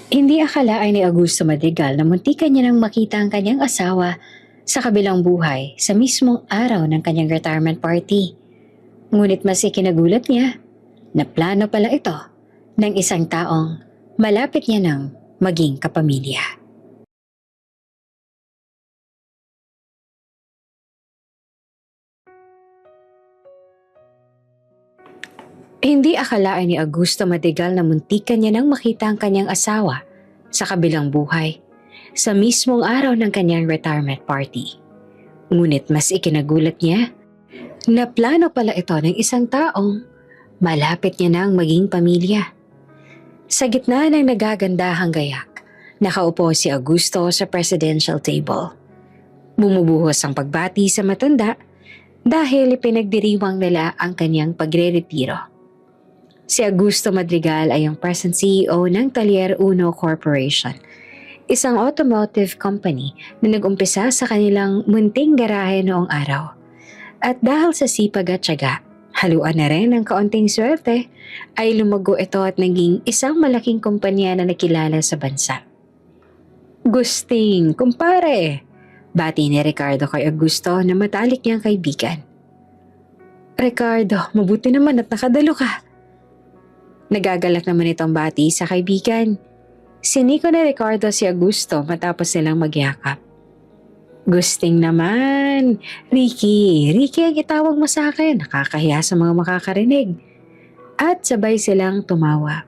Hindi akalain ni Augusto Madrigal na muntikan niya nang makita ang kanyang asawa sa kabilang buhay sa mismong araw ng kanyang retirement party. Ngunit mas ikinagulat niya na plano pala ito ng isang taong malapit niya nang maging kapamilya. Hindi akalain ni Augusto Madrigal na muntikan niya nang makita ang kanyang asawa sa kabilang buhay sa mismong araw ng kanyang retirement party. Ngunit mas ikinagulat niya na plano pala ito ng isang taong malapit niya nang maging pamilya. Sa gitna ng nagagandahang gayak, nakaupo si Augusto sa presidential table. Bumubuhos ang pagbati sa matanda dahil pinagdiriwang nila ang kanyang pagre-retiro. Si Augusto Madrigal ay ang present CEO ng Taller Uno Corporation, isang automotive company na nag-umpisa sa kanilang munting garahe noong araw. At dahil sa sipag at tiyaga, haluan na rin ng kaunting swerte, ay lumago ito at naging isang malaking kumpanya na nakilala sa bansa. Gusting, kumpare! Bati ni Ricardo kay Augusto na matalik niyang kaibigan. Ricardo, mabuti naman at nakadalo ka. Nagagalak naman itong bati sa kaibigan. Siniko ni Ricardo si Augusto matapos silang magyakap. Gusting naman. Ricky ang itawag mo sa akin. Nakakahiya sa mga makakarinig. At sabay silang tumawa.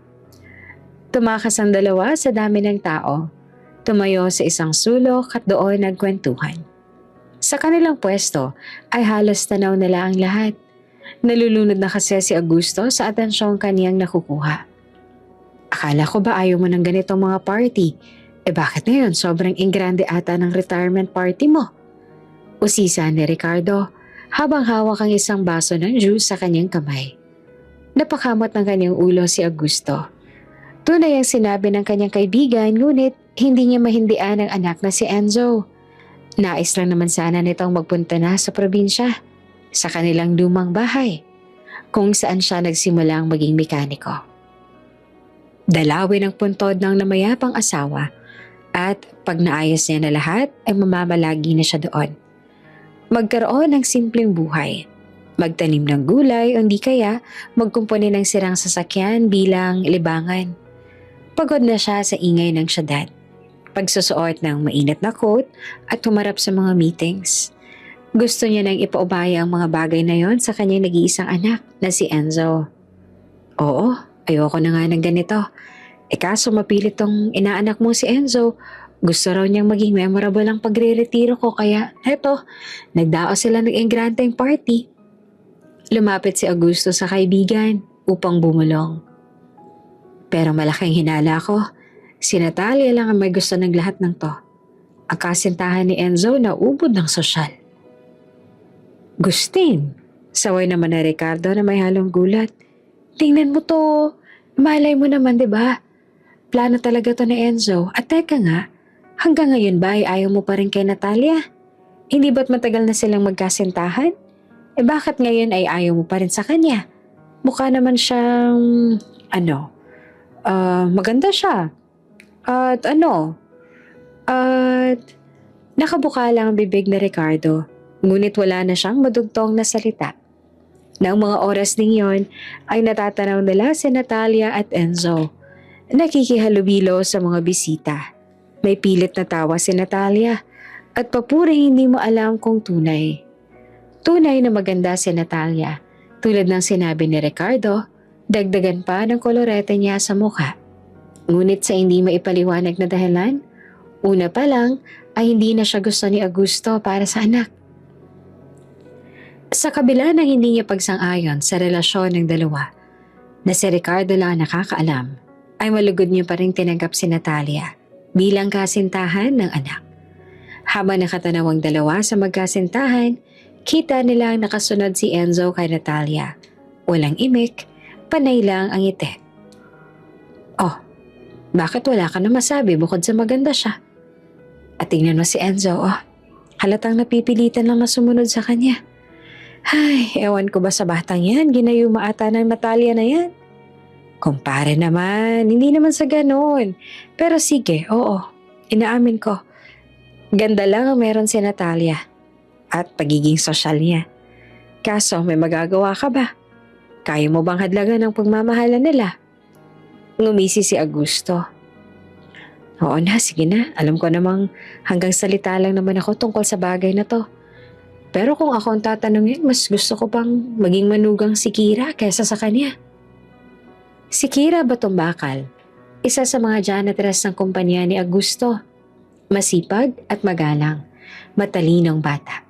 Tumakas ang dalawa sa dami ng tao. Tumayo sa isang sulok at doon nagkwentuhan. Sa kanilang pwesto ay halos tanaw nila ang lahat. Nalulunod na kasi si Augusto sa atensyong kaniyang nakukuha. Akala ko ba ayaw mo ng ganitong mga party? Bakit ngayon sobrang ingrande ata ng retirement party mo? Usisa ni Ricardo habang hawak ang isang baso ng juice sa kanyang kamay. Napakamot ng kanyang ulo si Augusto. Tunay ang sinabi ng kanyang kaibigan ngunit hindi niya mahindian ang anak na si Enzo. Nais lang naman sana nitong magpunta na sa probinsya, sa kanilang lumang bahay, kung saan siya nagsimulang maging mekaniko. Dalawin ang puntod ng namayapang asawa at pag naayos niya na lahat ay mamamalagi na siya doon. Magkaroon ng simpleng buhay, magtanim ng gulay o hindi kaya magkumpuni ng sirang sasakyan bilang libangan. Pagod na siya sa ingay ng syudad, pagsusuot ng mainit na coat at humarap sa mga meetings. Gusto niya nang ipaubaya ang mga bagay na yon sa kanyang nag-iisang anak na si Enzo. Oo, ayoko na nga ng ganito. Kaso mapilit tong inaanak mo si Enzo. Gusto raw niyang maging memorable ang pagre-retiro ko kaya eto, nagdao sila ng engrandeng party. Lumapit si Augusto sa kaibigan upang bumulong. Pero malaking hinala ko. Si Natalia lang ang may gusto ng lahat ng to. Ang kasintahan ni Enzo na ubod ng sosyal. Gustin, saway naman na Ricardo na may halong gulat. Tingnan mo to, malay mo naman 'di ba? Plano talaga to ni Enzo. At teka nga, hanggang ngayon ba ay ayaw mo pa rin kay Natalia? Hindi ba't matagal na silang magkasintahan? Bakit ngayon ay ayaw mo pa rin sa kanya? Mukha naman siyang, maganda siya. At nakabuka lang ang bibig na Ricardo. Ngunit wala na siyang madugtong na salita. Nang mga oras ding yon ay natatanaw nila si Natalia at Enzo. Nakikihalubilo sa mga bisita. May pilit na tawa si Natalia at papuring hindi mo alam kung tunay. Tunay na maganda si Natalia. Tulad ng sinabi ni Ricardo, dagdagan pa ng kolorete niya sa mukha. Ngunit sa hindi maipaliwanag na dahilan, una pa lang ay hindi na siya gusto ni Augusto para sa anak. Sa kabila ng hindi niya pagsang-ayon sa relasyon ng dalawa, na si Ricardo lang nakakaalam, ay malugod niya pa rin tinanggap si Natalia bilang kasintahan ng anak. Habang nakatanaw ang dalawa sa magkasintahan, kita nilang nakasunod si Enzo kay Natalia. Walang imik, panay lang ang ngiti. Oh, bakit wala ka na masabi bukod sa maganda siya? At tingnan mo si Enzo, halatang napipilitan lang na sumunod sa kanya. Ay, ewan ko ba sa batang yan, ginayuma ata ng Natalia na yan. Kumpare naman, hindi naman sa ganon. Pero sige, oo, inaamin ko. Ganda lang ang meron si Natalia at pagiging sosyal niya. Kaso may magagawa ka ba? Kaya mo bang hadlangan ang pagmamahalan nila? Ngumisi si Augusto. Oo na, sige na. Alam ko namang hanggang salita lang naman ako tungkol sa bagay na to. Pero kung ako ang tatanungin, mas gusto ko pang maging manugang si Kira kaysa sa kanya. Si Kira Batumbakal, isa sa mga janitress ng kumpanya ni Augusto. Masipag at magalang, matalinong bata.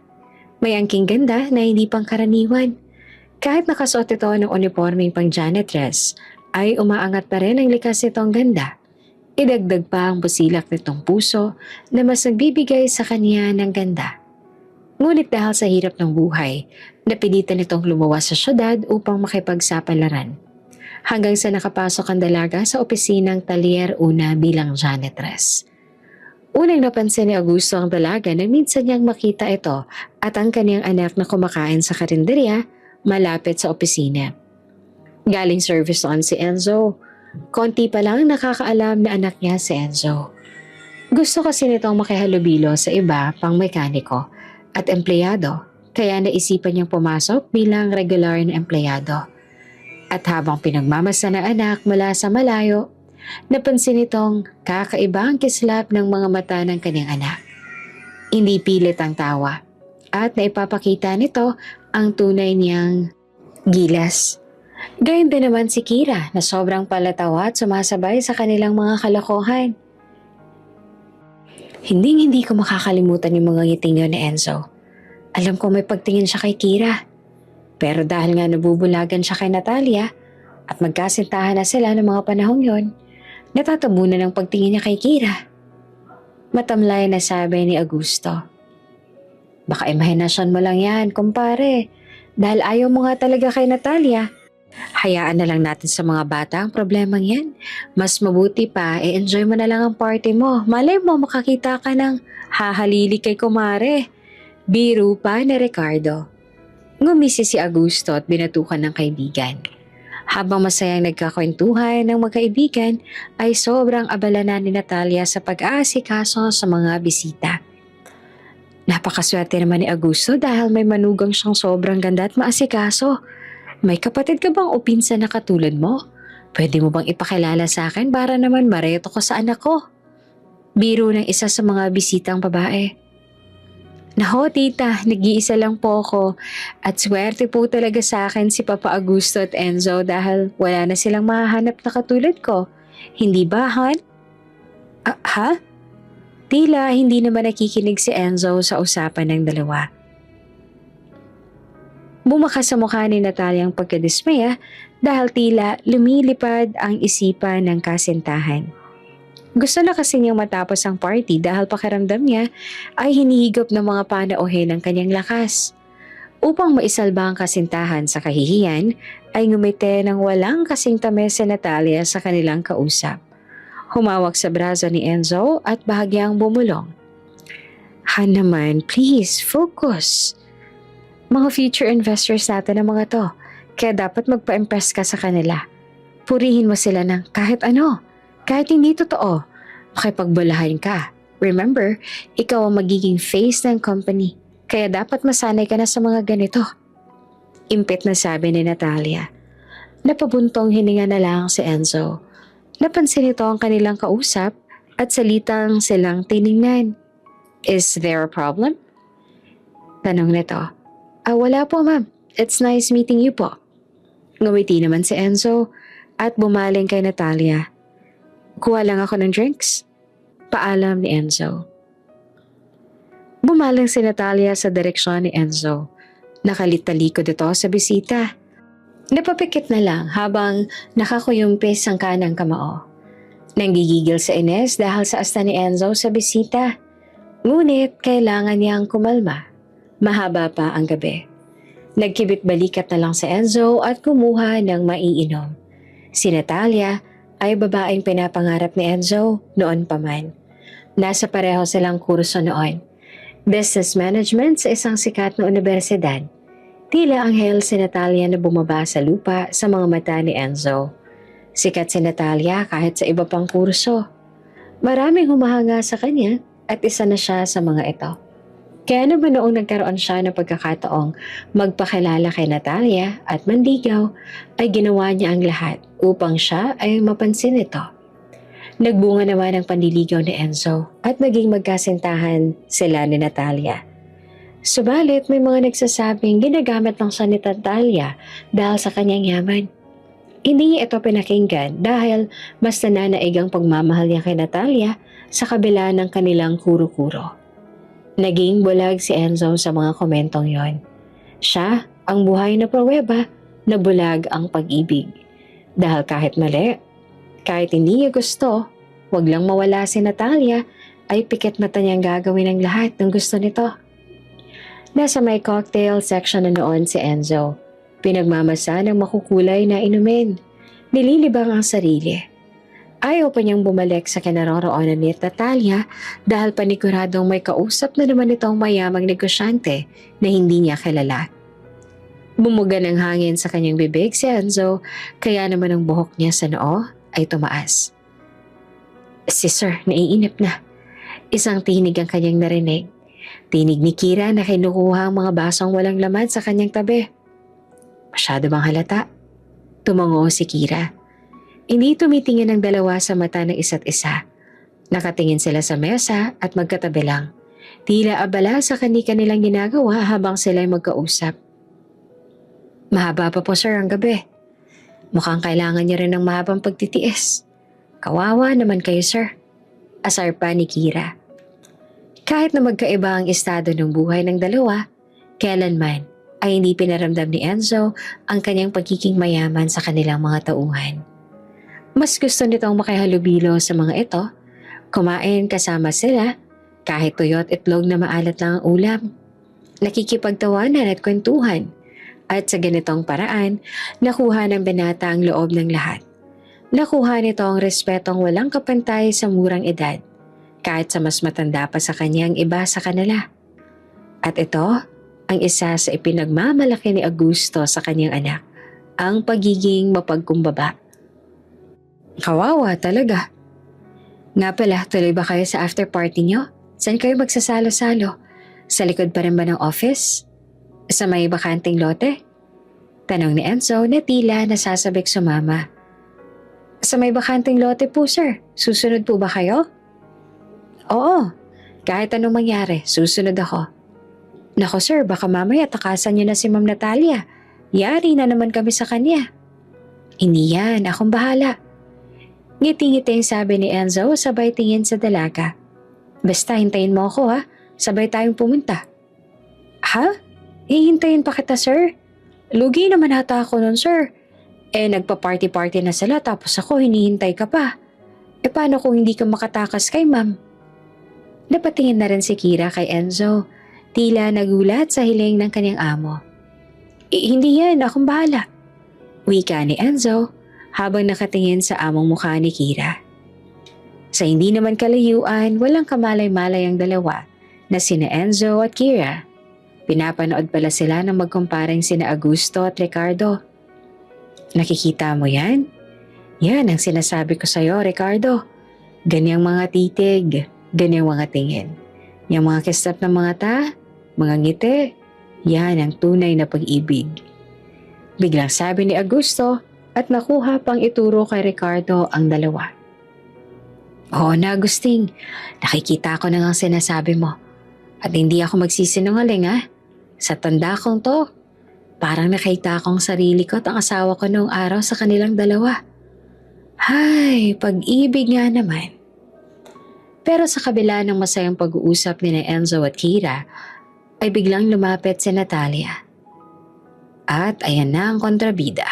May angking ganda na hindi pangkaraniwan. Kahit nakasuot ito ng uniformeng pang janitress, ay umaangat pa rin ang likas nitong ganda. Idagdag pa ang busilak nitong puso na mas nagbibigay sa kanya ng ganda. Ngunit dahil sa hirap ng buhay, napilitan nitong lumuwas sa syudad upang makipagsapalaran. Hanggang sa nakapasok ang dalaga sa opisinang Talier Una bilang janitress. Unang napansin ni Augusto ang dalaga na minsan niyang makita ito at ang kaniyang anak na kumakain sa karinderya malapit sa opisina. Galing service on si Enzo. Konti pa lang nakakaalam na anak niya si Enzo. Gusto kasi nitong makihalubilo sa iba pang mekaniko at empleyado, kaya naisipan niyang pumasok bilang regular na empleyado. At habang pinagmamasa ng anak mula sa malayo, napansin nitong kakaiba ang kislap ng mga mata ng kanyang anak. Hindi pilit ang tawa at naipapakita nito ang tunay niyang gilas. Gayun din naman si Kira na sobrang palatawa at sumasabay sa kanilang mga kalokohan. Hindi ko makakalimutan yung mga ngiting yun ni Enzo. Alam ko may pagtingin siya kay Kira. Pero dahil nga nabubulagan siya kay Natalia at magkasintahan na sila ng mga panahong yon, natatabunan ng pagtingin niya kay Kira. Matamlay na sabi ni Augusto. Baka imahinasyon mo lang yan, kumpare. Dahil ayaw mo nga talaga kay Natalia. Hayaan na lang natin sa mga bata ang problemang yan. Mas mabuti pa, i-enjoy mo na lang ang party mo. Malay mo makakita ka ng hahalili kay kumare. Biro pa ni Ricardo. Ngumisi si Augusto at binatukan ng kaibigan. Habang masayang nagkakwentuhan ng magkaibigan, ay sobrang abala na ni Natalia sa pag-aasikaso sa mga bisita. Napakaswerte naman ni Augusto dahil may manugang siyang sobrang ganda at maasikaso. May kapatid ka bang o pinsan na katulad mo? Pwede mo bang ipakilala sa akin para naman mareto ko sa anak ko? Biro ng isa sa mga bisitang babae. Naho tita, nag-iisa lang po ako at swerte po talaga sa akin si Papa Augusto at Enzo dahil wala na silang mahahanap na katulad ko. Hindi ba, Han? Ha? Tila hindi naman nakikinig si Enzo sa usapan ng dalawa. Bumakas sa mukha ni Natalia ang pagkadismaya dahil tila lumilipad ang isipan ng kasintahan. Gusto na kasi niyang matapos ang party dahil pakiramdam niya ay hinihigop ng mga panauhin ng kanyang lakas. Upang maisalba ang kasintahan sa kahihiyan, ay ngumite ng walang kasing tamis si Natalia sa kanilang kausap. Humawak sa braso ni Enzo at bahagyang bumulong. Han naman, please, focus. Mga future investors natin ang mga to, kaya dapat magpa-impress ka sa kanila. Purihin mo sila ng kahit ano. Kahit hindi totoo, makipagbulahan ka. Remember, ikaw ang magiging face ng company, kaya dapat masanay ka na sa mga ganito. Impit na sabi ni Natalia. Napabuntong hininga na lang si Enzo. Napansin nito ang kanilang kausap at salitang silang tiningnan. Is there a problem? Tanong nito. Wala po ma'am. It's nice meeting you po. Ngumiti naman si Enzo at bumaling kay Natalia. Kuha lang ako ng drinks. Paalam ni Enzo. Bumaling si Natalia sa direksyon ni Enzo. Nakalitalikod ito sa bisita. Napapikit na lang habang nakakuyumpis ang kanang kamao. Nanggigigil sa Ines dahil sa asta ni Enzo sa bisita. Ngunit kailangan niyang kumalma. Mahaba pa ang gabi. Nagkibit balikat na lang si Enzo at kumuha ng maiinom. Si Natalia ay babaeng pinapangarap ni Enzo noon pa man. Nasa pareho silang kurso noon. Business Management sa isang sikat na universidad. Tila anghel si Natalia na bumaba sa lupa sa mga mata ni Enzo. Sikat si Natalia kahit sa iba pang kurso. Maraming humahanga sa kanya at isa na siya sa mga ito. Kaya naman noong nagkaroon siya ng pagkakataong magpakilala kay Natalia at manligaw, ay ginawa niya ang lahat upang siya ay mapansin ito. Nagbunga naman ang panliligaw ni Enzo at naging magkasintahan sila ni Natalia. Subalit may mga nagsasabing ginagamit lang siya ni Natalia dahil sa kanyang yaman. Hindi niya ito pinakinggan dahil mas nananaig ang pagmamahal niya kay Natalia sa kabila ng kanilang kuro-kuro. Naging bulag si Enzo sa mga komentong yon. Siya ang buhay na pruweba na bulag ang pag-ibig. Dahil kahit mali, kahit hindi niya gusto, wag lang mawala si Natalia, ay pikit mata niyang gagawin ang lahat ng gusto nito. Nasa may cocktail section na noon si Enzo. Pinagmamasa ng makukulay na inumin. Nililibang ang sarili. Ayaw pa niyang bumalik sa kinaroroonan ni Natalia dahil paniguradong may kausap na naman itong mayamang negosyante na hindi niya kilala. Bumuga ng hangin sa kanyang bibig si Enzo, kaya naman ang buhok niya sa noo ay tumaas. Si Sir, naiinip na. Isang tinig ang kanyang narinig. Tinig ni Kira na kinukuha ang mga basong walang laman sa kanyang tabi. Masyado bang halata? Tumango si Kira. Hindi tumitingin ang dalawa sa mata ng isa't isa. Nakatingin sila sa mesa at magkatabi lang. Tila abala sa kanilang ginagawa habang sila'y magkausap. Mahaba pa po sir ang gabi. Mukhang kailangan niyo rin ng mahabang pagtitiis. Kawawa naman kayo sir. Asar pa ni Kira. Kahit na magkaiba ang estado ng buhay ng dalawa, kailanman ay hindi pinaramdam ni Enzo ang kanyang pagiging mayaman sa kanilang mga tauhan. Mas gusto nitong makihalubilo sa mga ito, kumain kasama sila, kahit tuyo at itlog na maalat lang ang ulam. Nakikipagtawanan at kwentuhan, at sa ganitong paraan, nakuha ng binata ang loob ng lahat. Nakuha nito ang respetong walang kapantay sa murang edad, kahit sa mas matanda pa sa kanyang iba sa kanila. At ito, ang isa sa ipinagmamalaki ni Augusto sa kanyang anak, ang pagiging mapagkumbaba. Kawawa talaga. Nga pala, tuloy ba kayo sa after party nyo? Saan kayo magsasalo-salo? Sa likod pa rin ba ng office? Sa may bakanting lote? Tanong ni Enzo na tila nasasabik sumama. Sa may bakanting lote po sir, susunod po ba kayo? Oo, kahit anong mangyari, susunod ako. Nako sir, baka mamaya takasan niyo na si Ma'am Natalia. Yari na naman kami sa kanya. Hindi yan, akong bahala. Ngiti-ngiting sabi ni Enzo sabay tingin sa dalaga. Basta hintayin mo ako ha, sabay tayong pumunta. Ha? Hihintayin pa kita sir? Lugi naman hata ako nun sir. Nagpa-party-party na sila tapos ako hinihintay ka pa. Paano kung hindi ka makatakas kay ma'am? Napatingin na rin si Kira kay Enzo. Tila nagulat sa hiling ng kanyang amo. Hindi yan, akong bahala. Wika ni Enzo habang nakatingin sa among mukha ni Kira. Sa hindi naman kalayuan, walang kamalay-malay ang dalawa na sina Enzo at Kira. Pinapanood pala sila ng magkumparing sina Augusto at Ricardo. Nakikita mo yan? Yan ang sinasabi ko sa'yo, Ricardo. Ganyang mga titig, ganyang mga tingin. Yung mga kislap ng mga mga ngiti, yan ang tunay na pag-ibig. Biglang sabi ni Augusto at nakuha pang ituro kay Ricardo ang dalawa. Oo na, Agusting. Nakikita ko na ang sinasabi mo. At hindi ako magsisinungaling ha. Sa tanda kong to, parang nakita kong sarili ko at ang asawa ko noong araw sa kanilang dalawa. Hay, pag-ibig nga naman. Pero sa kabila ng masayang pag-uusap ni Enzo at Kira, ay biglang lumapit si Natalia. At ayan na ang kontrabida.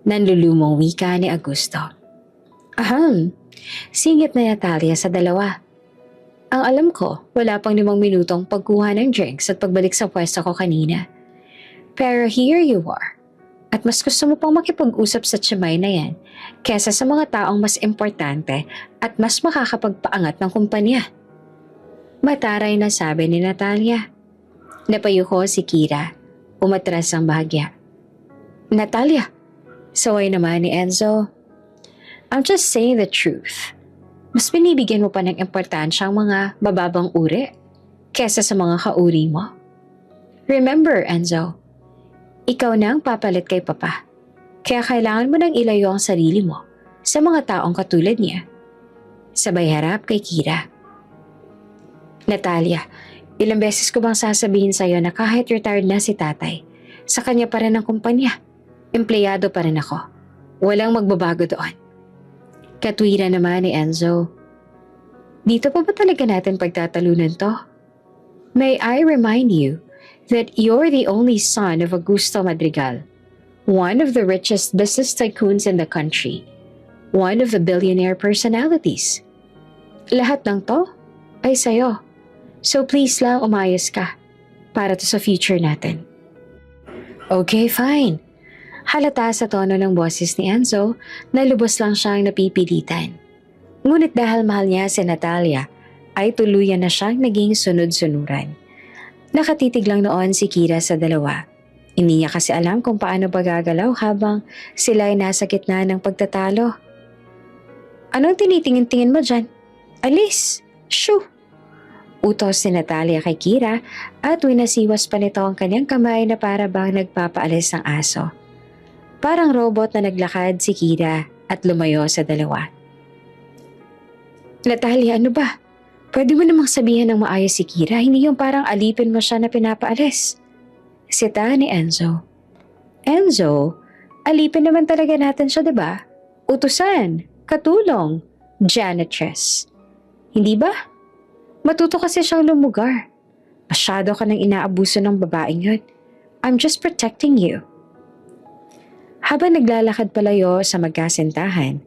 Nanlulumong wika ni Augusto. Aham, singit na Natalia sa dalawa. Ang alam ko, wala pang 5 minutong pagkuha ng drinks at pagbalik sa pwesto ko kanina. Pero here you are. At mas gusto mo pang makipag-usap sa tsamay na yan kesa sa mga taong mas importante at mas makakapagpaangat ng kumpanya. Mataray na sabi ni Natalia. Napayuko si Kira. Umatras ang bahagya. Natalia, saway naman ni Enzo. I'm just saying the truth. Mas binibigyan mo pa ng importansya ang mga bababang uri kesa sa mga kauri mo. Remember, Enzo, ikaw na ang papalit kay Papa. Kaya kailangan mo nang ilayo ang sarili mo sa mga taong katulad niya. Sabay harap kay Kira. Natalia, ilang beses ko bang sasabihin sa'yo na kahit retired na si tatay, sa kanya pa rin ang kumpanya. Empleyado pa rin ako. Walang magbabago doon. Katwiran naman ni Enzo. Dito pa ba talaga natin pagtatalunan to? May I remind you that you're the only son of Augusto Madrigal, one of the richest business tycoons in the country, one of the billionaire personalities. Lahat ng to ay sa'yo. So please lang umayos ka para to sa future natin. Okay, fine. Halata sa tono ng boses ni Enzo na lubos lang siyang napipilitan. Ngunit dahil mahal niya si Natalia, ay tuluyan na siyang naging sunod-sunuran. Nakatitig lang noon si Kira sa dalawa. Hindi niya kasi alam kung paano gagalaw habang sila ay nasa gitna ng pagtatalo. Anong tinitingin-tingin mo dyan? Alis! Shoo! Utos si Natalia kay Kira at winasiwas pa nito ang kanyang kamay na para bang nagpapaalis ng aso. Parang robot na naglakad si Kira at lumayo sa dalawa. Natalia, ano ba? Pwede mo namang sabihin ng maayos si Kira, hindi yung parang alipin mo siya na pinapaalis. Sita ni Enzo. Enzo, alipin naman talaga natin siya, diba? Utusan, katulong, janitress. Hindi ba? Matuto kasi siyang lumugar. Masyado ka nang inaabuso ng babaeng yun. I'm just protecting you. Habang naglalakad palayo sa magkasintahan,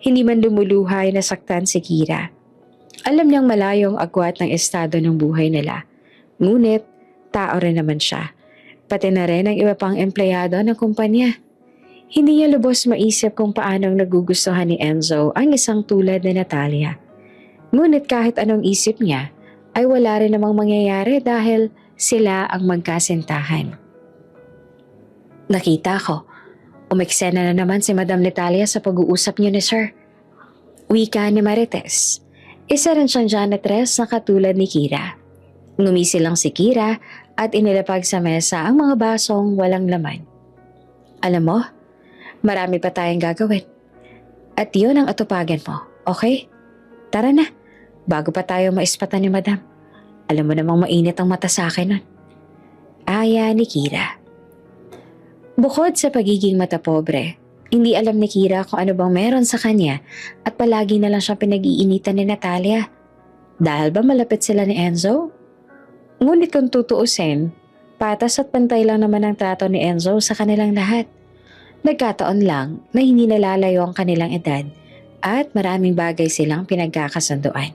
hindi man lumuluhay na saktan si Kira. Alam niyang malayong agwat ng estado ng buhay nila. Ngunit, tao rin naman siya. Pati na rin ang iba pang empleyado ng kumpanya. Hindi niya lubos maisip kung paanong nagugustuhan ni Enzo ang isang tulad ni Natalia. Ngunit kahit anong isip niya, ay wala rin namang mangyayari dahil sila ang magkasintahan. Nakita ko, umeksena na naman si Madam Natalia sa pag-uusap niyo ni Sir. Wika ni Marites. Isa rin siyang janitress na katulad ni Kira. Ngumisi lang si Kira at inilapag sa mesa ang mga basong walang laman. Alam mo, marami pa tayong gagawin. At yun ang atupagan mo, okay? Tara na, bago pa tayo maispatan ni Madam. Alam mo namang mainit ang mata sa akin nun. Aya ni Kira. Bukod sa pagiging mata pobre, hindi alam ni Kira kung ano bang meron sa kanya at palagi na lang siyang pinag-iinitan ni Natalia. Dahil ba malapit sila ni Enzo? Ngunit kung tutuusin, patas at pantay lang naman ang trato ni Enzo sa kanilang lahat. Nagkataon lang na hindi nalalayo ang kanilang edad at maraming bagay silang pinagkakasunduan.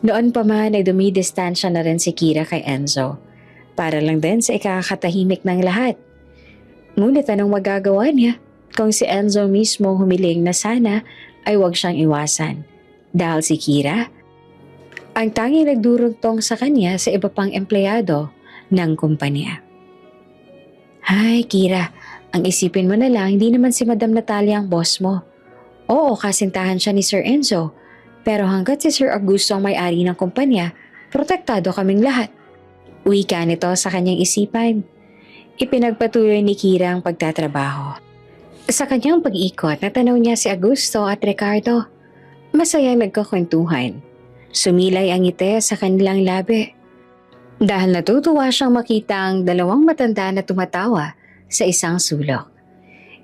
Noon pa man ay dumidistansya na rin si Kira kay Enzo para lang din sa ikakatahimik ng lahat. Ngunit anong magagawa niya kung si Enzo mismo humiling na sana ay huwag siyang iwasan dahil si Kira ang tanging nagdurugtong sa kanya sa iba pang empleyado ng kumpanya. Hay Kira, ang isipin mo na lang hindi naman si Madam Natalia ang boss mo. Oo, kasintahan siya ni Sir Enzo, pero hanggat si Sir Augusto ang may-ari ng kumpanya, protektado kaming lahat. Uwi ka nito sa kanyang isipan. Ipinagpatuloy ni Kira ang pagtatrabaho. Sa kanyang pag-ikot, natanaw niya si Augusto at Ricardo. Masayang nagkakwentuhan. Sumilay ang ngiti sa kanilang labi. Dahil natutuwa siyang makita ang dalawang matanda na tumatawa sa isang sulok.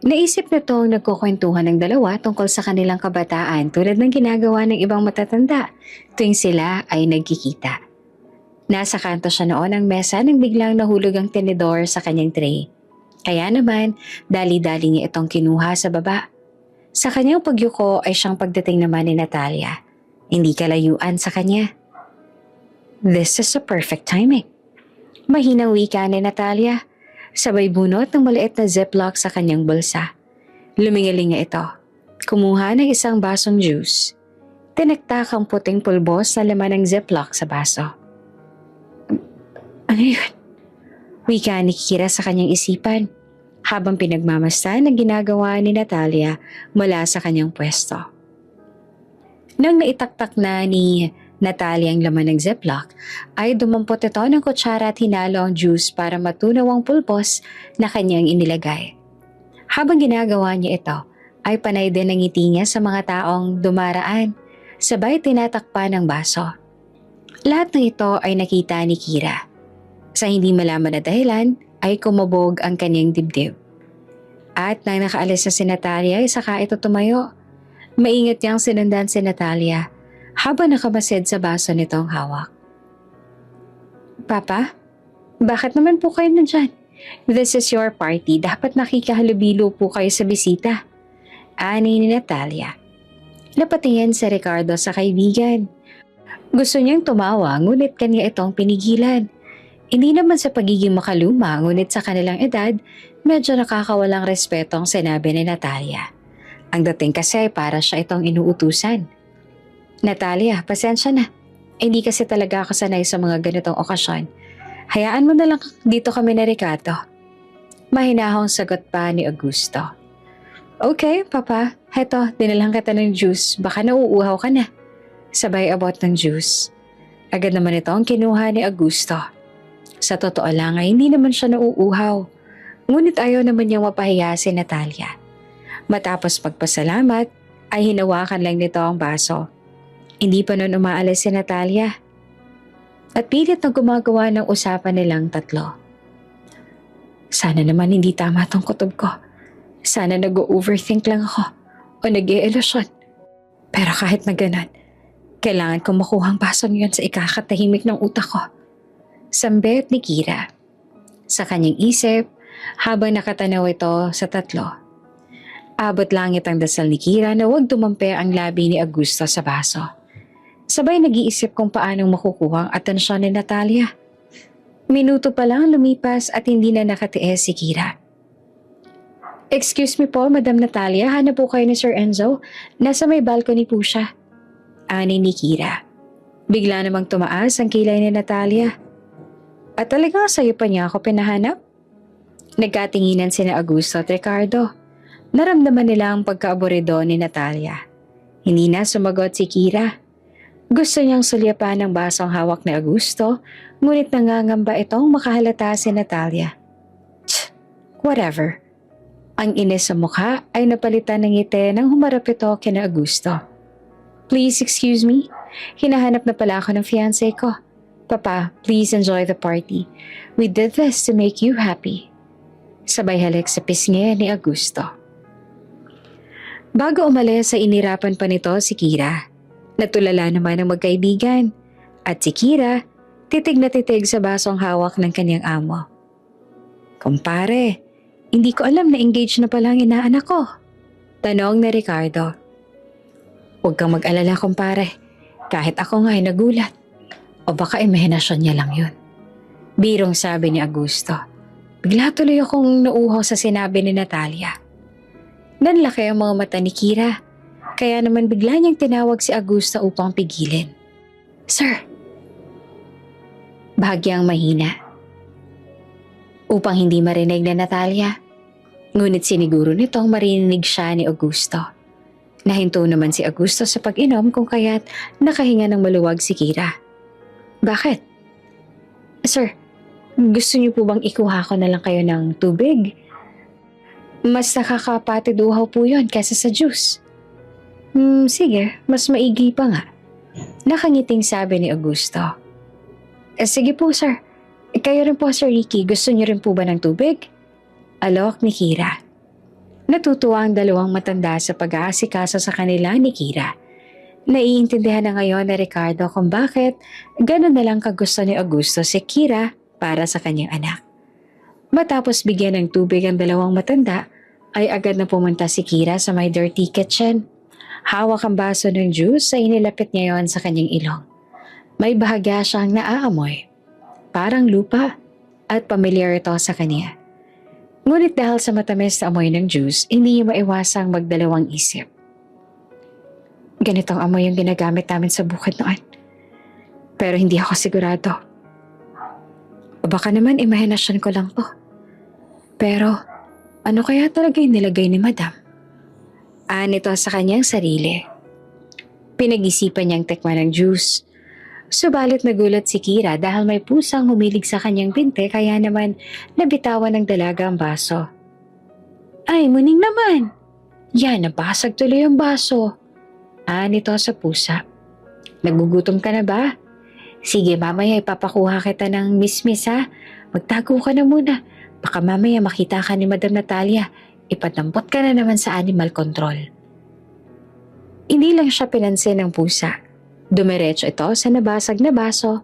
Naisip na itong nagkukwentuhan ng dalawa tungkol sa kanilang kabataan tulad ng ginagawa ng ibang matatanda tuwing sila ay nagkikita. Nasa kanto siya noon ng mesa nang biglang nahulog ang tinidor sa kanyang tray. Kaya naman, dali-dali niya itong kinuha sa baba. Sa kanyang pagyuko ay siyang pagdating naman ni Natalia. Hindi kalayuan sa kanya. This is a perfect timing. Mahinang wika ni Natalia. Sabay bunot ng maliit na ziplock sa kanyang bulsa. Lumingaling niya ito. Kumuha ng isang basong juice. Tinaktak ang puting pulbos na laman ng ziplock sa baso. Ano yun? Wika ni Kira sa kanyang isipan. habang pinagmamasdan ang ginagawa ni Natalia mula sa kanyang pwesto. Nang naitaktak na ni Natalia ang laman ng Ziploc, ay dumampot ito ng kutsara at hinalo ang juice para matunaw ang pulbos na kanyang inilagay. Habang ginagawa niya ito, ay panay din ang ngiti niya sa mga taong dumaraan, sabay tinatakpan ng baso. Lahat ng ito ay nakita ni Kira. Sa hindi malaman na dahilan, ay kumabog ang kanyang dibdib. At nang nakaalis na si Natalia ay saka ito tumayo. Maingat niyang sinundan si Natalia habang nakamasid sa baso nitong hawak. Papa, bakit naman po kayo nandyan? This is your party. Dapat nakikahalubilo po kayo sa bisita. Ani ni Natalia. Napatingin si Ricardo sa kaibigan. Gusto niyang tumawa ngunit kanya itong pinigilan. Hindi naman sa pagiging makaluma ngunit sa kanilang edad, medyo nakakawalang respeto ang sinabi ni Natalia. Ang dating kasi ay para siya itong inuutusan. Natalia, pasensya na. Hindi kasi talaga ako sanay sa mga ganitong okasyon. Hayaan mo na lang dito kami ni Ricardo. Mahinahong sagot pa ni Augusto. Okay, Papa. Heto, dinalang kita ng juice. Baka nauuhaw ka na. Sabay abot ng juice. Agad naman ito ang kinuha ni Augusto. Sa totoo lang ay hindi naman siya nauuhaw. Ngunit ayaw naman niyang mapahiya si Natalia. Matapos magpasalamat, ay hinawakan lang nito ang baso. Hindi pa nun umaalis si Natalia. At pilit na gumagawa ng usapan nilang tatlo. Sana naman hindi tama tong kutob ko. Sana nag-overthink lang ako o nag-e-ilusyon. Pero kahit na ganun, kailangan ko makuha ang baso niyon sa ikakatahimik ng utak ko. Sambet ni Kira. Sa kanyang isip, habang nakatanaw ito sa tatlo. Abot langit ang dasal ni Kira na huwag dumampi ang labi ni Augusto sa baso. Sabay nag-iisip kung paanong makukuha ang atensyon ni Natalia. Minuto pa lang lumipas at hindi na nakatiis si Kira. Excuse me po, Madam Natalia, hanap po kayo ni Sir Enzo. Nasa may balcony po siya. Ani ni Kira. Bigla namang tumaas ang kilay ni Natalia. At talagang sa'yo pa niya ako pinahanap? Nagkatinginan sina Augusto at Ricardo. Naramdaman nila ang pagkaaburido ni Natalia. Hindi na sumagot si Kira. Gusto niyang sulyapan ng basong hawak ni Augusto, ngunit nangangamba itong makahalata si Natalia. Whatever. Ang inis sa mukha ay napalitan ng ngiti nang humarap ito kina Augusto. Please excuse me. Hinahanap na pala ako ng fiancé ko. Papa, please enjoy the party. We did this to make you happy. Sabay halik sa pisngi ni Augusto. Bago umalis ay inirapan pa nito si Kira. Natulala naman ang magkaibigan. At si Kira, titig na titig sa basong hawak ng kanyang amo. Kumpare, hindi ko alam na engaged na pala ang inaanak ko. Tanong ni Ricardo. Huwag kang mag-alala kumpare. Kahit ako nga ay nagulat. O baka imahinasyon niya lang yun. Birong sabi ni Augusto. Bigla tuloy akong nauuhaw sa sinabi ni Natalia. Nanlaki ang mga mata ni Kira. Kaya naman bigla niyang tinawag si Augusto upang pigilin. Sir. Bahagyang mahina. Upang hindi marinig na Natalia. Ngunit siniguro nitong marinig siya ni Augusto. Nahinto naman si Augusto sa pag-inom kung kaya't nakahinga ng maluwag si Kira. Bakit? Sir, gusto niyo po bang ikuha ko na lang kayo ng tubig? Mas nakakapatiduhaw po yun kaysa sa juice. Sige, mas maigi pa nga. Nakangiting sabi ni Augusto. Sige po sir. Kayo rin po Sir Ricky, gusto niyo rin po ba ng tubig? Alok ni Kira. Natutuwa ang dalawang matanda sa pag-aasikaso sa kanila ni Kira. Naiintindihan na ngayon ni Ricardo kung bakit gano'n na lang kagusto ni Augusto si Kira para sa kanyang anak. Matapos bigyan ng tubig ang dalawang matanda, ay agad na pumunta si Kira sa may dirty kitchen. Hawak ang baso ng juice ay inilapit niya yon sa kanyang ilong. May bahagya siyang naaamoy. Parang lupa at pamilyar ito sa kanya. Ngunit dahil sa matamis na amoy ng juice, hindi niya maiwasang magdalawang isip. Ganitong amoy yung ginagamit namin sa bukid noon. Pero hindi ako sigurado. O baka naman imahinasyon ko lang to. Pero Ano kaya talaga yung nilagay ni Madam? Nito sa kanyang sarili. Pinag-isipan niyang tikman ng juice. Subalit nagulat si Kira dahil may pusang humilig sa kanyang binte kaya naman nabitawan ng dalaga ang baso. Ay, muning naman! Yan, nabasag tuloy ang baso. Nito sa pusa. Nagugutom ka na ba? Sige, mamaya ipapakuha kita ng mismis ha. Magtago ka na muna. Baka mamaya makita ka ni Madam Natalia. Ipatampot ka na naman sa animal control. Hindi lang siya pinansin ng pusa. Dumiretso ito sa nabasag na baso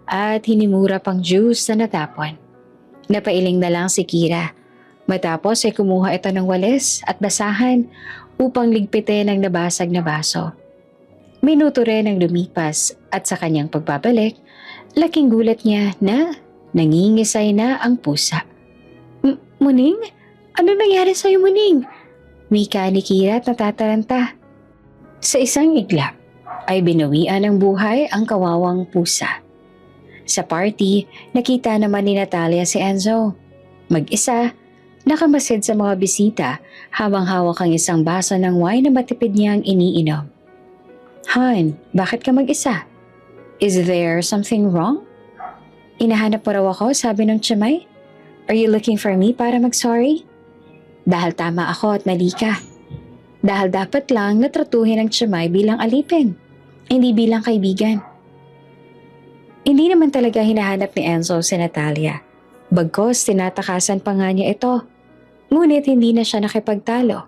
at hinimura pang juice na natapon. Napailing na lang si Kira. Matapos ay kumuha ito ng walis at basahan upang ligpitin ang nabasag na baso. Minuto rin ang lumipas at sa kanyang pagbabalik, laking gulat niya na nangingisay na ang pusa. Muning? Ano nangyari sa'yo, Muning? Wika ni Kira at natataranta. Sa isang iglap ay binawian ng buhay ang kawawang pusa. Sa party, nakita naman ni Natalia si Enzo. Mag-isa, nakamasid sa mga bisita habang hawak ang isang baso ng wine na matipid niyang iniinom. Han, bakit ka mag-isa? Is there something wrong? Inahanap mo raw ako, sabi ng tiyamay. Are you looking for me para mag-sorry? Dahil tama ako at mali ka. Dahil dapat lang natratuhin ang tiyamay bilang alipin, hindi bilang kaibigan. Hindi naman talaga hinahanap ni Enzo si Natalia. Bagkos tinatakasan pa nga niya ito. Ngunit hindi na siya nakipagtalo.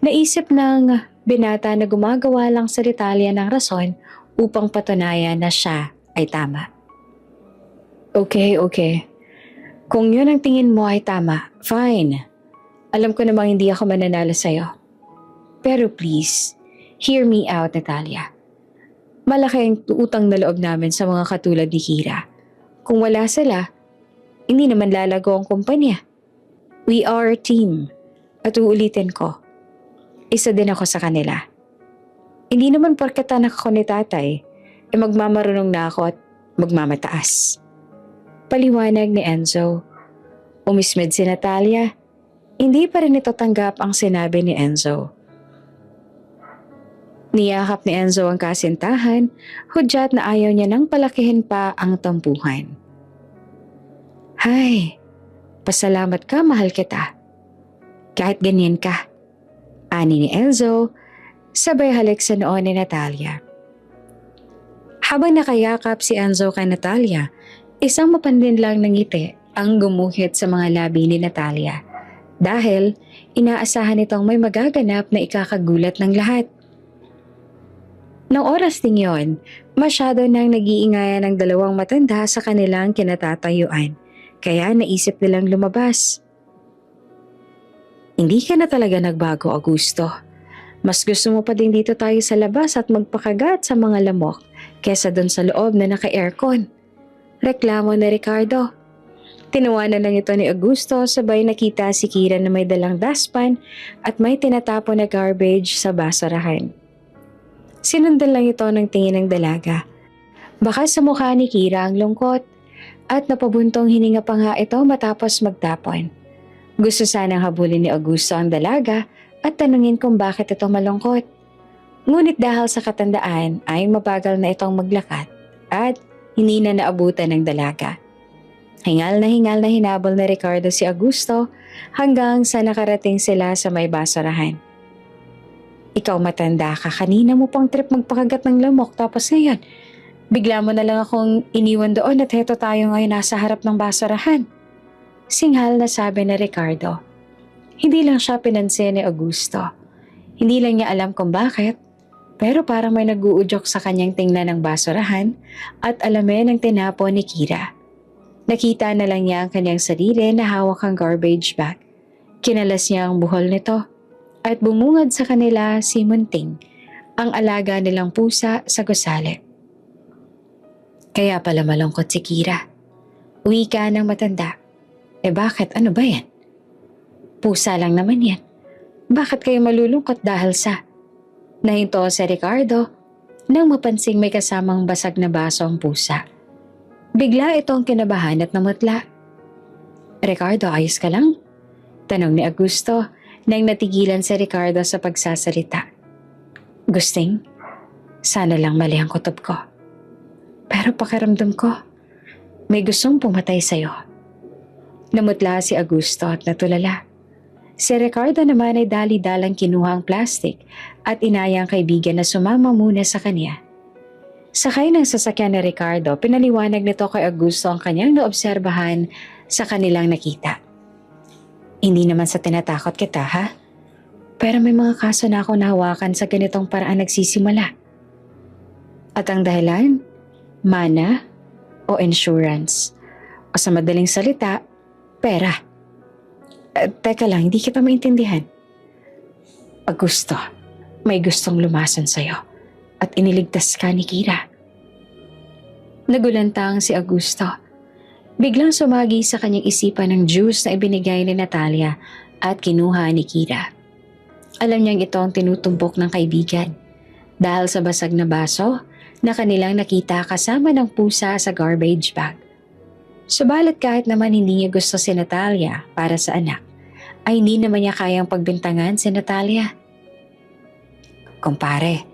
Naisip ng binata na gumagawa lang sa Natalia ng rason upang patunayan na siya ay tama. Okay. Kung yun ang tingin mo ay tama, fine. Alam ko namang hindi ako mananalo sa'yo. Pero please, hear me out, Natalia. Malaki ang utang na loob namin sa mga katulad ni Kira. Kung wala sila, hindi naman lalago ang kumpanya. We are a team. At uulitin ko, isa din ako sa kanila. Hindi naman porket anak ako ni tatay, magmamarunong na ako at magmamataas. Paliwanag ni Enzo. Umismed si Natalia. Hindi pa rin ito tanggap ang sinabi ni Enzo. Niyakap ni Enzo ang kasintahan, hudyat na ayaw niya nang palakihin pa ang tampuhan. Hay, pasalamat ka, mahal kita. Kahit ganyan ka. Ani ni Enzo, sabay halik sa noo ni Natalia. Habang nakayakap si Enzo kay Natalia, isang mapandin lang ng ngiti ang gumuhit sa mga labi ni Natalia dahil inaasahan itong may magaganap na ikakagulat ng lahat. Noong oras ding yon, masyado nang nag-iingayan ng dalawang matanda sa kanilang kinatatayuan, kaya naisip nilang lumabas. Hindi ka na talaga nagbago, Augusto. Mas gusto mo pa din dito tayo sa labas at magpakagat sa mga lamok kesa dun sa loob na naka-aircon. Reklamo na Ricardo. Tinawanan lang ito ni Augusto sabay nakita si Kira na may dalang dustpan at may tinatapon na garbage sa basurahan. Sinundan lang ito ng tingin ng dalaga. Baka sa mukha ni Kira ang lungkot at napabuntong hininga pa nga ito matapos magtapon. Gusto sanang habulin ni Augusto ang dalaga at tanungin kung bakit ito malungkot. Ngunit dahil sa katandaan ay mabagal na itong maglakad at hindi na naabutan ng dalaga. Hingal na hinabol ni Ricardo si Augusto hanggang sa nakarating sila sa may basurahan. Ikaw matanda ka, kanina mo pang trip magpakagat ng lamok tapos ngayon, bigla mo na lang akong iniwan doon at heto tayo ngayon nasa harap ng basurahan. Singhal na sabi ni Ricardo. Hindi lang siya pinansin ni Augusto. Hindi lang niya alam kung bakit, pero parang may nag-uudyok sa kanyang tingnan ng basurahan at alamin ang tinapon ni Kira. Nakita na lang niya ang kanyang sarili na hawak ang garbage bag. Kinalas niya ang buhol nito. At bumungad sa kanila si Munting, ang alaga nilang pusa sa gusali. Kaya pala malungkot si Kira. Wika ng matanda. Bakit? Ano ba yan? Pusa lang naman yan. Bakit kayo malulungkot dahil sa... Nahinto si Ricardo nang mapansing may kasamang basag na baso ang pusa. Bigla itong kinabahan at namutla. Ricardo, ayos ka lang? Tanong ni Augusto nang natigilan si Ricardo sa pagsasalita. Gusting, sana lang mali ang kutob ko. Pero pakiramdam ko, may gustong pumatay sa'yo. Namutla si Augusto at natulala. Si Ricardo naman ay dali-dalang kinuha ang plastic at inaya ang kaibigan na sumama muna sa kanya. Sakay ng sasakyan ni Ricardo, pinaliwanag nito kay Augusto ang kanyang naobserbahan sa kanilang nakita. Hindi naman sa tinatakot kita, ha? Pero may mga kaso na ako nahawakan sa ganitong paraan nagsisimula. At ang dahilan? Mana o insurance. O sa madaling salita, pera. Teka lang, hindi kita maintindihan. Augusto, may gustong lumason sa'yo at iniligtas ka ni Kira. Nagulantang si Augusto. Biglang sumagi sa kanyang isipan ng juice na ibinigay ni Natalia at kinuha ni Kira. Alam niyang ito ang tinutumbok ng kaibigan dahil sa basag na baso na kanilang nakita kasama ng pusa sa garbage bag. Subalit kahit naman hindi niya gusto si Natalia para sa anak, ay hindi naman niya kayang pagbintangan si Natalia. Kumpare,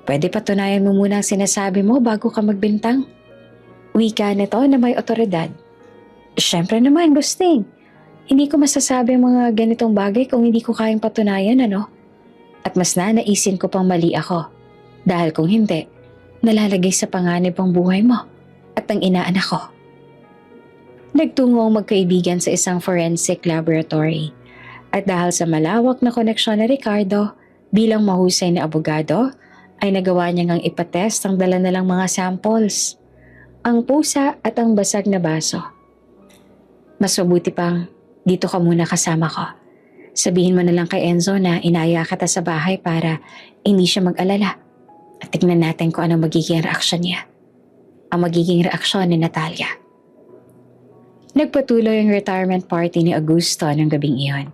pwede patunayan mo muna ang sinasabi mo bago ka magbintang? Wika nito na may otoridad. Siyempre naman, Gusting. Hindi ko masasabi ang mga ganitong bagay kung hindi ko kayang patunayan, ano? At mas nanaisin ko pang mali ako. Dahil kung hindi, nalalagay sa panganib ang buhay mo at ang inaanak ko. Nagtungo ang magkaibigan sa isang forensic laboratory. At dahil sa malawak na koneksyon ni Ricardo bilang mahusay na abogado, ay nagawa niya ngang ipatest ang dala-dalang mga samples. Ang pusa at ang basag na baso. Mas mabuti pang dito ka muna kasama ko. Sabihin mo na lang kay Enzo na inaya kita sa bahay para hindi siya mag-alala. At tignan natin kung ano magiging reaksyon niya. Ang magiging reaksyon ni Natalia. Nagpatuloy ang retirement party ni Augusto ng gabing iyon.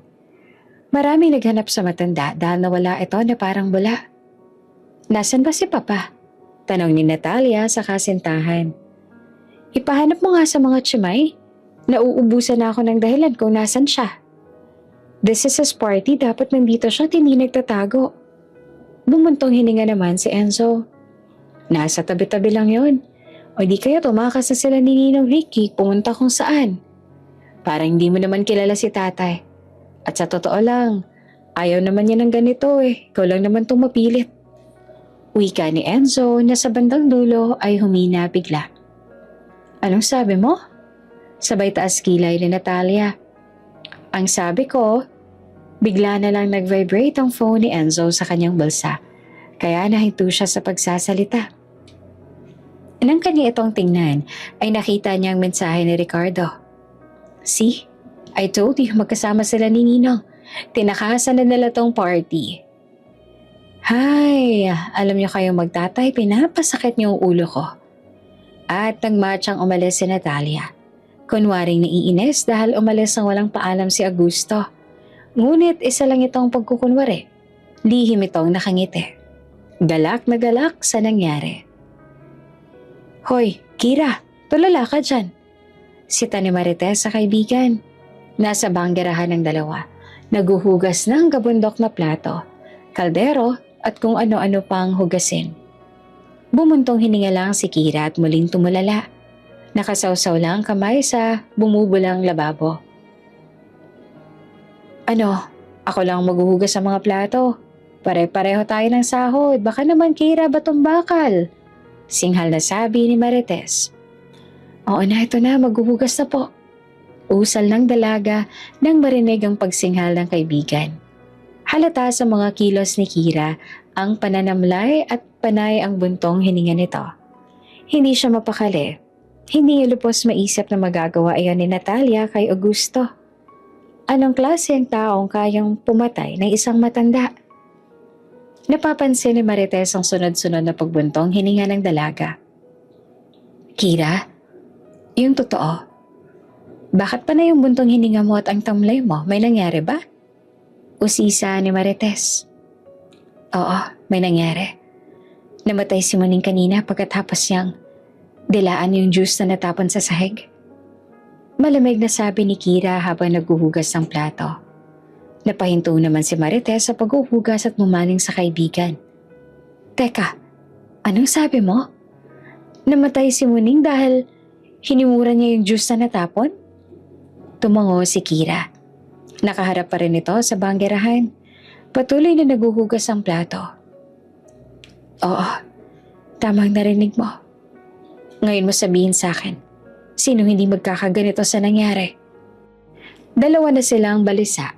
Maraming naghanap sa matanda dahil nawala ito na parang bula. Nasaan ba si Papa? Tanong ni Natalia sa kasintahan. Ipahanap mo nga sa mga tsimay. Nauubusan na ako ng dahilan kung nasan siya. This is his party, dapat nandito siya at hindi nagtatago. Bumuntong hininga naman si Enzo. Nasa tabi-tabi lang yon. O di kaya tumakas na sila ni Ninong Ricky pumunta kung saan. Parang hindi mo naman kilala si tatay. At sa totoo lang, ayaw naman niya ng ganito eh. Ikaw lang naman itong mapilit. Wika ni Enzo na sa bandang dulo ay humina bigla. Anong sabi mo? Sabay taas kilay ni Natalia. Ang sabi ko, bigla na lang nag-vibrate ang phone ni Enzo sa kanyang bulsa. Kaya nahinto siya sa pagsasalita. Nang kanya itong tingnan, ay nakita niya ang mensahe ni Ricardo. See, I told you magkasama sila ni Ninong. Tinakasan na nila tong party. Hay, alam niyo kayong magtatay, pinapasakit niyo ang ulo ko. At nagmatchang umalis si Natalia. Kunwaring naiinis dahil umalis ang walang paalam si Augusto. Ngunit isa lang itong pagkukunwari. Lihim itong nakangiti. Galak na galak sa nangyari. Hoy, Kira, tulala ka dyan. Sita ni Marites sa kaibigan. Nasa banggerahan ng dalawa. Naguhugas ng gabundok na plato, kaldero at kung ano-ano pang hugasin. Bumuntong hininga lang si Kira at muling tumulala. Nakasawsaw lang kamay sa bumubulang lababo. Ano, ako lang maghuhugas sa mga plato. Pare-pareho tayo ng sahod. Baka naman Kira batong bakal. Singhal na sabi ni Marites. Oo na, ito na, maghuhugas na po. Usal ng dalaga nang marinig ang pagsinghal ng kaibigan. Halata sa mga kilos ni Kira ang pananamlay at panay ang buntong hininga nito. Hindi siya mapakali. Hindi niya lubos maisip na magagawa iyon ni Natalia kay Augusto. Anong klase ang taong kayang pumatay ng isang matanda? Napapansin ni Marites ang sunod-sunod na pagbuntong hininga ng dalaga. Kira, yung totoo. Bakit pa na yung buntong hininga mo at ang tamlay mo? May nangyari ba? Usisa ni Marites. Oo, may nangyari. Namatay si Muning kanina pagkatapos niyang dilaan yung juice na natapon sa sahig. Malamig na sabi ni Kira habang naghuhugas ng plato. Napahinto naman si Marites sa paghuhugas at mumaning sa kaibigan. Teka, anong sabi mo? Namatay si Muning dahil hinimura niya yung juice na natapon? Tumango si Kira. Nakaharap pa rin ito sa banggerahan. Patuloy na naguhugas ang plato. Oo, tamang narinig mo. Ngayon mo sabihin sa akin, sino hindi magkakaganito sa nangyari? Dalawa na silang balisa.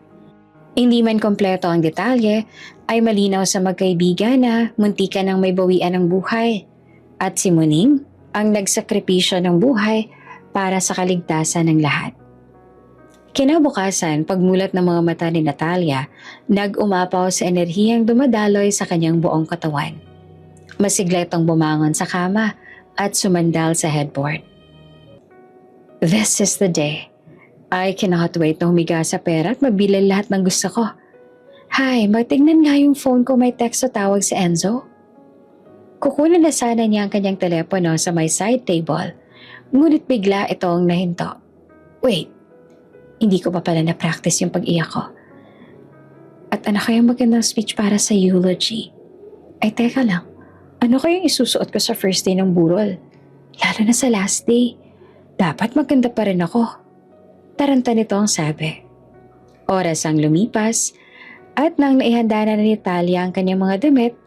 Hindi man kompleto ang detalye, ay malinaw sa magkaibigan na muntikan ng may bawian ng buhay. At si Muning ang nagsakripisyo ng buhay para sa kaligtasan ng lahat. Kinabukasan, pagmulat ng mga mata ni Natalia, nag-umapaw sa enerhiyang dumadaloy sa kanyang buong katawan. Masigla itong bumangon sa kama at sumandal sa headboard. This is the day. I cannot wait na humiga sa pera at mabilhan lahat ng gusto ko. Hay, magtignan nga yung phone ko, may text o tawag si Enzo. Kukunin na sana niya ang kanyang telepono sa may side table, ngunit bigla itong nahinto. Wait, hindi ko pa pala na-practice yung pag-iyak ko. At ano kayang magandang speech para sa eulogy? Ay teka lang, ano kayang isusuot ko sa first day ng burol? Lalo na sa last day. Dapat maganda pa rin ako. Taranta nito ang sabi. Oras ang lumipas at nang naihanda na ni Talia ang kanyang mga damit,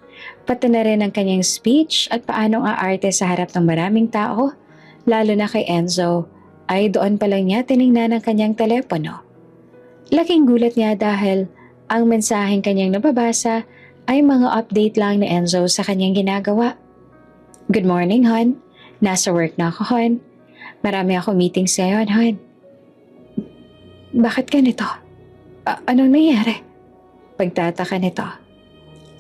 pati na rin ang kanyang speech at paanong aarte sa harap ng maraming tao, lalo na kay Enzo, ay doon pa lang niya tiningnan ang kanyang telepono. Laking gulat niya dahil ang mensaheng kanyang nababasa ay mga update lang ni Enzo sa kanyang ginagawa. Good morning, hon. Nasa work na ako, hon. Marami ako meetings ngayon, hon. Bakit ganito? Anong nangyari? Pagtataka nito.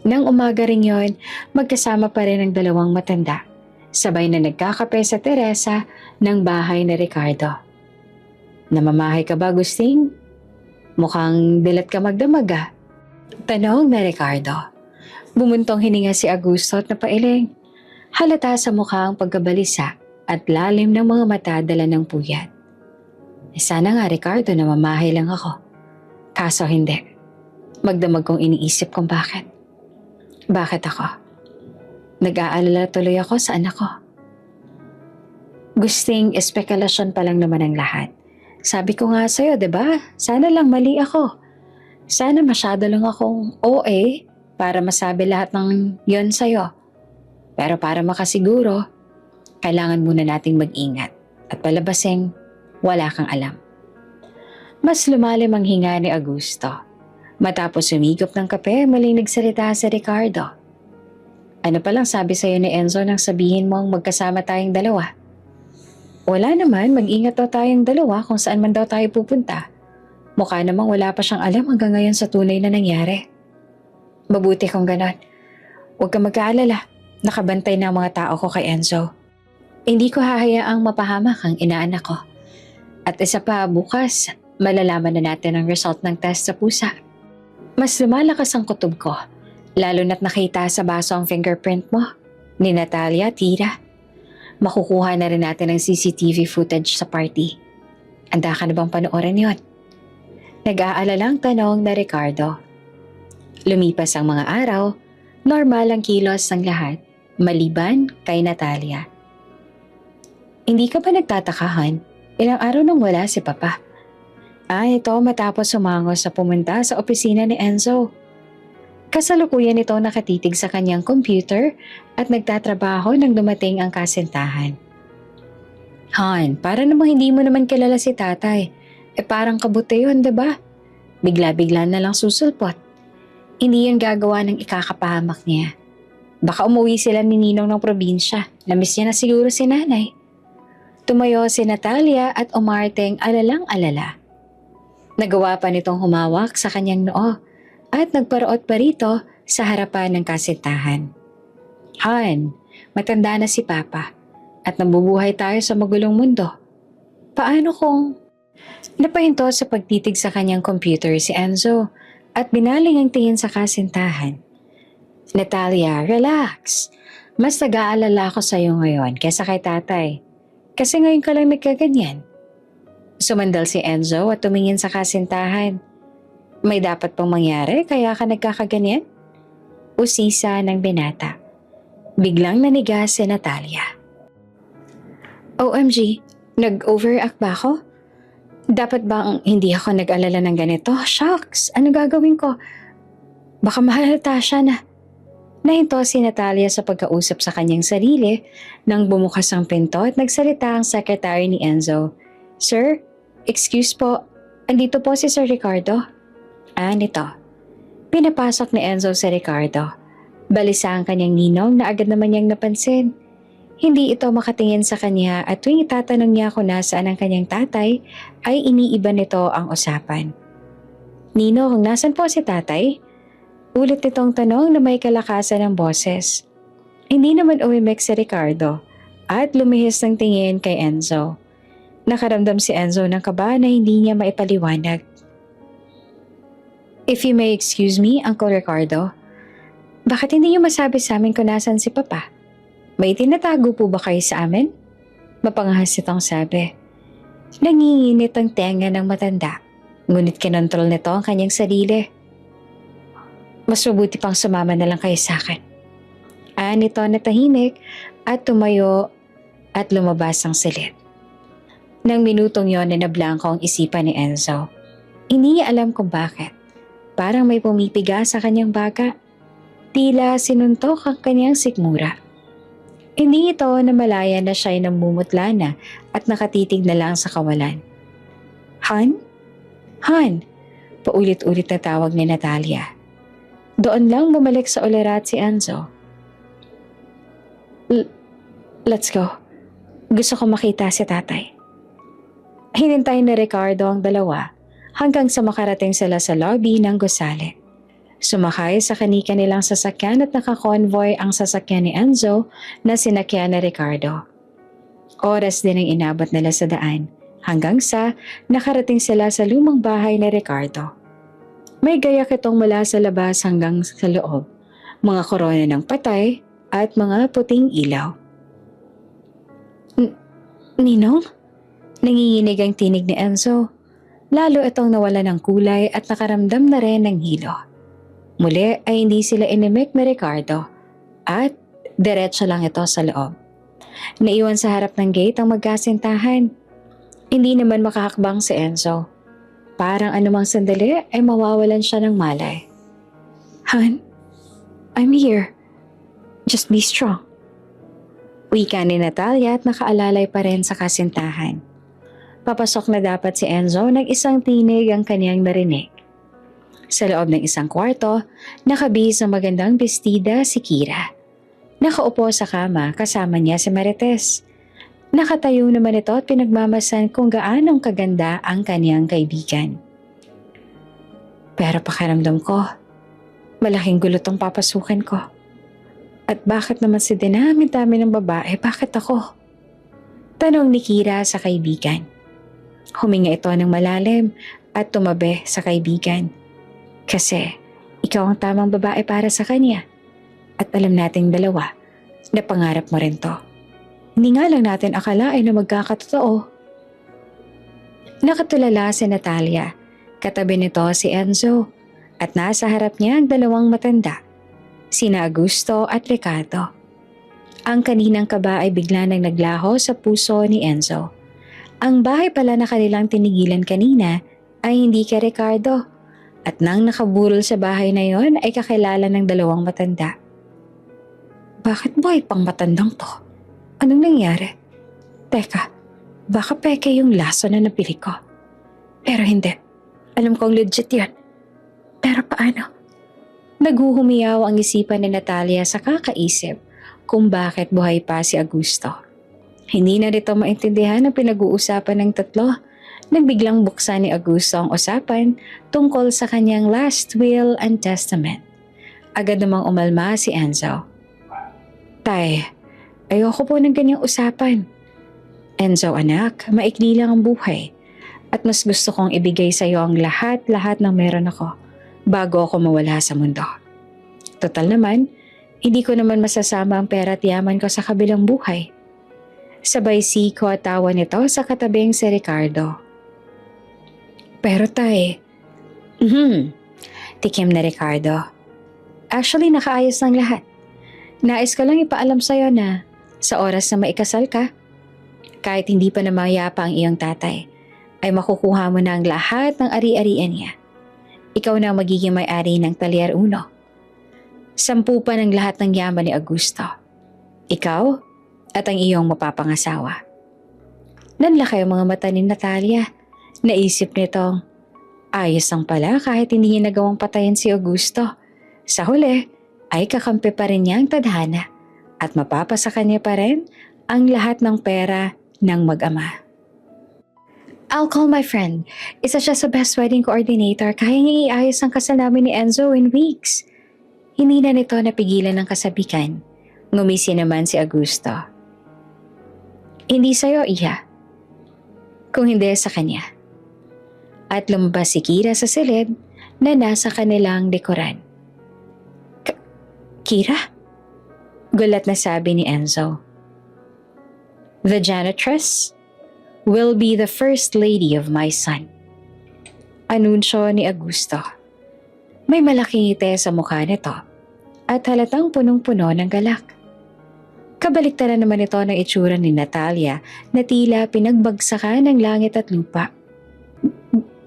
Nang umaga rin yon, magkasama pa rin ang dalawang matanda. Sabay na nagkakape sa Teresa ng bahay na Ricardo. Namamahay ka ba, Agustin? Mukhang dilat ka magdamaga. Tanong na Ricardo. Bumuntong hininga si Augusto at napailing. Halata sa mukha ang pagkabalisa at lalim ng mga mata dala ng puyat. Sana nga, Ricardo, na mamahay lang ako. Kaso hindi. Magdamag kong iniisip kung bakit. Bakit ako? Nag-aalala tuloy ako sa anak ko. Gusting espekulasyon pa lang naman ang lahat. Sabi ko nga sa'yo, diba? Sana lang mali ako. Sana masyado lang akong OA para masabi lahat ng yon sa'yo. Pero para makasiguro, kailangan muna nating mag-ingat at palabasing wala kang alam. Mas lumalim ang hinga ni Augusto. Matapos sumigop ng kape, maling nagsalita si Ricardo. Ano palang sabi sa'yo ni Enzo nang sabihin mong magkasama tayong dalawa? Wala naman, mag-ingat daw tayong dalawa kung saan man daw tayo pupunta. Mukha namang wala pa siyang alam hanggang ngayon sa tunay na nangyari. Mabuti kung ganon. Huwag kang mag-aalala, nakabantay na ang mga tao ko kay Enzo. Hindi ko hahayaang mapahamak ang inaanak ko. At isa pa, bukas, malalaman na natin ang result ng test sa pusa. Mas lumalakas ang kutob ko, lalo na't nakita sa baso ang fingerprint mo, ni Natalia, Tira. Makukuha na rin natin ang CCTV footage sa party. Handa ka na bang panoorin yon? Nag-aalalang tanong na Ricardo. Lumipas ang mga araw, normal ang kilos ng lahat, maliban kay Natalia. Hindi ka ba nagtatakahan? Ilang araw nang wala si Papa. Ito matapos sumangos sa pumunta sa opisina ni Enzo. Kasalukuyan ito nakatitig sa kanyang computer at nagtatrabaho nang dumating ang kasintahan. Han, para namang hindi mo naman kilala si tatay. Parang kabuti yun, diba? Bigla-bigla na lang susulpot. Hindi yun gagawa ng ikakapahamak niya. Baka umuwi sila ni Ninong ng probinsya. Namiss niya na siguro si nanay. Tumayo si Natalia at umarteng alalang-alala. Nagawa pa nitong humawak sa kanyang noo at nagparoot pa rito sa harapan ng kasintahan. Han, matanda na si Papa at nabubuhay tayo sa magulong mundo. Paano kung... Napahinto sa pagtitig sa kanyang computer si Enzo at binaling ang tingin sa kasintahan. Natalia, relax. Mas nag-aalala ako sa iyo ngayon kaysa kay tatay. Kasi ngayon ka lang nagkaganyan. Sumandal si Enzo at tumingin sa kasintahan. May dapat pong mangyari kaya ka nagkakaganyan? Usisa ng binata. Biglang naniga si Natalia. OMG, nag-overact ba ako? Dapat bang hindi ako nag-alala ng ganito? Shucks, ano gagawin ko? Baka mahalata siya na. Nahinto si Natalia sa pagkausap sa kanyang sarili nang bumukas ang pinto at nagsalita ang secretary ni Enzo. Sir, excuse po, andito po si Sir Ricardo. Nito. Pinapasok ni Enzo si Ricardo. Balisa ang kanyang ninong na agad naman niyang napansin. Hindi ito makatingin sa kanya at tuwing itatanong niya kung nasaan ang kanyang tatay, ay iniiba nito ang usapan. Ninong, nasan po si tatay? Ulit nitong tanong na may kalakasan ng boses. Hindi naman umimik si Ricardo at lumihis ng tingin kay Enzo. Nakaramdam si Enzo ng kaba na hindi niya maipaliwanag. If you may excuse me, Uncle Ricardo, bakit hindi niyo masabi sa amin kung nasan si Papa? May tinatago po ba kayo sa amin? Mapangahas itong sabi. Nanginginit ang tenga ng matanda, ngunit kinontrol nito ang kanyang sarili. Mas mabuti pang sumama na lang kayo sa akin. Nito na tahimik at tumayo at lumabas ang silid. Nang minutong yon na nablangko ang isipan ni Enzo. Hindi niya alam kung bakit. Parang may pumipiga sa kanyang baga. Tila sinuntok ang kanyang sikmura. Hindi ito na malaya na siya'y namumutla na at nakatitig na lang sa kawalan. Han? Han? Paulit-ulit na tawag ni Natalia. Doon lang bumalik sa ulirat si Enzo. Let's go. Gusto ko makita si tatay. Hinintay ni Ricardo ang dalawa hanggang sa makarating sila sa lobby ng gusali. Sumakay sa kanika nilang sasakyan at nakakonvoy ang sasakyan ni Enzo na sinakyan ni Ricardo. Oras din ang inabot nila sa daan hanggang sa nakarating sila sa lumang bahay ni Ricardo. May gayak itong mula sa labas hanggang sa loob, mga korona ng patay at mga puting ilaw. Ninong? Nanginginig ang tinig ni Enzo. Lalo itong nawala ng kulay at nakaramdam na rin ng hilo. Muli ay hindi sila inimik ni Ricardo at diretso lang ito sa loob. Naiwan sa harap ng gate ang magkasintahan. Hindi naman makahakbang si Enzo. Parang anumang sandali ay mawawalan siya ng malay. Han, I'm here. Just be strong. Wika ni Natalia at nakaalalay pa rin sa kasintahan. Papasok na dapat si Enzo nang isang tinig ang kanyang narinig. Sa loob ng isang kwarto, nakabihis ang magandang bestida si Kira. Nakaupo sa kama kasama niya si Marites. Nakatayo naman ito at pinagmamasan kung gaanong kaganda ang kaniyang kaibigan. Pero pakiramdam ko, malaking gulo tong papasukin ko. At bakit naman si dinami-dami ng babae, bakit ako? Tanong ni Kira sa kaibigan. Huminga ito ng malalim at tumabi sa kaibigan. Kasi ikaw ang tamang babae para sa kanya. At alam nating dalawa na pangarap mo rin to. Hindi nga lang natin akalain na magkakatotoo. Nakatulala si Natalia. Katabi nito si Enzo. At nasa harap niya ang dalawang matanda. Sina Augusto at Ricardo. Ang kaninang kaba ay bigla nang naglaho sa puso ni Enzo. Ang bahay pala na kanilang tinigilan kanina ay hindi kay Ricardo. At nang nakaburol sa bahay na yon ay kakilala ng dalawang matanda. Bakit ba ay pang matandang to? Anong nangyari? Teka, baka peke yung laso na nabili ko. Pero hindi. Alam kong legit yan. Pero paano? Naghuhumiyaw ang isipan ni Natalia sa kakaisip kung bakit buhay pa si Augusto. Hindi na rito maintindihan ang pinag-uusapan ng tatlo. Nagbiglang buksan ni Augusto ang usapan tungkol sa kanyang last will and testament. Agad namang umalma si Enzo. Tay, ayoko po ng ganyang usapan. Enzo anak, maikli lang ang buhay. At mas gusto kong ibigay sa iyo ang lahat-lahat ng meron ako bago ako mawala sa mundo. Total naman, hindi ko naman masasama ang pera at yaman ko sa kabilang buhay. Sabay siko at tawa nito sa katabing si Ricardo. Pero tay, Mhm. Tikim na Ricardo. Actually, nakaayos ng lahat. Nais ko lang ipaalam sa'yo na sa oras na maikasal ka, kahit hindi pa namayapa ang iyong tatay, ay makukuha mo na ang lahat ng ari-arian niya. Ikaw na ang magiging may-ari ng Talyer Uno. 10 pa ng lahat ng yaman ni Augusto. Ikaw at ang iyong mapapangasawa. Nanlaki ang mga mata ni Natalia. Naisip nitong, ayos lang pala kahit hindi niya nagawang patayin si Augusto. Sa huli, ay kakampi pa rin niya ang tadhana at mapapasa kanya pa rin ang lahat ng pera ng mag-ama. I'll call my friend. Isa siya sa best wedding coordinator. Kaya niya iayos ang kasal namin ni Enzo in weeks. Hindi na nito napigilan ng kasabikan. Ngumisi naman si Augusto. Hindi sa'yo, Iha. Kung hindi sa kanya. At lumabas si Kira sa silid na nasa kanilang likuran. Kira? Gulat na sabi ni Enzo. The janitress will be the first lady of my son. Anunsyo ni Augusto. May malaking ngiti sa mukha nito at halatang punong-puno ng galak. Kabaliktaran naman ito ng itsura ni Natalia na tila pinagbagsakan ng langit at lupa.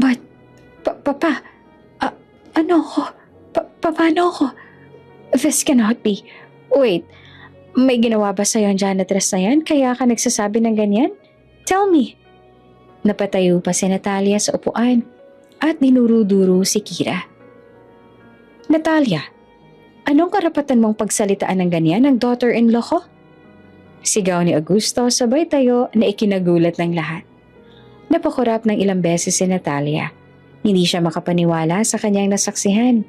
But, Papa, ano ko? Paano ko? This cannot be. Wait, may ginawa ba sa'yo ang janitress na yan kaya ka nagsasabi ng ganyan? Tell me. Napatayo pa si Natalia sa upuan at dinuro-duro si Kira. Natalia, anong karapatan mong pagsalitaan ng ganyan ng daughter-in-law ko? Sigaw ni Augusto sabay tayo na ikinagulat ng lahat. Napakurap ng ilang beses si Natalia. Hindi siya makapaniwala sa kanyang nasaksihan.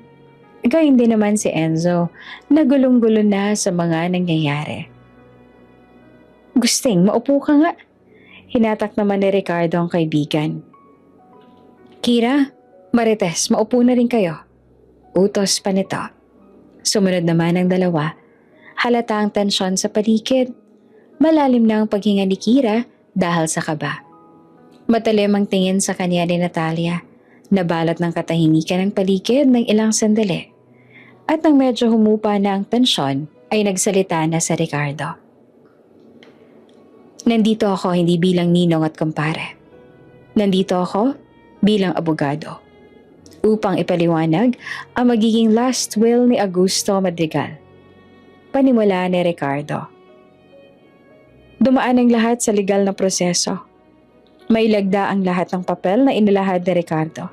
Gayun din naman si Enzo, na gulong-gulo na sa mga nangyayari. Gusting, maupo ka nga. Hinatak naman ni Ricardo ang kaibigan. Kira, Marites, maupo na rin kayo. Utos pa nito. Sumunod naman ang dalawa. Halata ang tensyon sa paligid. Malalim na ang paghinga ni Kira dahil sa kaba. Matalim ang tingin sa kanya ni Natalia. Nabalot ng katahimikan ng paligid ng ilang sandali. At nang medyo humupa na ang tensyon, ay nagsalita na sa Ricardo. Nandito ako hindi bilang ninong at kumpare. Nandito ako bilang abogado. Upang ipaliwanag ang magiging last will ni Augusto Madrigal. Panimula ni Ricardo. Dumaan ang lahat sa legal na proseso. May lagda ang lahat ng papel na inilahad ni Ricardo.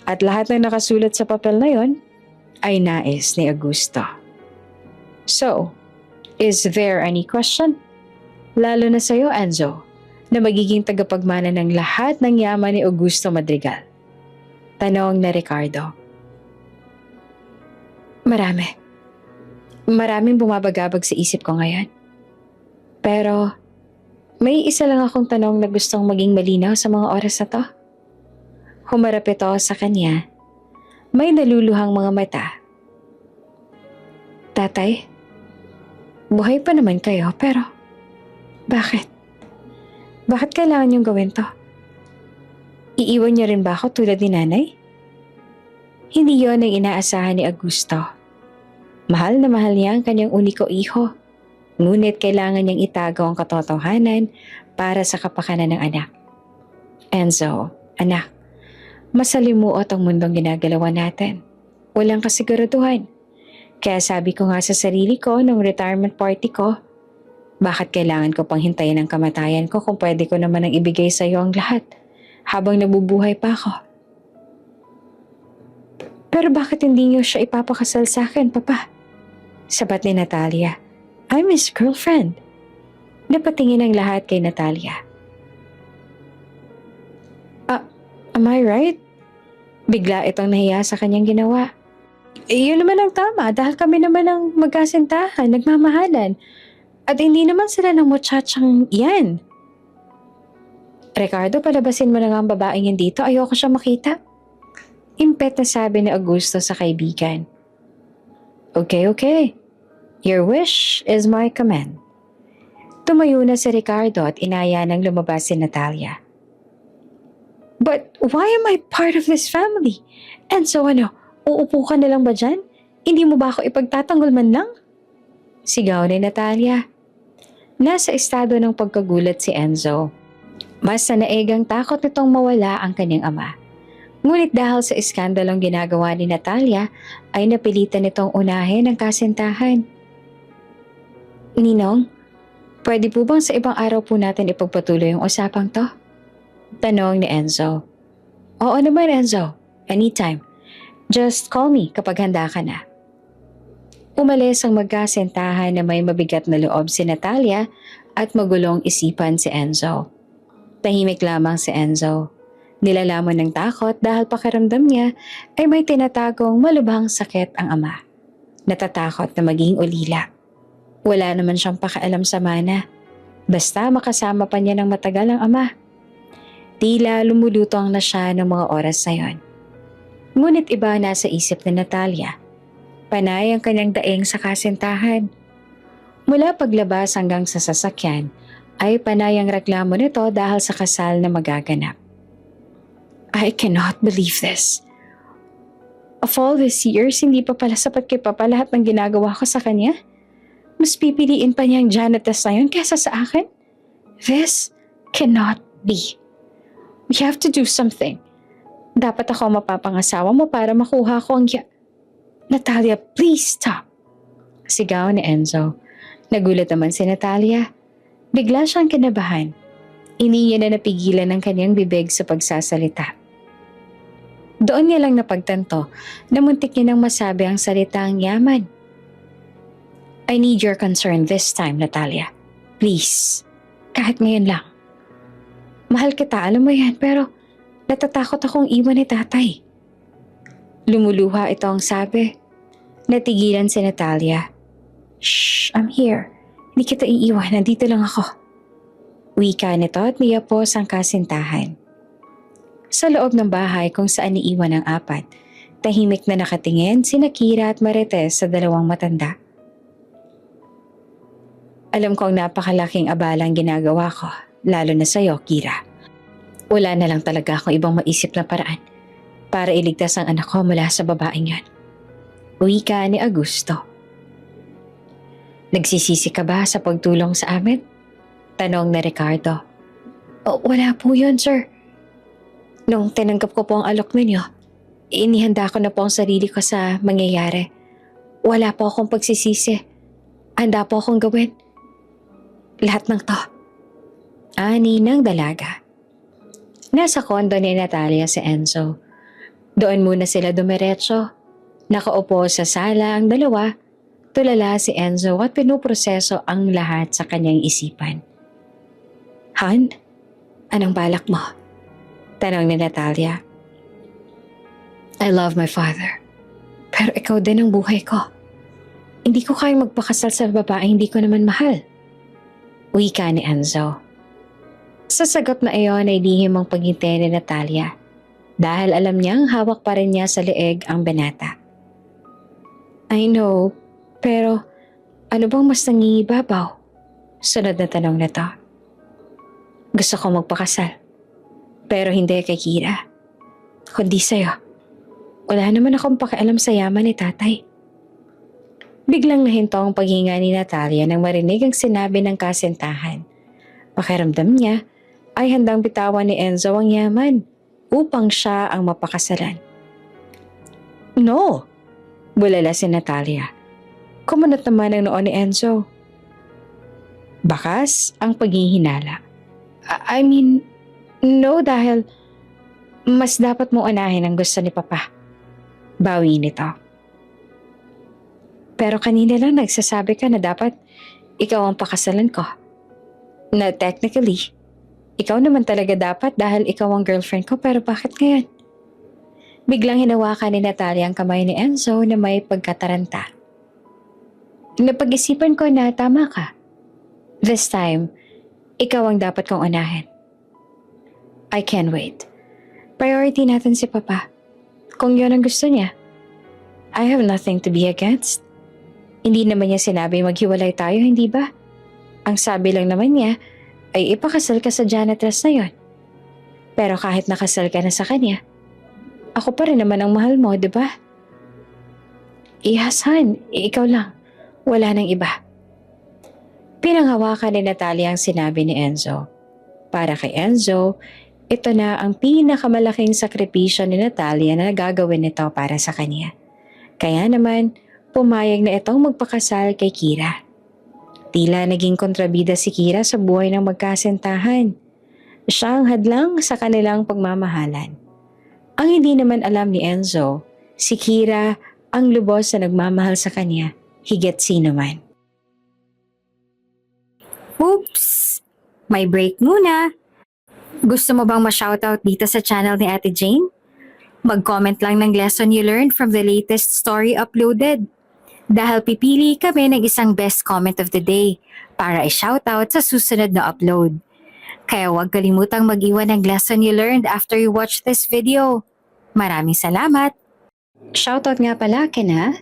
At lahat ng nakasulat sa papel na yon ay nais ni Augusto. So, is there any question? Lalo na sa'yo, Enzo, na magiging tagapagmana ng lahat ng yaman ni Augusto Madrigal. Tanong na Ricardo. Maraming bumabagabag sa isip ko ngayon. Pero, may isa lang akong tanong na gustong maging malinaw sa mga oras na to. Humarap ito sa kanya. May naluluhang mga mata. Tatay, buhay pa naman kayo pero bakit? Bakit kailangan niyong gawin to? Iiwan niyo rin ba ako tulad ni nanay? Hindi yon ang inaasahan ni Augusto. Mahal na mahal niya ang kanyang uniko iho. Ngunit kailangan niyang itagaw ang katotohanan para sa kapakanan ng anak. Enzo, anak, masalimuot ang mundong ginagalawan natin. Walang kasiguraduhan. Kaya sabi ko nga sa sarili ko nung retirement party ko, bakit kailangan ko pang hintayin ang kamatayan ko kung pwede ko naman ang ibigay sa iyo ang lahat habang nabubuhay pa ako? Pero bakit hindi niyo siya ipapakasal sa akin, Papa? Sabat ni Natalia. I'm his girlfriend. Napatingin ang lahat kay Natalia. Am I right? Bigla itong nahiya sa kanyang ginawa. Yun naman ang tama dahil kami naman ang magkasintahan, nagmamahalan. At hindi naman sila ng muchachang yan. Ricardo, palabasin mo na nga ang babaeng yan dito. Ayoko siya makita. Impet na sabi ni Augusto sa kaibigan. Okay. Your wish is my command. Tumayo na si Ricardo at inaya nang lumabas si Natalia. But why am I part of this family? And so ano, uupo ka na lang ba dyan? Hindi mo ba ako ipagtatanggol man lang? Sigaw ni Natalia. Nasa estado ng pagkagulat si Enzo. Mas nanaegang takot nitong mawala ang kanyang ama. Ngunit dahil sa iskandalong ginagawa ni Natalia, ay napilitan nitong unahin ang kasintahan. Ninong, pwede po bang sa ibang araw po natin ipagpatuloy yung usapang to? Tanong ni Enzo. Oo naman Enzo, anytime. Just call me kapag handa ka na. Umalis ang magkasintahan na may mabigat na loob si Natalia at magulong isipan si Enzo. Tahimik lamang si Enzo. Nilalamon ng takot dahil pakiramdam niya ay may tinatagong malubhang sakit ang ama. Natatakot na maging ulila. Wala naman siyang pakialam sa mana. Basta makasama pa niya ng matagal ang ama. Tila lumulutong na siya ng mga oras na yon. Ngunit iba nasa isip ni Natalia. Panay ang kanyang daing sa kasintahan. Mula paglabas hanggang sa sasakyan, ay panay ang reklamo nito dahil sa kasal na magaganap. I cannot believe this. Of all these years, hindi pa pala sapat kay Papa lahat ng ginagawa ko sa kanya? Mas pipiliin pa niya ang janitress na yun kesa sa akin? This cannot be. We have to do something. Dapat ako mapapangasawa mo para makuha ko ang Natalia, please stop. Sigaw ni Enzo. Nagulat naman si Natalia. Bigla siyang kinabahan. Hindi niya na napigilan ang kanyang bibig sa pagsasalita. Doon niya lang napagtanto na muntik niya nang masabi ang salitang yaman. I need your concern this time, Natalia. Please. Kahit ngayon lang. Mahal kita, alam mo yan, pero natatakot akong iwan ni tatay. Lumuluha ito ang sabi. Natigilan si Natalia. Shh, I'm here. Hindi kita iiwan, nandito lang ako. Wika nito at niyapos ang kasintahan. Sa loob ng bahay kung saan iiwan ang apat, tahimik na nakatingin si Kira at Marites sa dalawang matanda. Alam kong napakalaking abalang ginagawa ko, lalo na sa'yo, Kira. Wala na lang talaga akong ibang maisip na paraan para iligtas ang anak ko mula sa babaeng yan. Wika ni Augusto. Nagsisisi ka ba sa pagtulong sa amin? Tanong ni Ricardo. Oh, wala po yun, sir. Nung tinanggap ko po ang alok ninyo, inihanda ko na po ang sarili ko sa mangyayari. Wala po akong pagsisisi. Handa po akong gawin. Lahat ng to. Ani ng dalaga. Nasa kondo ni Natalia si Enzo. Doon muna sila dumiretso. Nakaupo sa sala ang dalawa. Tulala si Enzo at pinuproseso ang lahat sa kanyang isipan. Han, anong balak mo? Tanong ni Natalia. I love my father. Pero ikaw din ang buhay ko. Hindi ko kayang magpakasal sa babae hindi ko naman mahal. Wika ni Enzo. Sa sagot na iyon ay lihim ang paghintay ni Natalia dahil alam niyang hawak pa rin niya sa leeg ang binata. I know, pero ano bang mas nangingibabaw? Sunod na tanong nito. Gusto ko magpakasal. Pero hindi kay Kira. Kundi sa'yo. Wala naman akong pakialam sa yaman ni tatay. Biglang nahinto ang paghinga ni Natalia nang marinig ang sinabi ng kasintahan. Pakiramdam niya ay handang bitawan ni Enzo ang yaman upang siya ang mapakasalan. No! Bulala si Natalia. Kumunot naman ang noon ni Enzo. Bakas ang paghihinala. I mean, no dahil mas dapat mo unahin ang gusto ni Papa. Bawi nito. Pero kanina lang nagsasabi ka na dapat ikaw ang pakasalan ko. Na technically, ikaw naman talaga dapat dahil ikaw ang girlfriend ko pero bakit ngayon? Biglang hinawakan ni Natalia ang kamay ni Enzo na may pagkataranta. Napag-isipan ko na tama ka. This time, ikaw ang dapat kong unahin. I can't wait. Priority natin si Papa. Kung yun ang gusto niya. I have nothing to be against. Hindi naman niya sinabi maghiwalay tayo, hindi ba? Ang sabi lang naman niya ay ipakasal ka sa janitress na yon. Pero kahit nakasal ka na sa kanya, ako pa rin naman ang mahal mo, di ba? Yes, Han. Ikaw lang. Wala nang iba. Pinanghawakan ni Natalia ang sinabi ni Enzo. Para kay Enzo, ito na ang pinakamalaking sakripisyo ni Natalia na gagawin nito para sa kanya. Kaya naman, pumayag na itong magpakasal kay Kira. Tila naging kontrabida si Kira sa buhay ng magkasintahan. Siya ang hadlang sa kanilang pagmamahalan. Ang hindi naman alam ni Enzo, si Kira ang lubos na nagmamahal sa kanya, higit sino man. Oops! May break muna. Gusto mo bang ma-shoutout dito sa channel ni Ate Jane? Mag-comment lang ng lesson you learned from the latest story uploaded. Dahil pipili kami ng isang best comment of the day para i-shoutout sa susunod na upload. Kaya huwag kalimutang mag-iwan ng lesson you learned after you watch this video. Maraming salamat! Shoutout nga pala kina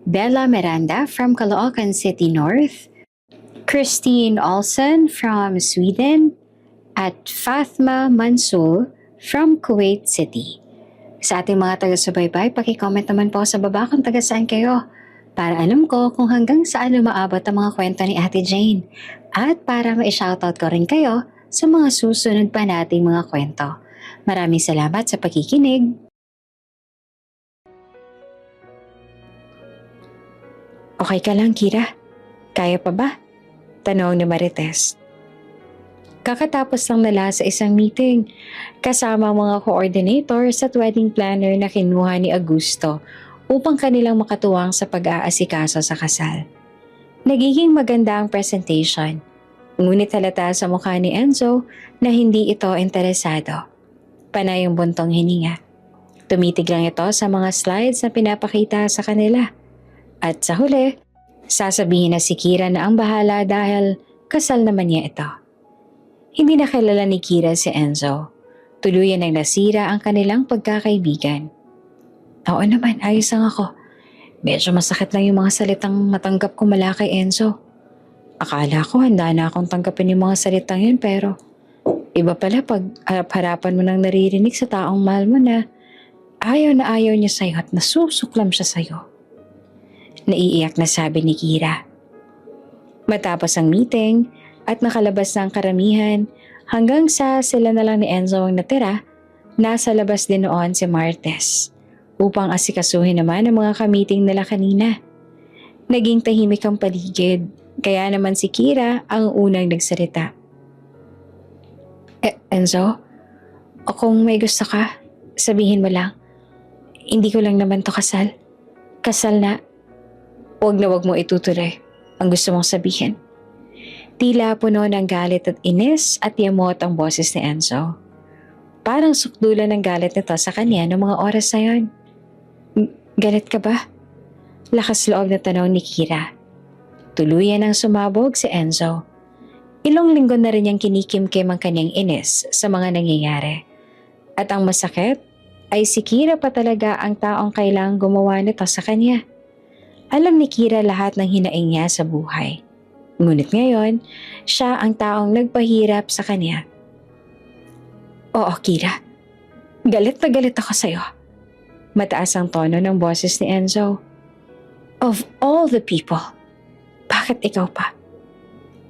Bella Miranda from Caloocan City North, Christine Olsen from Sweden, at Fathma Mansul from Kuwait City. Sa ating mga taga-subaybay, paki-comment naman po sa baba kung taga saan kayo para alam ko kung hanggang saan lumaabot ang mga kwento ni Ate Jane at para ma-shoutout ko rin kayo sa mga susunod pa nating mga kwento. Maraming salamat sa pakikinig. Okay ka lang, Kira? Kaya pa ba? Tanong ni Marites. Kakatapos lang nila sa isang meeting, kasama ang mga coordinators at wedding planner na kinuha ni Augusto upang kanilang makatuwang sa pag-aasikaso sa kasal. Nagiging maganda ang presentation, ngunit halata sa mukha ni Enzo na hindi ito interesado. Panay ang buntong hininga. Tumitig lang ito sa mga slides na pinapakita sa kanila. At sa huli, sasabihin na si Kira na ang bahala dahil kasal naman niya ito. Hindi na kilala ni Kira si Enzo. Tuluyan ang nasira ang kanilang pagkakaibigan. Oo naman, ayos lang ako. Medyo masakit lang yung mga salitang matanggap ko mula kay Enzo. Akala ko handa na akong tanggapin yung mga salitang yun pero iba pala pag harap-harapan mo nang naririnig sa taong mahal mo na ayaw niya sa'yo at nasusuklam siya sa'yo. Naiiyak na sabi ni Kira. Matapos ang meeting at nakalabas na ang karamihan, hanggang sa sila na lang ni Enzo ang natira, nasa labas din noon si Martes upang asikasuhin naman ang mga kamiting nila kanina. Naging tahimik ang paligid, kaya naman si Kira ang unang nagsalita. Enzo, kung may gusto ka, sabihin mo lang. Hindi ko lang naman to kasal. Kasal na. Huwag na huwag mo itutuloy ang gusto mong sabihin. Tila puno ng galit at inis at yamot ang boses ni Enzo. Parang sukdulan ng galit nito sa kanya noong mga oras na yun. Galit ka ba? Lakas loob na tanong ni Kira. Tuluyan ang sumabog si Enzo. Ilang linggo na rin niyang kinikimkim ang kanyang inis sa mga nangyayari. At ang masakit ay si Kira pa talaga ang taong kailangang gumawa nito sa kanya. Alam ni Kira lahat ng hinaing niya sa buhay. Ngunit ngayon, siya ang taong nagpahirap sa kanya. Oo, Kira. Galit na galit ako sa'yo. Mataas ang tono ng boses ni Enzo. Of all the people, bakit ikaw pa?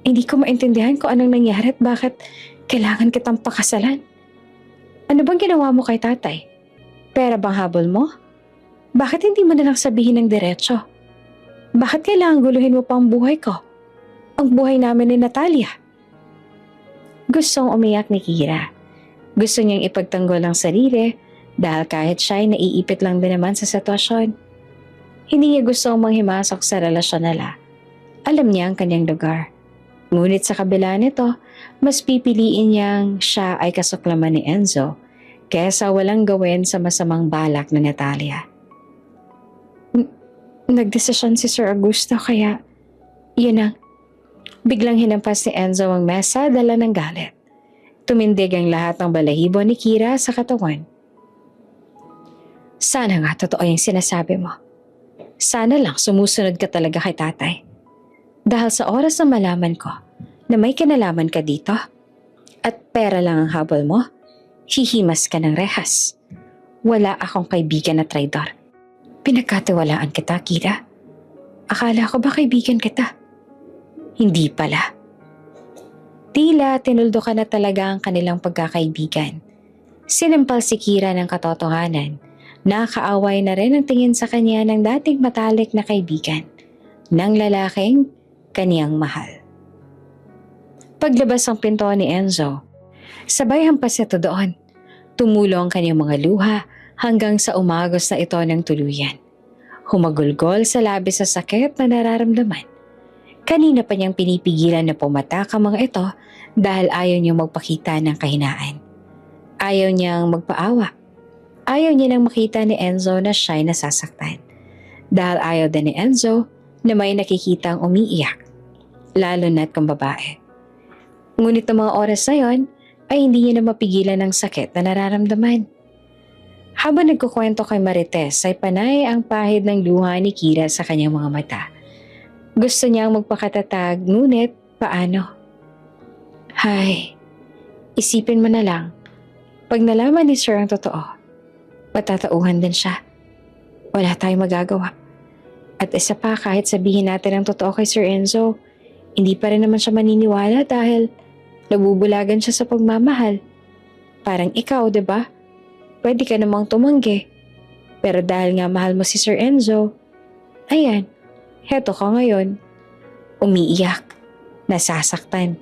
Hindi ko maintindihan kung anong nangyari at bakit kailangan kitang pakasalan. Ano bang ginawa mo kay tatay? Pera bang habol mo? Bakit hindi mo na lang sabihin ng diretso? Bakit kailangan guluhin mo pa ang buhay ko? Ang buhay namin ni Natalia. Gustong umiyak ni Kira. Gusto niyang ipagtanggol ang sarili dahil kahit siya ay naiipit lang din naman sa sitwasyon. Hindi niya gustong manghimasok sa relasyon nila. Alam niya ang kanyang lugar. Ngunit sa kabila nito, mas pipiliin niyang siya ay kasuklaman ni Enzo kaysa walang gawin sa masamang balak na Natalia. Nagdesisyon si Sir Augusto kaya yun ang biglang hinampas ni Enzo ang mesa dala ng galit. Tumindig ang lahat ng balahibo ni Kira sa katawan. Sana nga totoo yung sinasabi mo. Sana lang sumusunod ka talaga kay tatay. Dahil sa oras na malaman ko na may kinalaman ka dito at pera lang ang habol mo, Hihimas ka ng rehas. Wala akong kaibigan na traidor. Pinagkatiwalaan kita, Kira. Akala ko ba kaibigan kita? Hindi pala. Tila tinuldo ka na talaga ang kanilang pagkakaibigan. Sinampal si Kira ng katotohanan. Nakaaway na rin ang tingin sa kanya ng dating matalik na kaibigan, ng lalaking kaniyang mahal. Paglabas ang pinto ni Enzo, sabay hampas ito doon. Tumulo ang kanyang mga luha hanggang sa umagos na ito ng tuluyan. Humagulgol sa labis sa sakit na nararamdaman. Kanina pa niyang pinipigilan na pumatak ang mga ito dahil ayaw niyang magpakita ng kahinaan. Ayaw niyang magpaawa. Ayaw niya nang makita ni Enzo na siya'y nasasaktan. Dahil ayaw din ni Enzo na may nakikitang umiiyak, lalo na't kung babae. Ngunit ng mga oras na yon ay hindi niya na mapigilan ng sakit na nararamdaman. Habang nagkukwento kay Marites ay panay ang pahid ng luha ni Kira sa kanyang mga mata. Gusto niyang magpakatatag, ngunit paano? Hay, isipin mo na lang, pag nalaman ni Sir ang totoo, matatauhan din siya. Wala tayong magagawa. At isa pa, kahit sabihin natin ang totoo kay Sir Enzo, hindi pa rin naman siya maniniwala dahil nabubulagan siya sa pagmamahal. Parang ikaw, 'di ba? Pwede ka namang tumanggi. Pero dahil nga mahal mo si Sir Enzo, ayan, heto ka ngayon. Umiiyak, nasasaktan.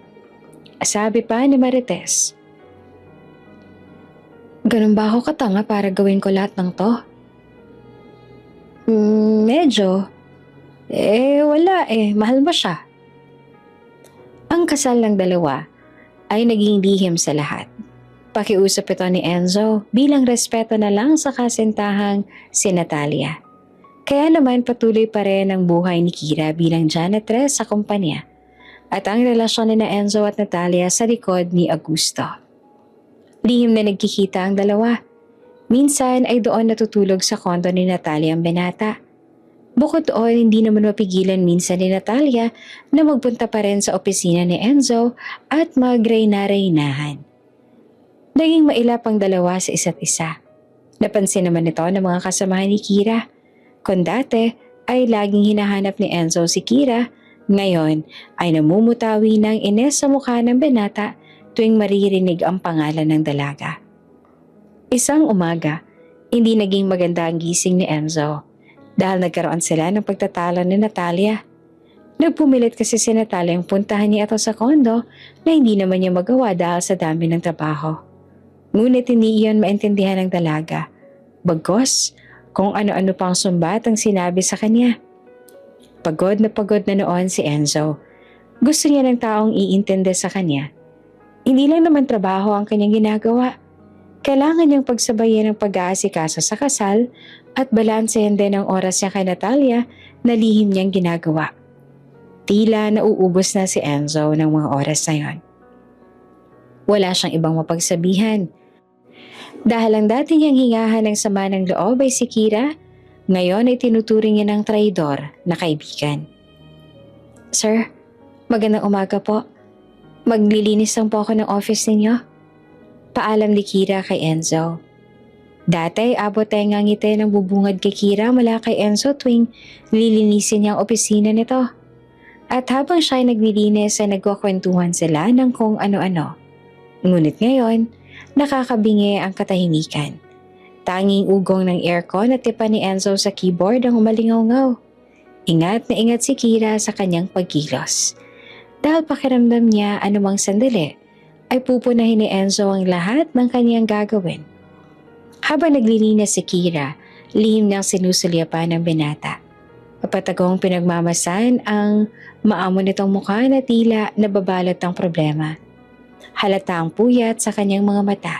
Sabi pa ni Marites, ganun ba ako katanga para gawin ko lahat ng to? Medyo. Wala mahal mo siya. Ang kasal ng dalawa ay naging lihim sa lahat. Pakiusap ito ni Enzo bilang respeto na lang sa kasintahang si Natalia. Kaya naman patuloy pa rin ang buhay ni Kira bilang janitress sa kumpanya at ang relasyon ni Enzo at Natalia sa likod ni Augusto. Lihim na nagkikita ang dalawa. Minsan ay doon natutulog sa kondo ni Natalia ang binata. Bukod doon, hindi naman mapigilan minsan ni Natalia na magpunta pa rin sa opisina ni Enzo at magreyna-reynahan. Naging mailap ang dalawa sa isa't isa. Napansin naman ito ng mga kasamahan ni Kira. Kung dati ay laging hinahanap ni Enzo si Kira, ngayon ay namumutawi ng ines sa mukha ng binata tuwing maririnig ang pangalan ng dalaga. Isang umaga, hindi naging maganda ang gising ni Enzo dahil nagkaroon sila ng pagtatalo ni Natalia. Nagpumilit kasi si Natalia ang puntahan niya ito sa kondo na hindi naman niya magawa dahil sa dami ng trabaho. Ngunit hindi iyon maintindihan ng dalaga. Bagos, kung ano-ano pang sumbat ang sinabi sa kanya. Pagod na noon si Enzo. Gusto niya ng taong iintindi sa kanya. Hindi lang naman trabaho ang kanyang ginagawa. Kailangan niyang pagsabayan ng pag-aasikaso sa kasal at balansehin din ang oras niya kay Natalia na lihim niyang ginagawa. Tila nauubos na si Enzo ng mga oras na yon. Wala siyang ibang mapagsabihan. Dahil ang dati niyang hingahan ng sama ng loob ay si Kira, ngayon ay tinuturing niya ng traidor na kaibigan. Sir, magandang umaga po. Maglilinis lang po ako ng office ninyo. Paalam ni Kira kay Enzo. Dati abot ay nga ngiti ng bubungad kay Kira mula kay Enzo tuwing lilinisin niya ang opisina nito. At habang siya ay naglilinis ay nagkukwentuhan sila ng kung ano-ano. Ngunit ngayon, nakakabingi ang katahimikan. Tanging ugong ng aircon at tipa ni Enzo sa keyboard ang umalingaw-ngaw. Ingat na ingat si Kira sa kanyang pagkilos. Dahil pakiramdam niya anumang sandali ay pupunahin ni Enzo ang lahat ng kanyang gagawin. Habang naglilinis si Kira, lihim niyang sinusulyapan ng binata. Papatagong pinagmamasan ang maamo nitong mukha na tila nababalot ng problema. Halata ang puyat sa kanyang mga mata.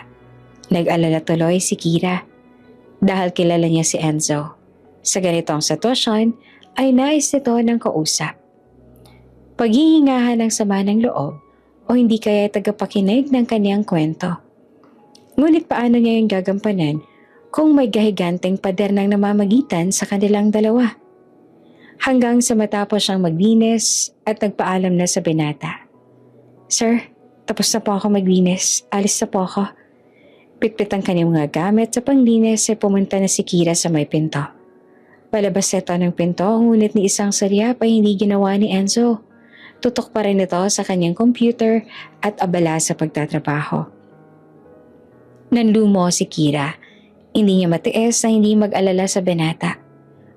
Nag-alala tuloy si Kira dahil kilala niya si Enzo. Sa ganitong sitwasyon ay nais nito ng kausap. Paghihingahan ng sama ng loob o hindi kaya tagapakinig ng kanyang kwento. Ngunit paano niya yung gagampanan kung may gahiganteng pader ng namamagitan sa kanilang dalawa? Hanggang sa matapos siyang maglinis at nagpaalam na sa binata. Sir, tapos na po ako maglinis. Alis na po ako. Pitpit ang kanyang mga gamit sa panglinis ay pumunta na si Kira sa may pinto. Palabas ito ng pinto, ngunit ni isang saryap ay hindi ginawa ni Enzo. Tutok pa rin ito sa kanyang computer at abala sa pagtatrabaho. Nanlumo si Kira. Hindi niya matiis na hindi mag-alala sa binata.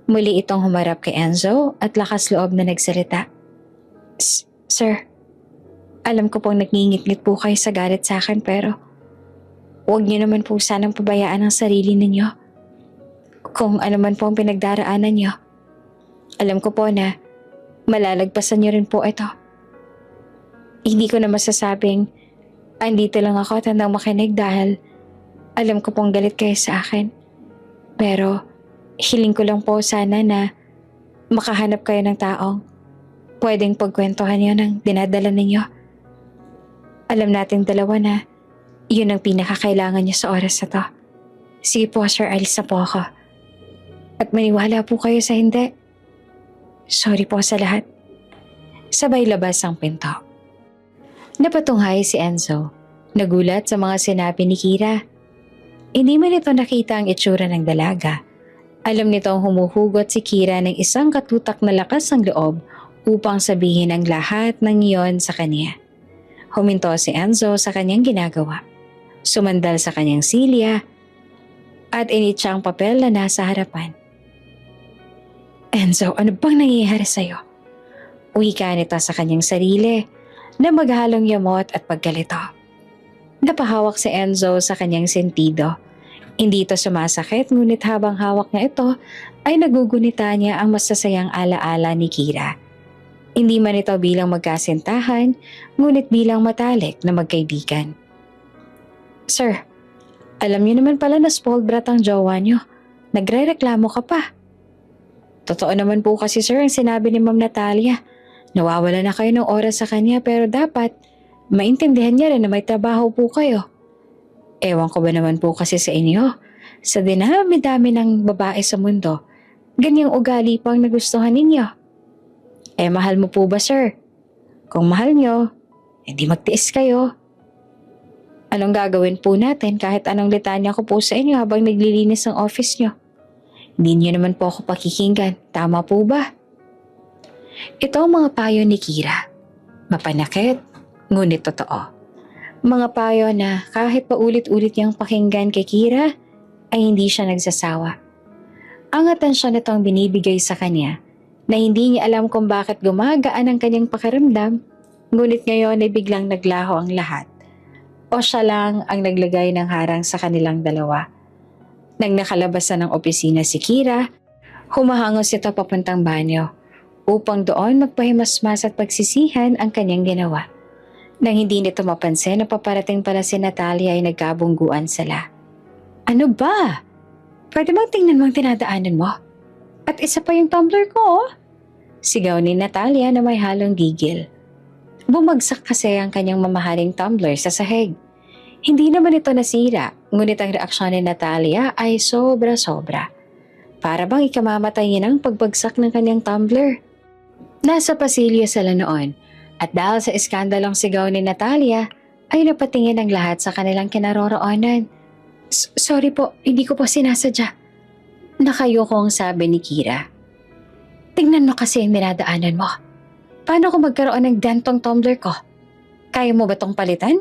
Muli itong humarap kay Enzo at lakas loob na nagsalita. Sir, alam ko pong nagngingit-ngit po kayo sa galit sa akin pero huwag niyo naman po sanang pabayaan ang sarili ninyo. Kung ano man po ang pinagdaraanan niyo, alam ko po na malalagpasan niyo rin po ito. Hindi ko na masasabing andito lang ako at handang makinig dahil alam ko pong galit kayo sa akin. Pero hiling ko lang po sana na makahanap kayo ng taong pwedeng pagkwentuhan niyo ng dinadala ninyo. Alam nating dalawa na yun ang pinakakailangan niyo sa oras na to. Sige po sir, alis na po ako. At maniwala po kayo sa hindi. Sorry po sa lahat. Sabay labas ang pinto. Napatunghay si Enzo. Nagulat sa mga sinabi ni Kira. Hindi man ito nakita ang itsura ng dalaga. Alam nitong humuhugot si Kira ng isang katutak na lakas ng loob upang sabihin ang lahat ng iyon sa kanya. Huminto si Enzo sa kanyang ginagawa. Sumandal sa kanyang silya at initsa ang papel na nasa harapan. Enzo, ano bang nangyayari sa'yo? Wika nito sa kanyang sarili na maghalong yamot at paggalito. Napahawak si Enzo sa kanyang sentido. Hindi ito sumasakit ngunit habang hawak niya ito ay nagugunita niya ang masasayang alaala ni Kira. Hindi man ito bilang magkasintahan ngunit bilang matalik na magkaibigan. Sir, alam niyo naman pala na spoiled brat ang jowa niyo. Nagre-reklamo ka pa. Totoo naman po kasi sir ang sinabi ni Ma'am Natalia. Nawawala na kayo ng oras sa kanya pero dapat maintindihan niya rin na may trabaho po kayo. Ewan ko ba naman po kasi sa inyo. Sa dinami-dami ng babae sa mundo, ganyang ugali pang nagustuhan ninyo. Mahal mo po ba sir? Kung mahal niyo, hindi magtiis kayo. Anong gagawin po natin kahit anong litanya ko po sa inyo habang naglilinis ang office niyo? Hindi niyo naman po ako pakikinggan. Tama po ba? Ito ang mga payo ni Kira. Mapanakit, ngunit totoo. Mga payo na kahit paulit-ulit niyang pakinggan kay Kira, ay hindi siya nagsasawa. Ang atensyon nitong binibigay sa kanya na hindi niya alam kung bakit gumagaan ang kanyang pakiramdam, ngunit ngayon ay biglang naglaho ang lahat. O siya lang ang naglagay ng harang sa kanilang dalawa. Nang nakalabas na ng opisina si Kira, humahangos ito papuntang banyo upang doon magpahimasmas at pagsisihan ang kanyang ginawa. Nang hindi nito mapansin na paparating pala si Natalia ay nagkabungguan sila. Ano ba? Pwede bang tingnan mo ang tinadaanan mo? At isa pa yung tumbler ko oh. Sigaw ni Natalia na may halong gigil. Bumagsak kasi ang kanyang mamahaling tumbler sa sahig. Hindi naman ito nasira, ngunit ang reaksyon ni Natalia ay sobra-sobra. Para bang ikamamatay niya ng pagbagsak ng kanyang tumbler. Nasa pasilyo sila noon at dahil sa iskandalong sigaw ni Natalia ay napatingin ang lahat sa kanilang kinaroroonan. Sorry po, hindi ko po sinasadya. Nakayukong sabi ni Kira. Tingnan mo kasi ang dinadaanan mo. Paano kung magkaroon ng dentong tumbler ko? Kaya mo ba tong palitan?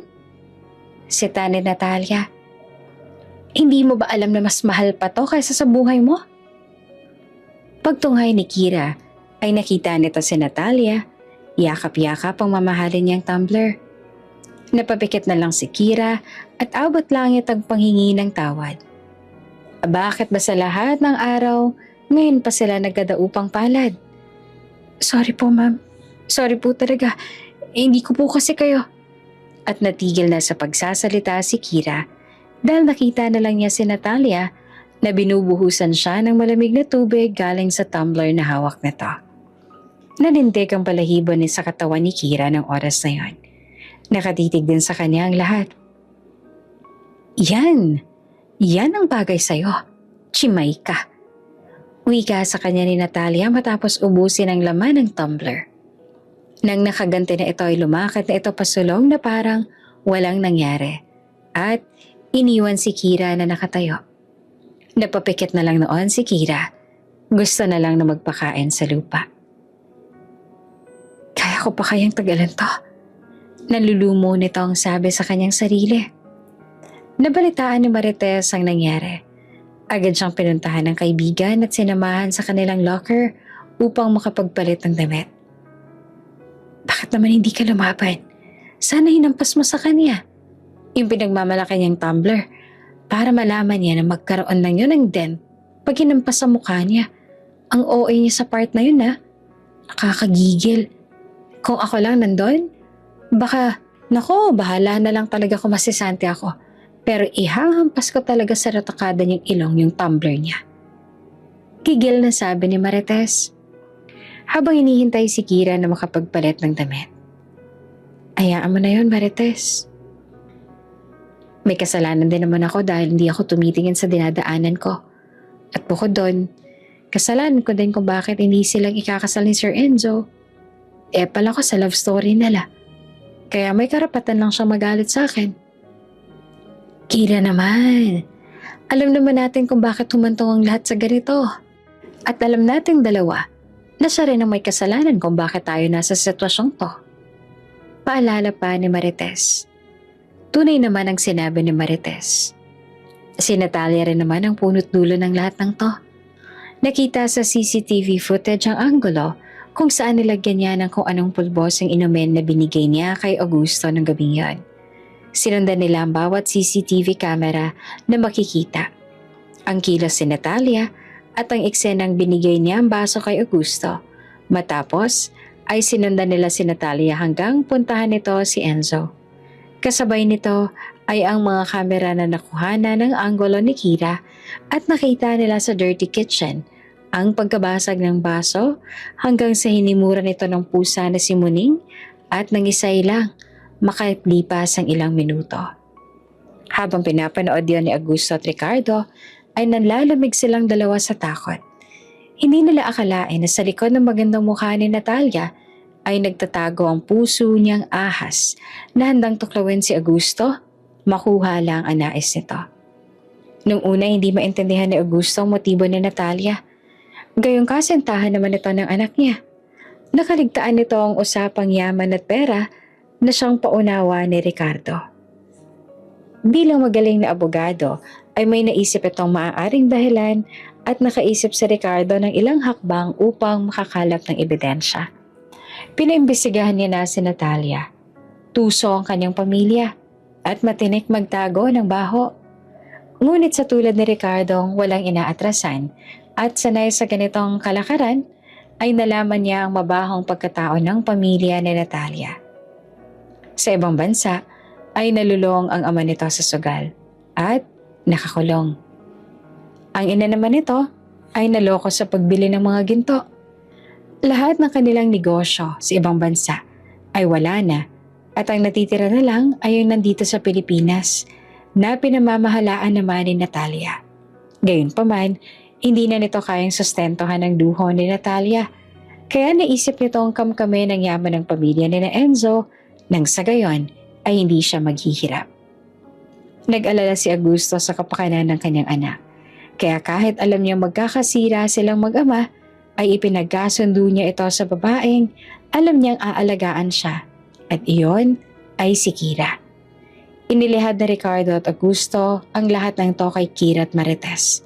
Sita ni Natalia. Hindi mo ba alam na mas mahal pa to kaysa sa buhay mo? Pagtunghay ni Kira ay nakita nito si Natalia. Yakap-yakap ang mamahalin niyang tumbler. Napapikit na lang si Kira at abot langit ang panghingi ng tawad. Bakit ba sa lahat ng araw, ngayon pa sila nagkadaupang palad? Sorry po ma'am. Sorry po talaga. Hindi ko po kasi kayo. At natigil na sa pagsasalita si Kira dahil nakita na lang niya si Natalia na binubuhusan siya ng malamig na tubig galing sa tumbler na hawak nito. Nanindig ang balahibo ni sa katawan ni Kira ng oras na yon. Nakatitig din sa kanya ang lahat. Yan ang bagay sa'yo. Chimay ka. Wika sa kanya ni Natalia matapos ubusin ang laman ng tumbler. Nang nakaganti na ito ay lumakad na ito pasulong na parang walang nangyari. At Iniwan si Kira na nakatayo. Napapikit na lang noon si Kira. Gusto na lang na magpakain sa lupa. Kaya ko pa kayang tagalan to? Nalulumo nito ang sabi sa kanyang sarili. Nabalitaan ni Marites ang nangyari. Agad siyang pinuntahan ng kaibigan at sinamahan sa kanilang locker upang makapagpalit ng damit. Bakit naman hindi ka lumaban? Sana hinampas mo sa kanya. Yung pinagmamalaki niyang tumbler para malaman niya na magkaroon lang yun ng dent pag hinampas sa mukha niya. Ang OA niya sa part na yun nakakagigil. Kung ako lang nandun, baka, bahala na lang talaga kung masisante ako. Pero ihahampas ko talaga sa ratakada niyang ilong yung tumbler niya. Gigil na sabi ni Marites. Habang hinihintay si Kira na makapagpalit ng damit. Hayaan mo na yun, Marites. May kasalanan din naman ako dahil hindi ako tumitingin sa dinadaanan ko. At bukod doon, kasalanan ko din kung bakit hindi silang ikakasal ni Sir Enzo. Pala ko sa love story nila. Kaya may karapatan lang siyang magalit sa akin. Kira naman, alam naman natin kung bakit humantong ang lahat sa ganito. At alam nating dalawa na siya rin ang may kasalanan kung bakit tayo nasa sitwasyong to. Paalala pa ni Marites. Tunay naman ang sinabi ni Marites. Si Natalia rin naman ang punot dulo ng lahat ng to. Nakita sa CCTV footage ang anggulo kung saan nilagyan niya ng kung anong pulbos ang inumin na binigay niya kay Augusto ng gabing yon. Sinundan nila ang bawat CCTV camera na makikita. Ang kilos si Natalia at ang eksenang binigay niya ang baso kay Augusto. Matapos ay sinundan nila si Natalia hanggang puntahan nito si Enzo. Kasabay nito ay ang mga kamera na nakuhana ng anggulo ni Kira at nakita nila sa dirty kitchen ang pagkabasag ng baso hanggang sa hinimura nito ng pusa na si Muning at nangisay lang makalipas ang ilang minuto. Habang pinapanood yon ni Augusto at Ricardo ay nanlalamig silang dalawa sa takot. Hindi nila akalain na sa likod ng magandang mukha ni Natalia ay nagtatago ang puso niyang ahas na handang tuklawin si Augusto, makuha lang ang nais nito. Nung una hindi maintindihan ni Augusto ang motibo ni Natalia. Gayong kasintahan naman ito ng anak niya. Nakaligtaan nito ang usapang yaman at pera na siyang paunawa ni Ricardo. Bilang magaling na abogado ay may naisip itong maaaring dahilan at nakaisip si Ricardo ng ilang hakbang upang makakalap ng ebidensya. Pinaimbestigahan niya na si Natalia. Tuso ang kanyang pamilya at matinik magtago ng baho. Ngunit sa tulad ni Ricardo walang inaatrasan at sanay sa ganitong kalakaran ay nalaman niya ang mabahong pagkatao ng pamilya ni Natalia. Sa ibang bansa ay nalulong ang ama nito sa sugal at nakakulong. Ang ina naman nito ay naloko sa pagbili ng mga ginto. Lahat ng kanilang negosyo sa ibang bansa ay wala na at ang natitira na lang ay yung nandito sa Pilipinas na pinamamahalaan naman ni Natalia. Gayunpaman, hindi na nito kayang sustentuhan ang luho ni Natalia kaya naisip nitong kamkame ng yaman ng pamilya ni Enzo nang sa gayon ay hindi siya maghihirap. Nag-alala si Augusto sa kapakanan ng kanyang anak. Kaya kahit alam niyang magkakasira silang mag-ama, ay ipinagkasundo niya ito sa babaeng alam niyang aalagaan siya. At iyon ay si Kira. Inilihad na Ricardo at Augusto ang lahat ng to kay Kira at Marites.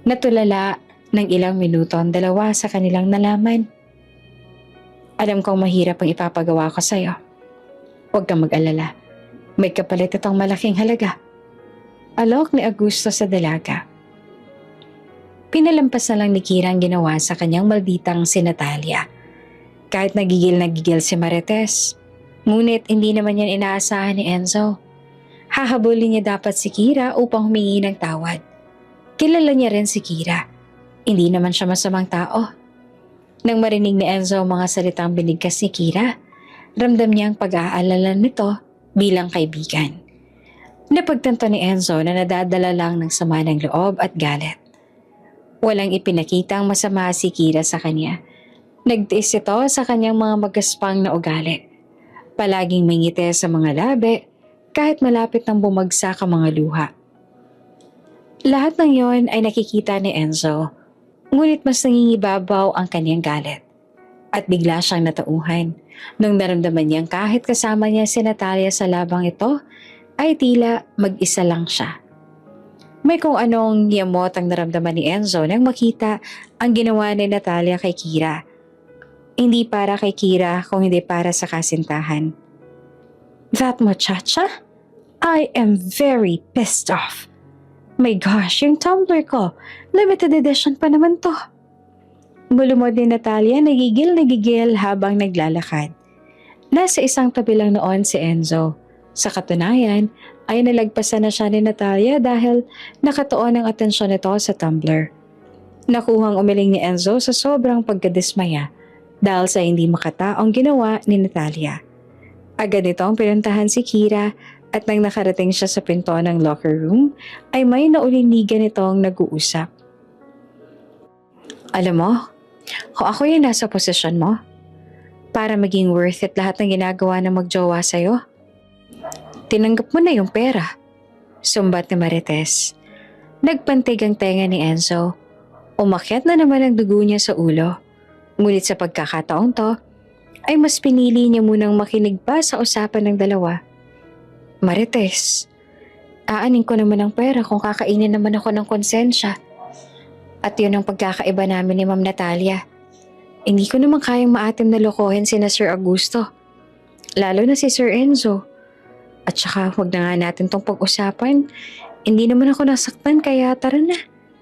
Natulala ng ilang minuto ang dalawa sa kanilang nalaman. Alam kong mahirap ang ipapagawa ko sa'yo. Huwag kang mag-alala. May kapalit itong malaking halaga. Alok ni Augusto sa dalaga. Pinalampas na lang ni Kira ang ginawa sa kanyang malditang si Natalia. Kahit nagigil si Marites, ngunit hindi naman yan inaasahan ni Enzo. Hahabulin niya dapat si Kira upang humingi ng tawad. Kilala niya rin si Kira. Hindi naman siya masamang tao. Nang marinig ni Enzo ang mga salitang binigkas ni Kira, ramdam niya ang pag-aalala nito bilang kaibigan. Napagtanto ni Enzo na nadadala lang ng sama ng loob at galit. Walang ipinakita ang masama si Kira sa kanya. Nagtiis ito sa kanyang mga magaspang na ugali. Palaging may ngiti sa mga labi kahit malapit nang bumagsak ang mga luha. Lahat ng yon ay nakikita ni Enzo, ngunit mas nangingibabaw ang kanyang galit. At bigla siyang natauhan nung naramdaman niyang kahit kasama niya si Natalia sa labang ito, ay tila mag-isa lang siya. May kung anong yamot ang naramdaman ni Enzo nang makita ang ginawa ni Natalia kay Kira. Hindi para kay Kira kung hindi para sa kasintahan. That muchacha? I am very pissed off. My gosh, yung tumbler ko. Limited edition pa naman to. Bulumod ni Natalia, nagigil habang naglalakad. Nasa isang tabi lang noon si Enzo. Sa katunayan, ay nalagpasan na siya ni Natalia dahil nakatuon ang atensyon nito sa tumbler. Nakuhang umiling ni Enzo sa sobrang pagkadismaya dahil sa hindi makataong ginawa ni Natalia. Agad nitong pinuntahan si Kira at nang nakarating siya sa pinto ng locker room, ay may naulinigan itong nag-uusap. Alam mo, kung ako yung nasa posisyon mo, para maging worth it lahat ng ginagawa ng magjowa sa'yo, tinanggap mo na yung pera. Sumbat ni Marites. Nagpantig ang tenga ni Enzo. Umakyat na naman ang dugo niya sa ulo. Ngunit sa pagkakataong to, ay mas pinili niya munang makinig pa sa usapan ng dalawa. Marites, aanin ko naman ang pera kung kakainin naman ako ng konsensya. At yun ang pagkakaiba namin ni Ma'am Natalia. Hindi ko naman kayang maatim na lokohin sina Sir Augusto. Lalo na si Sir Enzo. At saka huwag na nga natin tong pag-usapan. Hindi naman ako nasaktan kaya tara na.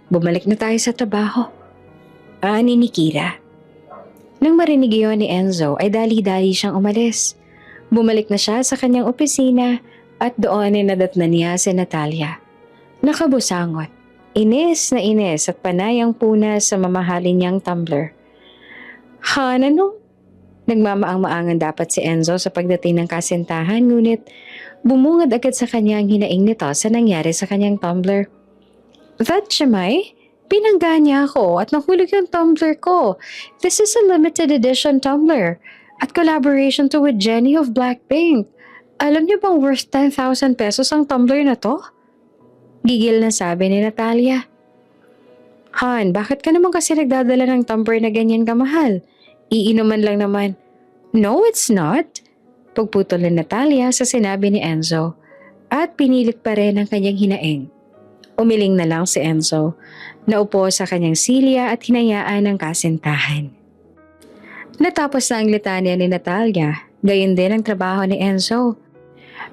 Bumalik na tayo sa trabaho. Aanin ni Kira. Nang marinig iyon ni Enzo ay dali-dali siyang umalis. Bumalik na siya sa kanyang opisina at doon ay nadatnan niya si Natalia. Nakabusangot, inis na inis at panayang punas sa mamahalin niyang tumbler. Han, ano? Nagmamaang-maangan dapat si Enzo sa pagdating ng kasintahan ngunit bumungad agad sa kanya ang hinaing nito sa nangyari sa kanyang tumbler. That Jamay? Pinangga niya ako at nahulog yung tumbler ko. This is a limited edition tumbler at collaboration to with Jenny of Blackpink. Alam niyo bang worth 10,000 pesos ang tumbler na to? Gigil na sabi ni Natalia. Han, bakit ka naman kasi nagdadala ng tumbler na ganyan kamahal? Iinuman lang naman. No, it's not. Pagputol ni Natalia sa sinabi ni Enzo at pinilit pa rin ang kanyang hinaing. Umiling na lang si Enzo. Naupo sa kanyang silya at hinayaan ang kasintahan. Natapos na ang litanya ni Natalia, gayon din ang trabaho ni Enzo.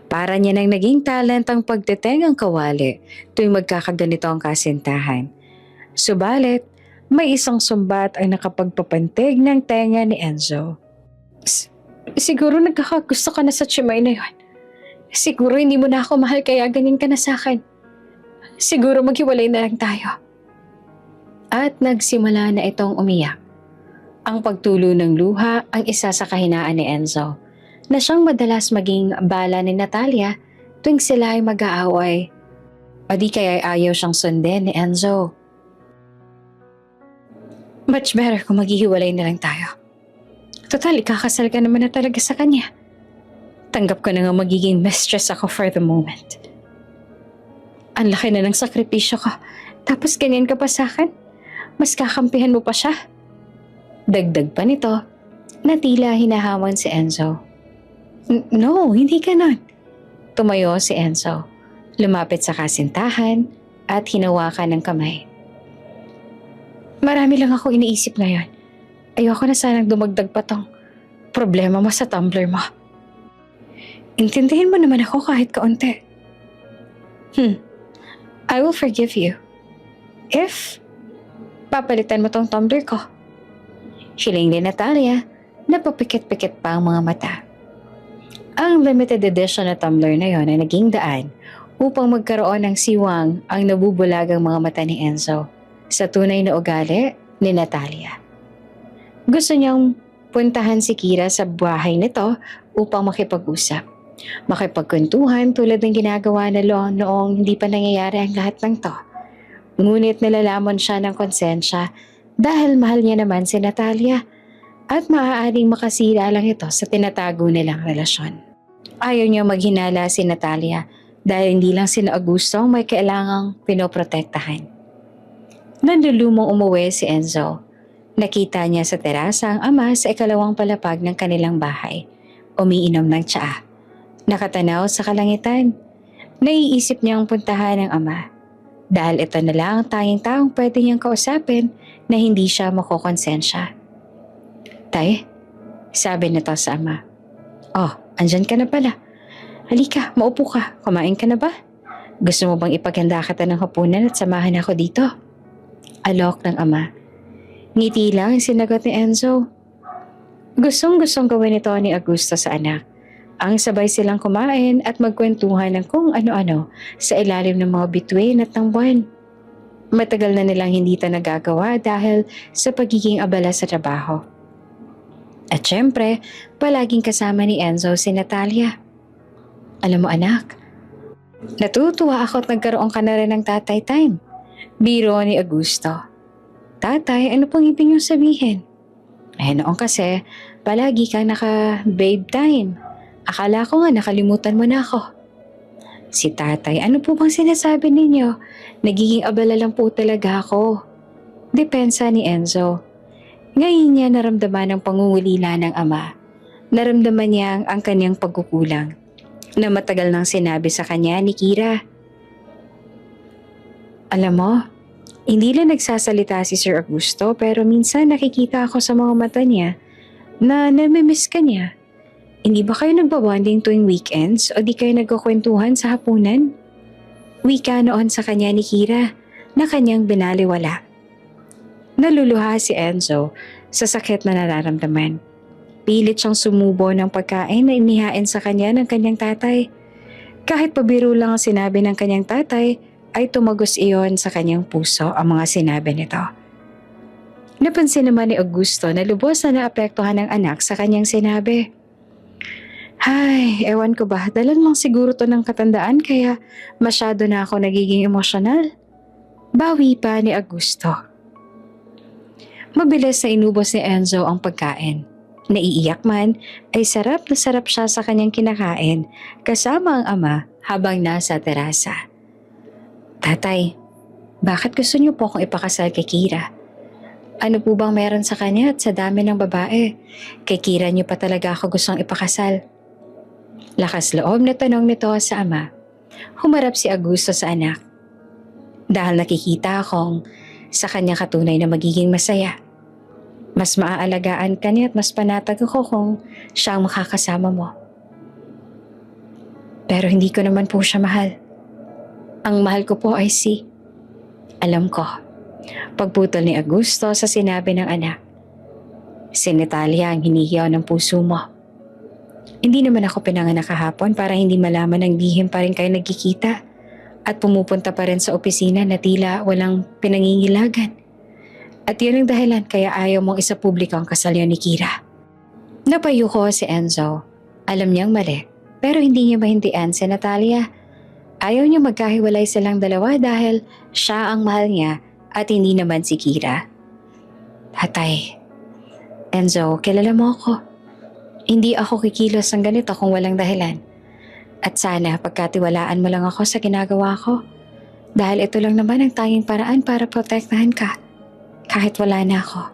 Para niya nang naging talent ang pagteteng ang kawali tuwing magkakaganito ang kasintahan. Subalit, may isang sumbat ang nakapagpapantig ng tenga ni Enzo. Siguro nagkakagusto ka na sa Chimay na yun. Siguro hindi mo na ako mahal kaya ganin ka na sa akin. Siguro maghiwalay na lang tayo. At nagsimula na itong umiyak. Ang pagtulo ng luha ang isa sa kahinaan ni Enzo na siyang madalas maging bala ni Natalia tuwing sila ay mag-aaway. O di kaya ayaw siyang sundin ni Enzo. Much better kung maghihiwalay na lang tayo. Total, ikakasal ka naman na talaga sa kanya. Tanggap ko na nga magiging mistress ako for the moment. Ang laki na ng sakripisyo ko, tapos ganyan ka pa sa akin? Mas kakampihan mo pa siya? Dagdag pa nito, na tila hinahamon si Enzo. No, hindi ganon. Tumayo si Enzo. Lumapit sa kasintahan at hinawakan ng kamay. Marami lang ako iniisip ngayon. Ayoko na sanang dumagdag pa tong problema mo sa tumbler mo. Intindihin mo naman ako kahit kaunti. I will forgive you. If papalitan mo tong tumbler ko. Hiling ni Natalia, napapikit-pikit pa ang mga mata. Ang limited edition na tumbler na yon ay naging daan upang magkaroon ng siwang ang nabubulagang mga mata ni Enzo sa tunay na ugali ni Natalia. Gusto niyang puntahan si Kira sa bahay nito upang makipag-usap. Makipagkwentuhan tulad ng ginagawa na noong hindi pa nangyayari ang lahat ng to. Ngunit nalalamon siya ng konsensya dahil mahal niya naman si Natalia at maaaring makasira lang ito sa tinatago nilang relasyon. Ayaw niya maghinala si Natalia dahil hindi lang sina Augusto ang may kailangang pinoprotektahan. Nandulumong umuwi si Enzo. Nakita niya sa terasa ang ama sa ikalawang palapag ng kanilang bahay. Umiinom ng tsaa. Nakatanaw sa kalangitan. Naiisip niyang puntahan ng ama. Dahil ito na lang ang tanging taong pwede niyang kausapin na hindi siya makokonsensya. Tay, sabi nito sa ama. Oh, andyan ka na pala. Halika, maupo ka. Kumain ka na ba? Gusto mo bang ipaganda kita ng hapunan at samahan ako dito? Alok ng ama. Ngiti lang ang sinagot ni Enzo. Gustong-gustong gawin ito ni Augusto sa anak. Ang sabay silang kumain at magkwentuhan ng kung ano-ano sa ilalim ng mga bituin at ng buwan. Matagal na nilang hindi ito nagagawa dahil sa pagiging abala sa trabaho. At syempre, palaging kasama ni Enzo si Natalia. Alam mo anak, natutuwa ako at nagkaroon ka na rin ng tatay time. Biro ni Augusto. Tatay, ano pong ibig niyong sabihin? Noon kasi, palagi kang naka-babe time. Akala ko nga nakalimutan mo na ako. Si tatay, ano po bang sinasabi ninyo? Nagiging abala lang po talaga ako. Depensa ni Enzo. Ngayon niya naramdaman ang pangungulila ng ama. Naramdaman niya ang kanyang pagkukulang na matagal nang sinabi sa kanya ni Kira. Alam mo, hindi lang nagsasalita si Sir Augusto pero minsan nakikita ako sa mga mata niya na namimiss ka niya. Hindi ba kayo nagbabonding tuwing weekends o di kayo nagkukwentuhan sa hapunan? Wika noon sa kanya ni Kira na kanyang binaliwala. Naluluha si Enzo sa sakit na nararamdaman. Pilit siyang sumubo ng pagkain na inihain sa kanya ng kanyang tatay. Kahit pabiro lang ang sinabi ng kanyang tatay, ay tumagos iyon sa kanyang puso ang mga sinabi nito. Napansin naman ni Augusto na lubos na naapektuhan ng anak sa kanyang sinabi. Ay, ewan ko ba, dalan lang siguro to ng katandaan kaya masyado na ako nagiging emosyonal. Bawi pa ni Augusto. Mabilis na inubos ni Enzo ang pagkain. Naiiyak man, ay sarap na sarap siya sa kanyang kinakain kasama ang ama habang nasa terasa. Tatay, bakit gusto niyo po akong ipakasal kay Kira? Ano po bang meron sa kanya at sa dami ng babae? Kay Kira niyo pa talaga ako gustong ipakasal. Lakas loob na tanong nito sa ama. Humarap si Augusto sa anak. Dahil nakikita akong sa kanya katunay na magiging masaya. Mas maaalagaan ka niya at mas panatag ako kung siya ang makakasama mo. Pero hindi ko naman po siya mahal. Ang mahal ko po ay si... Alam ko. Pagputol ni Augusto sa sinabi ng anak. Si Natalia ang hinihiyaw ng puso mo. Hindi naman ako pinanganak kahapon para hindi malaman ng lihim pa rin kayo nagkikita at pumupunta pa rin sa opisina na tila walang pinangingilagan. At yun ang dahilan kaya ayaw mong isa publiko ang kasal ni Kira. Napayuko si Enzo. Alam niyang mali, pero hindi niya mahindian si Natalia. Ayaw niya magkahiwalay silang dalawa dahil siya ang mahal niya at hindi naman si Kira. Tatay, Enzo, kilala mo ako. Hindi ako kikilos ng ganito kung walang dahilan. At sana pagkatiwalaan mo lang ako sa ginagawa ko. Dahil ito lang naman ang tanging paraan para protektahan ka. Kahit wala na ako.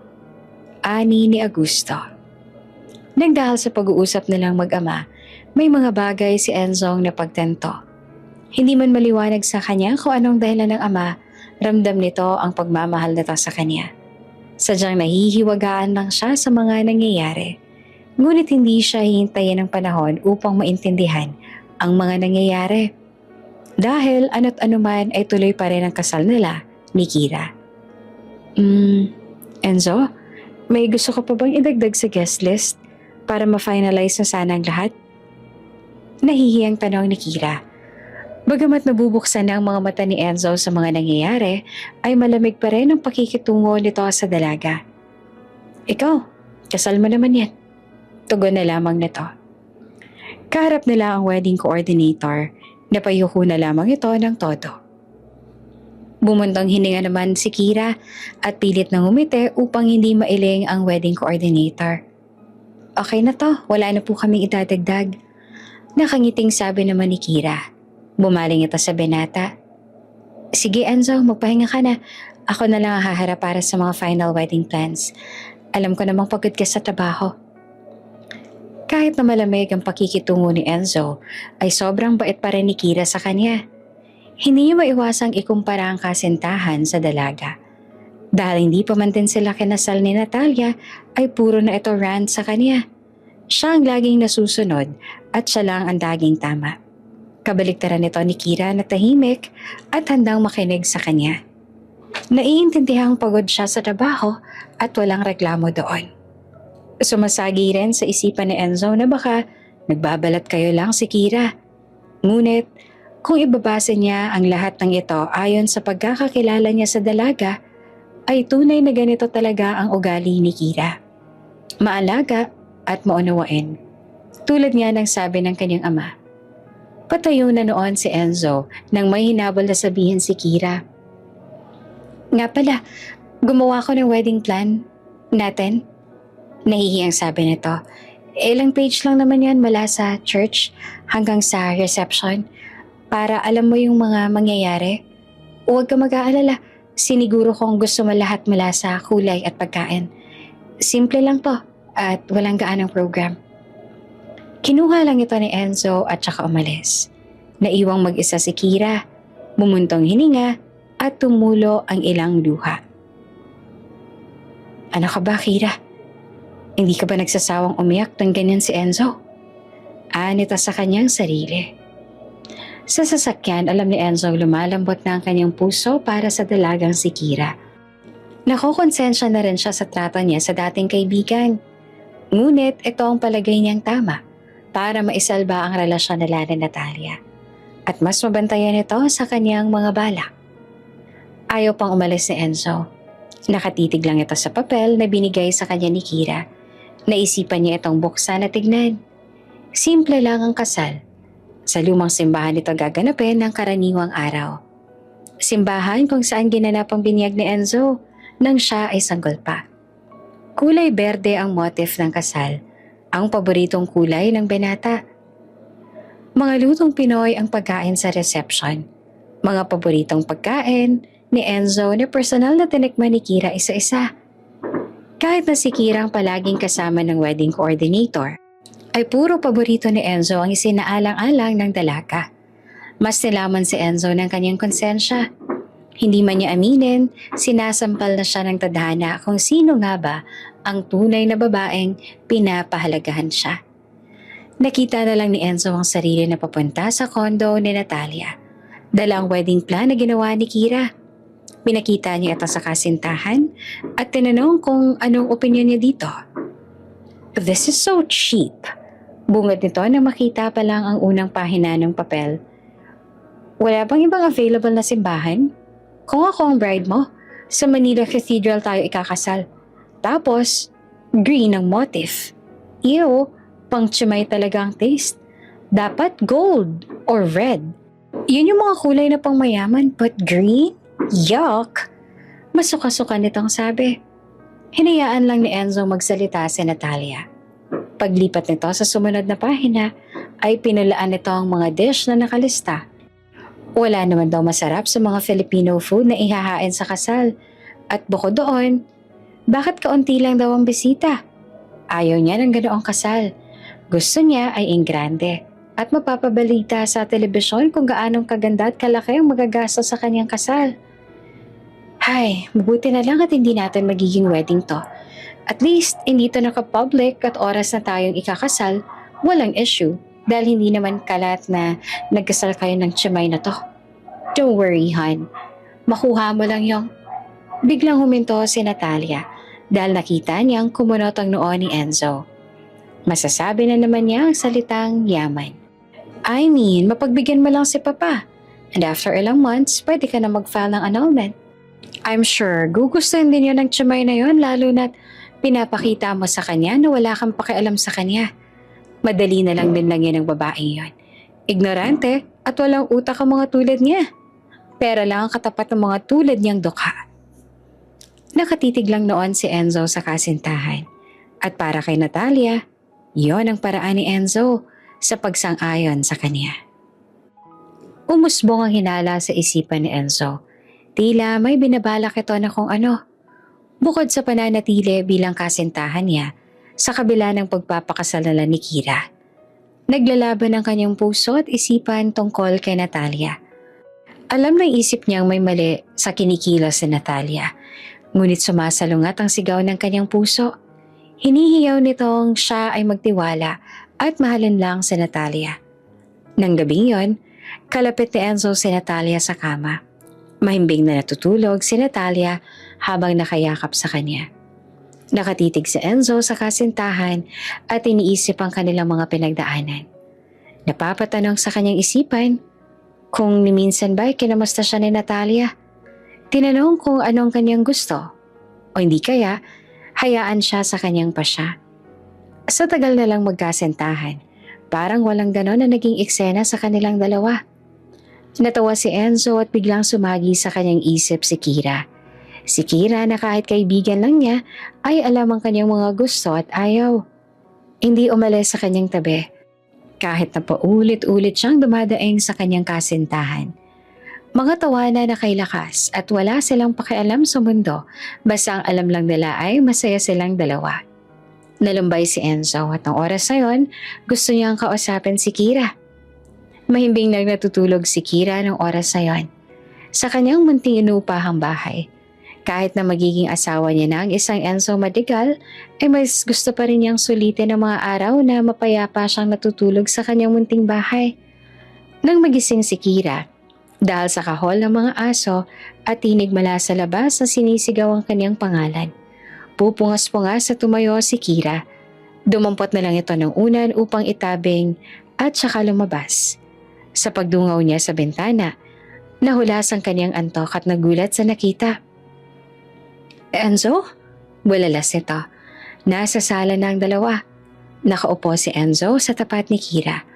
Ani ni Augusto. Nang dahil sa pag-uusap nilang mag-ama, may mga bagay si Enzo ang napagtanto. Hindi man maliwanag sa kanya kung anong dahilan ng ama, ramdam nito ang pagmamahal nito sa kanya. Sadyang nahihiwagaan lang siya sa mga nangyayari. Ngunit hindi siya hihintayin ng panahon upang maintindihan ang mga nangyayari. Dahil ano't anuman ay tuloy pa rin ang kasal nila ni Kira. Enzo, may gusto ka pa bang idagdag sa guest list para ma-finalize na sana ang lahat? Nahihiyang tanong ni Kira. Bagamat nabubuksan na ang mga mata ni Enzo sa mga nangyayari, ay malamig pa rin ang pakikitungo nito sa dalaga. Ikaw, kasal mo naman yan. Tugon na lamang nito. Kaharap nila ang wedding coordinator, napayuko na lamang ito ng todo. Bumuntong hininga naman si Kira at pilit nang umiti upang hindi mailing ang wedding coordinator. Okay na to, wala na po kaming idadagdag. Nakangiting sabi naman ni Kira. Bumaling ito sa binata. Sige Enzo, magpahinga ka na. Ako na lang ang haharap para sa mga final wedding plans. Alam ko namang pagod ka sa trabaho. Kahit na malamig ang pakikitungo ni Enzo, ay sobrang bait pa rin ni Kira sa kanya. Hindi niya maiwasang ikumpara ang kasintahan sa dalaga. Dahil hindi pa man din sila kinasal ni Natalia, ay puro na ito rant sa kanya. Siya ang laging nasusunod at siya lang ang laging tama. Kabaliktaran nito ni Kira na tahimik at handang makinig sa kanya. Naiintindihang pagod siya sa trabaho at walang reklamo doon. Sumasagi rin sa isipan ni Enzo na baka nagbabalat kayo lang si Kira. Ngunit kung ibabase niya ang lahat ng ito ayon sa pagkakakilala niya sa dalaga, ay tunay na ganito talaga ang ugali ni Kira. Maalaga at maunawain. Tulad nga ng sabi ng kanyang ama. Patayo na noon si Enzo nang may hinabol na sabihin si Kira. Nga pala, gumawa ko ng wedding plan natin. Nahihiyang sabi nito. Ilang page lang naman yan mula sa church hanggang sa reception para alam mo yung mga mangyayari. Huwag ka mag-aalala. Siniguro kong gusto mo lahat mula sa kulay at pagkain. Simple lang to at walang gaanong program. Kinuha lang ito ni Enzo at saka umalis. Naiwang mag-isa si Kira, bumuntong hininga at tumulo ang ilang luha. Ano ka ba, Kira? Hindi ka ba nagsasawang umiyak ng ganyan si Enzo? Nito sa kanyang sarili. Sa sasakyan, alam ni Enzo lumalambot na ang kanyang puso para sa dalagang si Kira. Nakokonsensya na rin siya sa trato niya sa dating kaibigan. Ngunit ito ang palagay niyang tama para maisalba ang relasyon nila ni Natalia. At mas mabantayan ito sa kanyang mga balak. Ayaw pang umalis si Enzo. Nakatitig lang ito sa papel na binigay sa kanya ni Kira. Naisipan niya itong buksan at tignan. Simple lang ang kasal. Sa lumang simbahan ito gaganapin ng karaniwang araw. Simbahan kung saan ginanap ang binyag ni Enzo nang siya ay sanggol pa. Kulay berde ang motif ng kasal, ang paboritong kulay ng binata. Mga lutong Pinoy ang pagkain sa reception. Mga paboritong pagkain ni Enzo na personal na tinikman ni Kira isa-isa. Kahit na si Kira ang palaging kasama ng wedding coordinator, ay puro paborito ni Enzo ang isinaalang-alang ng dalaga. Mas nilaman si Enzo ng kanyang konsensya. Hindi man niya aminin, sinasampal na siya ng tadhana kung sino nga ba ang tunay na babaeng pinapahalagahan siya. Nakita na lang ni Enzo ang sarili na papunta sa condo ni Natalia. Dalang wedding plan na ginawa ni Kira. Pinakita niya ito sa kasintahan at tinanong kung anong opinion niya dito. This is so cheap. Bungad nito na makita pa lang ang unang pahina ng papel. Wala bang ibang available na simbahan? Kung ako ang bride mo, sa Manila Cathedral tayo ikakasal. Tapos, green ang motif. Ew, pang tsimay talaga ang taste. Dapat gold or red. Yun yung mga kulay na pang mayaman, but green? Yuck! Masuka-suka nitong sabi. Hinayaan lang ni Enzo magsalita si Natalia. Paglipat nito sa sumunod na pahina, ay pinulaan nito ang mga dish na nakalista. Wala naman daw masarap sa mga Filipino food na ihahain sa kasal. At bukod doon, bakit kaunti lang daw ang bisita? Ayaw niya ng ganoong kasal. Gusto niya ay in grande at mapapabalita sa telebisyon kung gaanong kaganda at kalaki ang magagastos sa kanyang kasal. Hay, mabuti na lang at hindi natin magiging wedding to. At least, hindi to naka-public at oras na tayong ikakasal, walang issue dahil hindi naman kalat na nagkasal kayo ng tsimay na to. Don't worry, hon. Makuha mo lang yung... Biglang huminto si Natalia dahil nakita niyang kumunot ang noo ni Enzo. Masasabi na naman niya ang salitang yaman. I mean, mapagbigyan mo lang si Papa. And after ilang months, pwede ka na mag-file ng annulment. I'm sure, gugustuhin din yun ng tsimay na yun lalo na't pinapakita mo sa kanya na wala kang pakialam sa kanya. Madali na lang din lang yan ng babaeng yon. Ignorante at walang utak ang mga tulad niya. Pera lang ang katapat ng mga tulad niyang dukha. Nakatitig lang noon si Enzo sa kasintahan. At para kay Natalia, yon ang paraan ni Enzo. sa pagsang-ayon sa kanya. Umusbong ang hinala sa isipan ni Enzo. Tila may binabalak ito na kung ano. Bukod sa pananatili bilang kasintahan niya, sa kabila ng pagpapakasalan ni Kira, naglalaban ang kanyang puso at isipan tungkol kay Natalia. Alam ng isip niyang may mali sa kinikilos ni Natalia, ngunit sumasalungat ang sigaw ng kanyang puso. Hinihiyaw nitong siya ay magtiwala at mahalin lang si Natalia. Nang gabing yon, kalapit ni Enzo si Natalia sa kama. Mahimbing na natutulog si Natalia habang nakayakap sa kanya. Nakatitig si Enzo sa kasintahan at iniisip ang kanilang mga pinagdaanan. Napapatanong sa kanyang isipan kung minsan ba kinamusta siya ni Natalia. Tinanong kung anong kanyang gusto o hindi kaya hayaan siya sa kanyang pasya. Sa tagal na lang magkasintahan, parang walang ganon na naging eksena sa kanilang dalawa. Natawa si Enzo at biglang sumagi sa kanyang isip si Kira. Si Kira na kahit kaibigan lang niya ay alam ang kanyang mga gusto at ayaw. Hindi umalis sa kanyang tabi. Kahit na paulit-ulit siyang dumadaing sa kanyang kasintahan. Mga tawanan na kay lakas at wala silang pakialam sa mundo, basta ang alam lang nila ay masaya silang dalawa. Nalumbay si Enzo at ng oras na yon, gusto niyang kausapin si Kira. Mahimbing nang natutulog si Kira ng oras na yon. Sa kanyang munting inupahang bahay, kahit na magiging asawa niya na ang isang Enzo Madigal, ay mas gusto pa rin niyang sulitin ang mga araw na mapayapa siyang natutulog sa kanyang munting bahay. Nang magising si Kira, dahil sa kahol ng mga aso at tinig mula sa labas na sinisigaw ang kanyang pangalan. Pupungas-pungas sa tumayo si Kira. Dumampot na lang ito ng unan upang itabing at saka lumabas. Sa pagdungaw niya sa bintana, nahulas ang kanyang antok at nagulat sa nakita. Enzo? Walalas ito. Nasa sala na ang dalawa. Nakaupo si Enzo sa tapat ni Kira.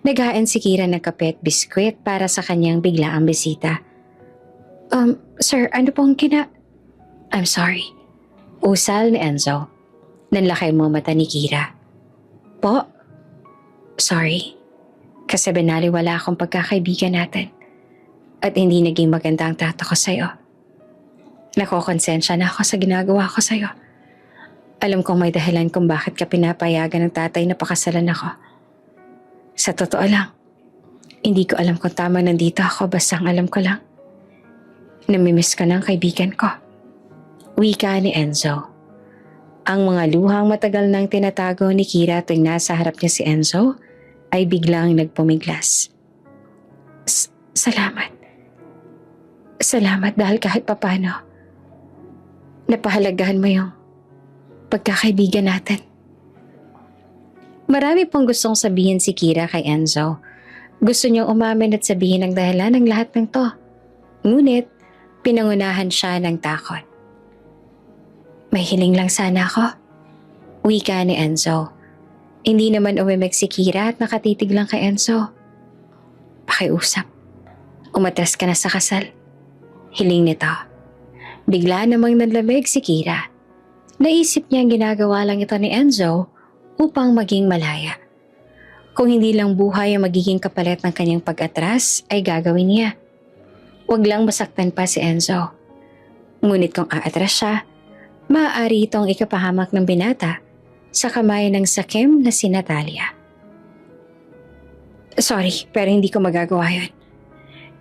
Naghain si Kira ng kape at biskwit para sa kanyang biglaang bisita. Sir, ano pong I'm sorry. Usal ni Enzo. Nanlaki mo mata ni Kira. Po? Sorry. Kasi binaliwala akong pagkakaibigan natin. At hindi naging maganda ang trato ko sa'yo. Nakokonsensya na ako sa ginagawa ko sa'yo. Alam kong may dahilan kung bakit ka pinapayagan ng tatay na pakasalan ako. Sa totoo lang, hindi ko alam kung tama nandito ako, basta ang alam ko lang. Namimiss ko ng kaibigan ko. Wika ni Enzo. Ang mga luhang matagal nang tinatago ni Kira tuwing nasa harap niya si Enzo ay biglang nagpumiglas. Salamat. Salamat dahil kahit papano, napahalagahan mo yung pagkakaibigan natin. Marami pong gustong sabihin si Kira kay Enzo. Gusto niyang umamin at sabihin ang dahilan ng lahat ng to. Ngunit, pinangunahan siya ng takot. May hiling lang sana ako. Wika ni Enzo. Hindi naman umimik si Kira at nakatitig lang kay Enzo. Pakiusap. Umatras ka na sa kasal. Hiling nito. Bigla namang nanlamig si Kira. Naisip niya ang ginagawa lang ito ni Enzo upang maging malaya. Kung hindi lang buhay ang magiging kapalit ng kanyang pag-atras, ay gagawin niya. Huwag lang masaktan pa si Enzo. Ngunit kung aatras siya, maaari itong ikapahamak ng binata sa kamay ng sakim na si Natalia. Sorry, pero hindi ko magagawa yun.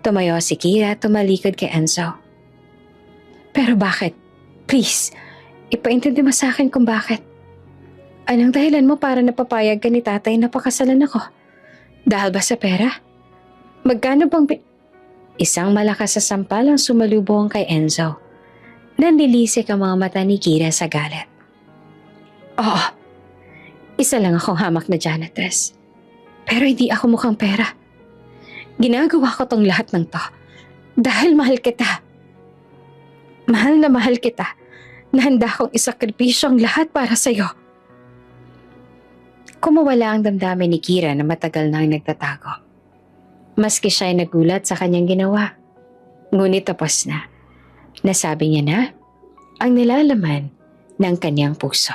Tumayo si Kira at tumalikod kay Enzo. Pero bakit? Please, ipaintindi mo sa akin kung bakit. Anong dahilan mo para napapayag ka ni tatay na pakasalan ako? Dahil ba sa pera? Magkano bang Isang malakas sa sampal ang sumalubong kay Enzo. Nanlilisik ang mga mata ni Kira sa galit. Oo, isa lang akong hamak na janitress. Pero hindi ako mukhang pera. Ginagawa ko tong lahat ng to dahil mahal kita. Mahal na mahal kita na handa kong isakripisyo ang lahat para sa'yo. Kumawala ang damdamin ni Kira na matagal nang nagtatago. Maski siya ay nagulat sa kanyang ginawa. Ngunit tapos na. Nasabi niya na ang nilalaman ng kanyang puso.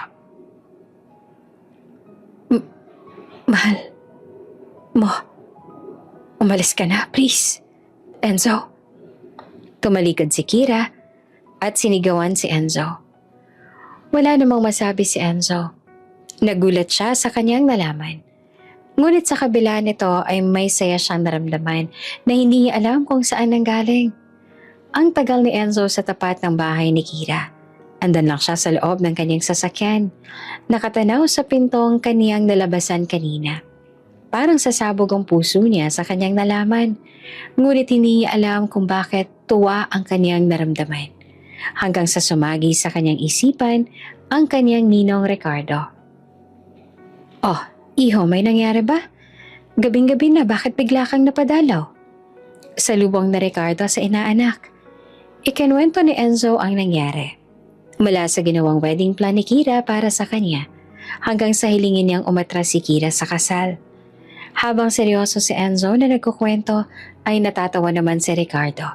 Mahal, Mo, umalis ka na, please. Enzo. Tumalikod si Kira at sinigawan si Enzo. Wala namang masabi si Enzo. Nagulat siya sa kanyang nalaman. Ngunit sa kabila nito ay may saya siyang naramdaman na hindi niya alam kung saan nanggaling. Ang tagal ni Enzo sa tapat ng bahay ni Kira. Andan lang siya sa loob ng kanyang sasakyan. Nakatanaw sa pintong kaniyang nalabasan kanina. Parang sasabog ang puso niya sa kanyang nalaman. Ngunit hindi niya alam kung bakit tuwa ang kanyang naramdaman. Hanggang sa sumagi sa kanyang isipan ang kanyang ninong Ricardo. Oh, iho, may nangyari ba? Gabing-gabi na, bakit bigla kang napadalaw? Salubong na Ricardo sa inaanak. Ikinuwento ni Enzo ang nangyari. Mula sa ginawang wedding plan ni Kira para sa kanya, hanggang sa hilingin niyang umatras si Kira sa kasal. Habang seryoso si Enzo na nagkukwento, ay natatawa naman si Ricardo.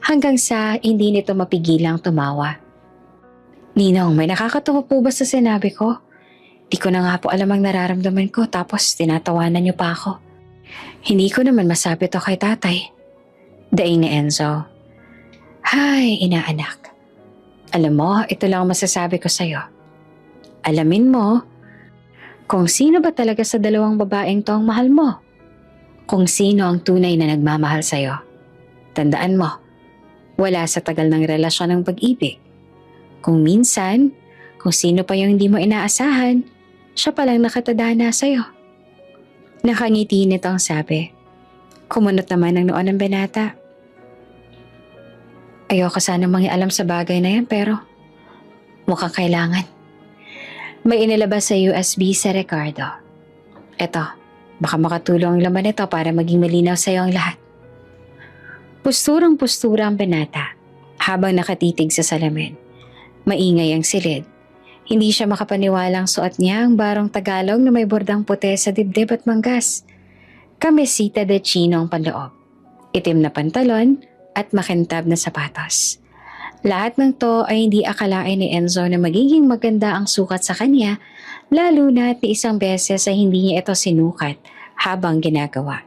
Hanggang sa hindi nito mapigilang tumawa. Ninong, may nakakatawa po ba sa sinabi ko? Di ko na nga po alam ang nararamdaman ko tapos tinatawanan niyo pa ako. Hindi ko naman masabi to kay tatay. Daing ni Enzo. Hay, inaanak. Alam mo, ito lang ang masasabi ko sa'yo. Alamin mo kung sino ba talaga sa dalawang babaeng to ang mahal mo. Kung sino ang tunay na nagmamahal sa'yo. Tandaan mo, wala sa tagal ng relasyon ng pag-ibig. Kung minsan, kung sino pa yung hindi mo inaasahan, siya palang nakatadhana sa'yo. Nakangiti nito ang sabi. Kumunot naman ang noon ng binata. Ayoko sana mangialam sa bagay na yan pero mukhang kailangan. May inilabas sa USB si Ricardo. Eto, baka makatulong ang laman nito para maging malinaw sa iyo ang lahat. Pusturang-pustura ang binata habang nakatitig sa salamin. Maingay ang silid. Hindi siya makapaniwalang suot niya ang barong Tagalog na may bordang puti sa dibdib at manggas. Kamisita de chino ang panloob. Itim na pantalon at makintab na sapatos. Lahat ng to ay hindi akalain ni Enzo na magiging maganda ang sukat sa kanya, lalo na at isang beses ay hindi niya ito sinukat habang ginagawa.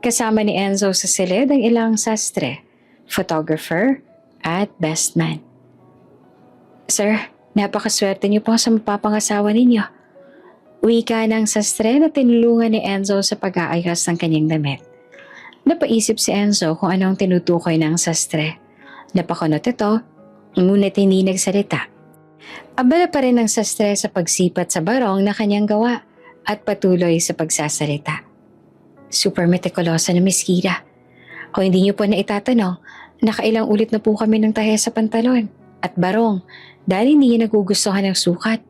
Kasama ni Enzo sa silid ang ilang sastre, photographer at best man. Sir, napakaswerte niyo po sa mapapangasawa ninyo. Wika ng sastre na tinulungan ni Enzo sa pag-aayos ng kanyang damit. Napaisip si Enzo kung anong tinutukoy ng sastre. Napakunot ito, ngunit hindi nagsalita. Abala pa rin ang sastre sa pagsipat sa barong na kanyang gawa at patuloy sa pagsasalita. Super metikulosa na Miss Kira. Kung hindi niyo po na itatanong, nakailang ulit na po kami ng tahe sa pantalon at barong dahil hindi niya nagugustuhan ng sukat.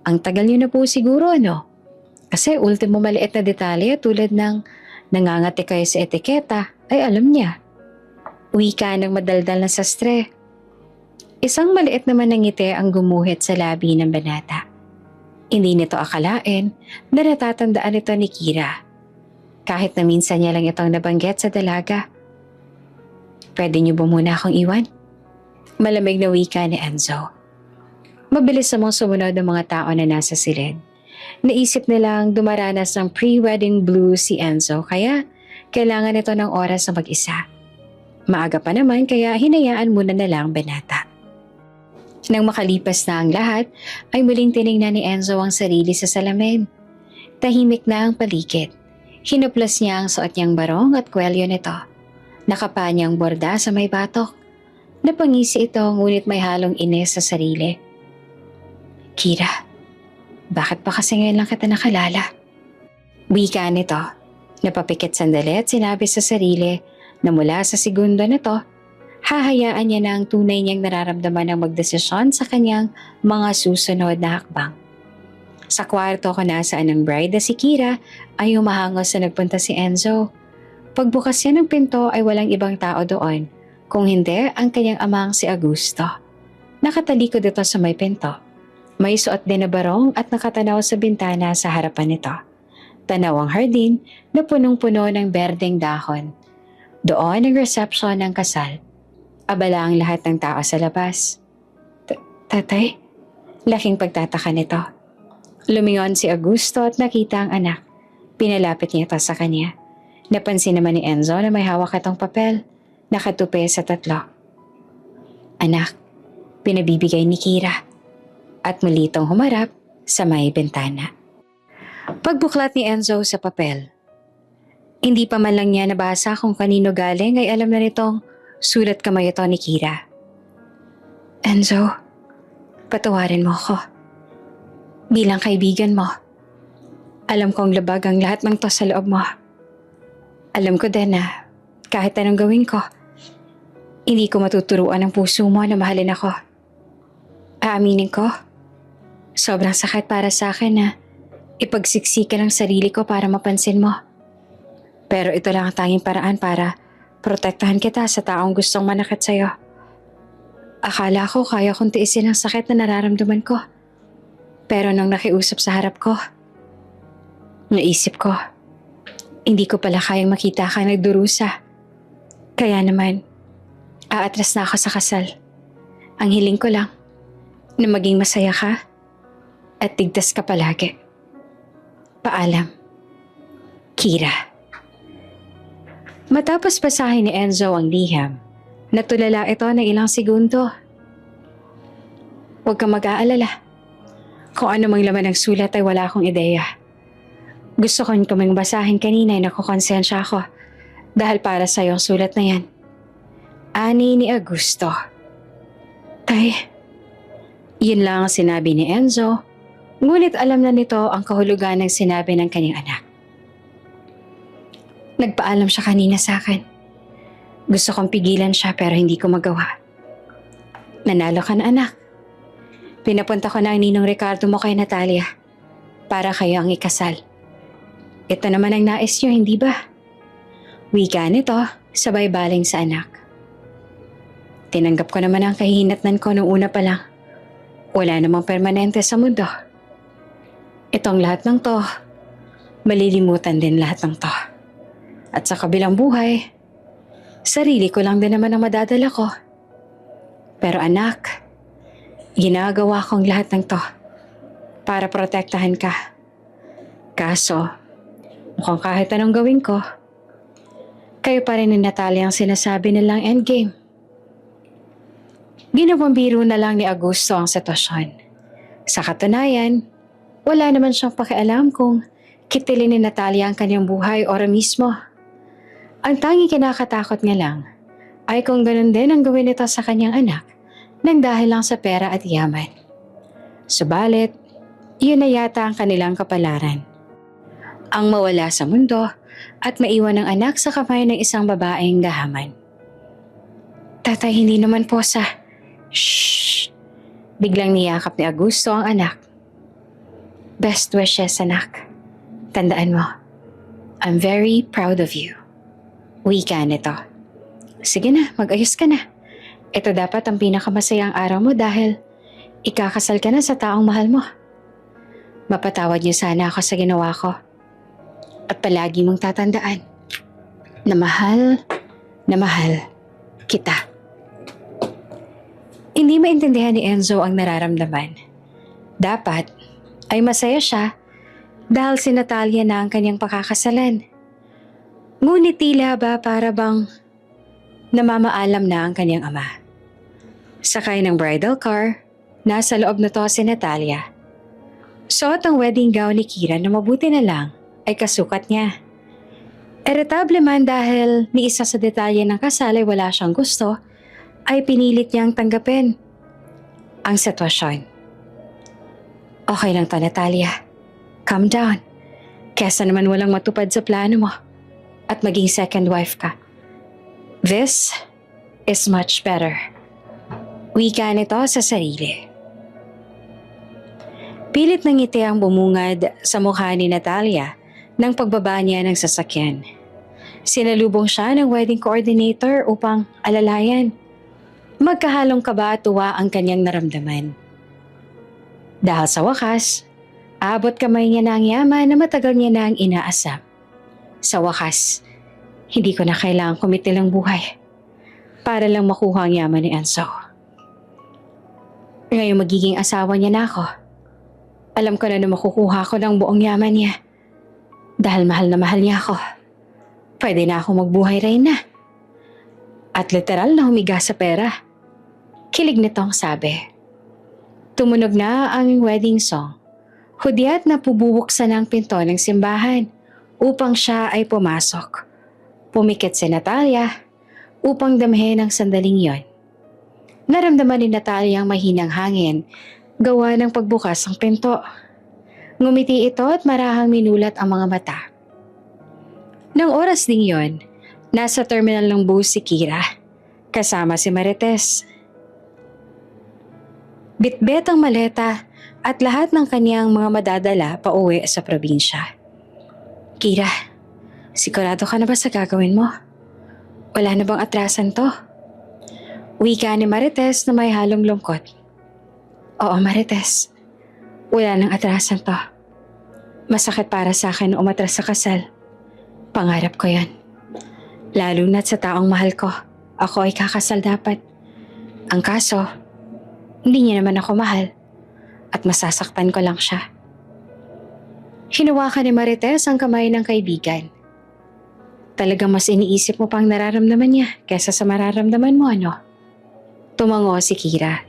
Ang tagal niyo na po siguro, ano? Kasi ultimo maliit na detalye tulad ng nangangati kayo sa etiketa ay alam niya. Wika ng madaldal na sastre. Isang maliit naman na ngiti ang gumuhit sa labi ng banata. Hindi nito akalain na natatandaan ito ni Kira. Kahit na minsan niya lang itong nabanggit sa dalaga. Pwede niyo ba muna akong iwan? Malamig na wika ni Enzo. Mabilis namang sumunod ang mga tao na nasa silid. Naisip nilang dumaranas ng pre-wedding blues si Enzo kaya kailangan ito ng oras na mag-isa. Maaga pa naman kaya hinayaan muna na lang binata. Nang makalipas na ang lahat, ay muling tinignan ni Enzo ang sarili sa salamin. Tahimik na ang paligid. Hinuplas niya ang suot niyang barong at kwelyo nito. Nakapa niyang borda sa may batok. Napangisi ito ngunit may halong inis sa sarili. Kira, bakit pa kasi ngayon lang kita nakalala? Wika nito. Napapikit sandali at sinabi sa sarili na mula sa segundo na to, hahayaan niya na ang tunay niyang nararamdaman ng magdesisyon sa kanyang mga susunod na hakbang. Sa kwarto kung nasaan ang bride na si Kira ay humahangos na nagpunta si Enzo. Pagbukas niya ng pinto ay walang ibang tao doon, kung hindi ang kanyang amang si Augusto. Nakatalikod ito sa may pinto. May suot din na barong at nakatanaw sa bintana sa harapan nito. Tanaw ang hardin na punong-puno ng berdeng dahon. Doon ang reception ng kasal. Abala ang lahat ng tao sa labas. Tatay? Laking pagtataka nito. Lumingon si Augusto at nakita ang anak. Pinalapit niya ito sa kanya. Napansin naman ni Enzo na may hawak itong papel. Nakatupi sa 3. Anak, pinabibigay ni Kira. At muli itong humarap sa may bintana. Pagbuklat ni Enzo sa papel, hindi pa man lang niya nabasa kung kanino galing ay alam na nitong sulat kamay ito ni Kira. Enzo, patawarin mo ko. Bilang kaibigan mo, alam kong labag ang lahat ng to sa loob mo. Alam ko din na kahit anong gawin ko, hindi ko matuturuan ang puso mo na mahalin ako. Aaminin ko, sobrang sakit para sa akin na ipagsiksikan ang sarili ko para mapansin mo. Pero ito lang ang tanging paraan para protektahan kita sa taong gustong manakit sa'yo. Akala ko kaya kong tiisin ang sakit na nararamdaman ko. Pero nung nakiusap sa harap ko, naisip ko, hindi ko pala kayang makita ka nagdurusa. Kaya naman, aatras na ako sa kasal. Ang hiling ko lang, na maging masaya ka at tigtas ka palagi. Paalam, Kira. Matapos basahin ni Enzo ang liham, natulala ito ng ilang segundo. Huwag kang mag-aalala. Kung ano mang laman ng sulat ay wala akong ideya. Gusto ko kaming basahin kanina ay nakukonsensya ako dahil para sa ang sulat na yan. Ani ni Augusto. Tay, yun lang ang sinabi ni Enzo, ngunit alam na nito ang kahulugan ng sinabi ng kanyang anak. Nagpaalam siya kanina sa akin. Gusto kong pigilan siya pero hindi ko magawa. Nanalo ka na anak. Pinapunta ko na ang ninong Ricardo mo kay Natalia para kayo ang ikasal. Ito naman ang nais niyo, hindi ba? Wika nito, sabay baling sa anak. Tinanggap ko naman ang kahinatnan ko nung una pa lang. Wala namang permanente sa mundo. Itong lahat ng to, malilimutan din lahat ng to. At sa kabilang buhay, sarili ko lang din naman ang madadala ko. Pero anak, ginagawa kong lahat ng to para protektahan ka. Kaso, mukhang kahit anong gawin ko, kayo pa rin ni Natalia ang sinasabi nilang endgame. Ginawang biro na lang ni Augusto ang sitwasyon. Sa katunayan, wala naman siyang pakialam kung kitilin ni Natalia ang kanyang buhay ora mismo. Ang tanging kinakatakot niya lang ay kung ganun din ang gawin nito sa kanyang anak nang dahil lang sa pera at yaman. Subalit, iyon na yata ang kanilang kapalaran. Ang mawala sa mundo at maiwan ng anak sa kamay ng isang babaeng gahaman. Tatay, hindi naman po sa... Shhh! Biglang niyakap ni Augusto ang anak. Best wishes, anak. Tandaan mo, I'm very proud of you. Wika nito. Sige na, mag-ayos ka na. Ito dapat ang pinakamasayang araw mo dahil ikakasal ka na sa taong mahal mo. Mapatawad niyo sana ako sa ginawa ko. At palagi mong tatandaan na mahal kita. Hindi maintindihan ni Enzo ang nararamdaman. Dapat ay masaya siya dahil si Natalia na ang kanyang pakakasalan. Ngunit tila ba para bang namamaalam na ang kanyang ama. Sakay ng bridal car, nasa loob na to si Natalia. Suot ang wedding gown ni Kira na mabuti na lang ay kasukat niya. Irritable man dahil ni isa sa detalye ng kasal ay wala siyang gusto, ay pinilit niyang tanggapin ang sitwasyon. Okay lang to, Natalia. Calm down. Kesa naman walang matupad sa plano mo at maging second wife ka. This is much better. Wika nito sa sarili. Pilit ng ngiti ang bumungad sa mukha ni Natalia nang pagbaba niya ng sasakyan. Sinalubong siya ng wedding coordinator upang alalayan. Magkahalong kaba at tuwa ang kanyang naramdaman. Dahil sa wakas, abot kamay niya na ang yaman na matagal niya na ang inaasam. Sa wakas, hindi ko na kailangang kumitil ang buhay para lang makuha ang yaman ni Enzo. Ngayon magiging asawa niya na ako. Alam ko na makukuha ko ng buong yaman niya. Dahil mahal na mahal niya ako, pwede na ako magbuhay reyna. At literal na humiga sa pera. Kilig nitong sabi. Tumunog na ang wedding song. Hudyat na pububuksan ang pinto ng simbahan upang siya ay pumasok. Pumikit si Natalia upang damhin ang sandaling yon. Naramdaman ni Natalia ang mahinang hangin gawa ng pagbukas ng pinto. Ngumiti ito at marahang minulat ang mga mata. Nang oras ding yon, nasa terminal ng bus si Kira, kasama si Marites. Bitbit ang maleta at lahat ng kanyang mga madadala pauwi sa probinsya. Kira, sigurado ka na ba sa gagawin mo? Wala na bang atrasan to? Wika ni Marites na may halong lungkot. Oo, Marites. Wala nang atrasan to. Masakit para sa akin na umatras sa kasal. Pangarap ko yan. Lalo na't sa taong mahal ko, ako ay kakasal dapat. Ang kaso, hindi niya naman ako mahal at masasaktan ko lang siya. Hinawakan ni Marites ang kamay ng kaibigan. Talagang mas iniisip mo pang nararamdaman niya kaysa sa mararamdaman mo, ano? Tumango si Kira.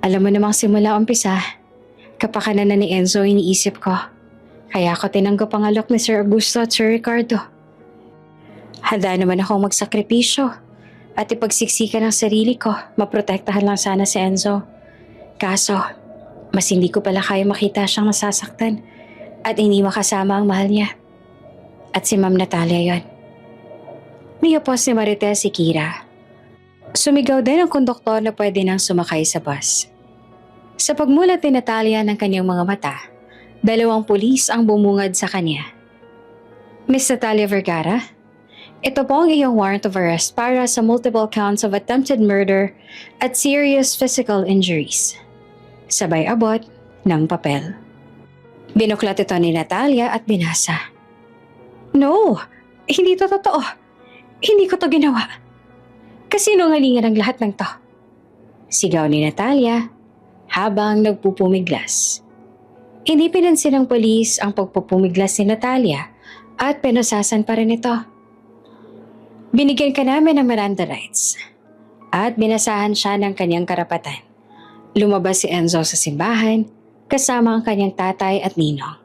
Alam mo namang simula umpisa, kapakanan na ni Enzo iniisip ko. Kaya ako tinanggap ang alok ni Sir Augusto at Sir Ricardo. Handa naman akong magsakripisyo at ipagsiksikan ang sarili ko, maprotektahan lang sana si Enzo. Kaso, mas hindi ko pala kaya makita siyang nasasaktan at hindi makasama ang mahal niya. At si Ma'am Natalia yon. Niyapos ni Marites si Kira. Sumigaw din ang konduktor na pwede nang sumakay sa bus. Sa pagmulat ni Natalia ng kanyang mga mata, 2 pulis ang bumungad sa kanya. Miss Natalia Vergara, ito po ang iyong warrant of arrest para sa multiple counts of attempted murder at serious physical injuries. Sabay abot ng papel. Binuklat ito ni Natalia at binasa. No, hindi to totoo. Hindi ko to ginawa. Kasinungalingan ang lahat ng to. Sigaw ni Natalia habang nagpupumiglas. Hindi pinansin ng polis ang pagpupumiglas ni Natalia at pinusasan pa rin ito. Binigyan ka namin ng Miranda rights at binasahan siya ng kanyang karapatan. Lumabas si Enzo sa simbahan kasama ang kanyang tatay at ninong.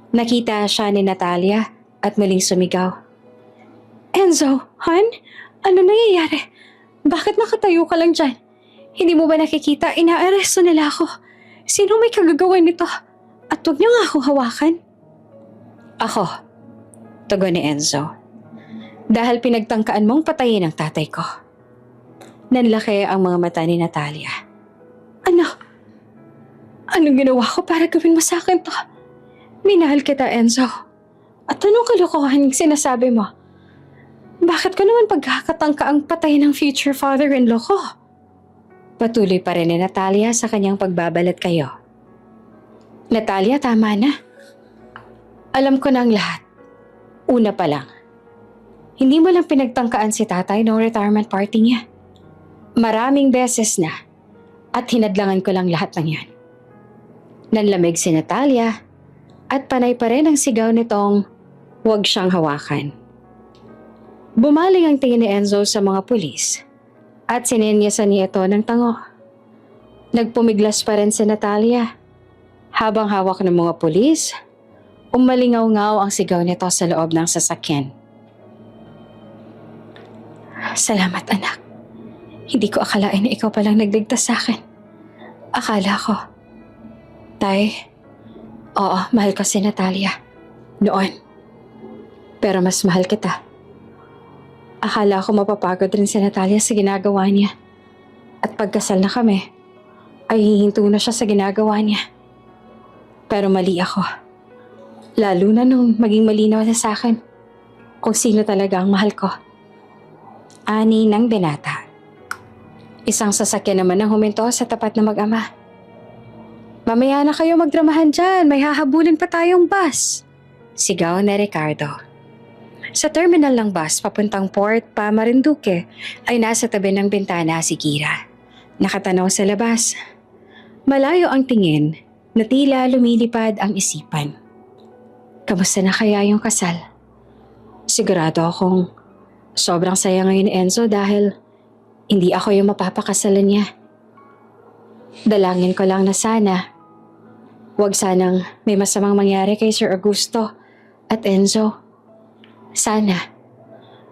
Nakita siya ni Natalia at muling sumigaw. Enzo, hon? Ano nangyayari? Bakit nakatayo ka lang dyan? Hindi mo ba nakikita? Inaaresto nila ako. Sino may kagagawan nito? At huwag niyo nga ako hawakan. Ako, tugon ni Enzo. Dahil pinagtangkaan mong patayin ang tatay ko. Nanlaki ang mga mata ni Natalia. Ano? Anong ginawa ko para gawin mo sa akin to? Minahal kita, Enzo. At anong kalokohan yung sinasabi mo? Bakit ko naman pagkakatangka ang patay ng future father-in-law ko? Patuloy pa rin ni Natalia sa kanyang pagbabalat kayo. Natalia, tama na. Alam ko na ang lahat. Una pa lang. Hindi mo lang pinagtangkaan si tatay noong retirement party niya. Maraming beses na at hinadlangan ko lang lahat ng yan. Nanlamig si Natalia at panay pa rin ang sigaw nitong huwag siyang hawakan. Bumaling ang tingin ni Enzo sa mga pulis at sinenyasan niya ito ng tango. Nagpumiglas pa rin si Natalia. Habang hawak ng mga pulis, umalingaw-ngaw ang sigaw nito sa loob ng sasakyan. Salamat, anak. Hindi ko akalain na ikaw palang nagligtas sa akin. Akala ko. Tay, oo, mahal ko si Natalia. Noon. Pero mas mahal kita. Akala ko mapapagod rin si Natalia sa ginagawa niya. At pagkasal na kami, ay hihinto na siya sa ginagawa niya. Pero mali ako. Lalo na nung maging malinaw na sa akin kung sino talaga ang mahal ko. Ani ng binata. Isang sasakyan naman ang huminto sa tapat na mag-ama. Mamaya na kayo magdramahan dyan, may hahabulin pa tayong bus. Sigaw ni Ricardo. Sa terminal ng bus papuntang Port pa Marinduque ay nasa tabi ng bintana si Kira. Nakatanaw sa labas. Malayo ang tingin na tila lumilipad ang isipan. Kamusta na kaya yung kasal? Sigurado akong sobrang saya ngayon ni Enzo dahil hindi ako yung mapapakasalan niya. Dalangin ko lang na sana, huwag sanang may masamang mangyari kay Sir Augusto at Enzo. Sana,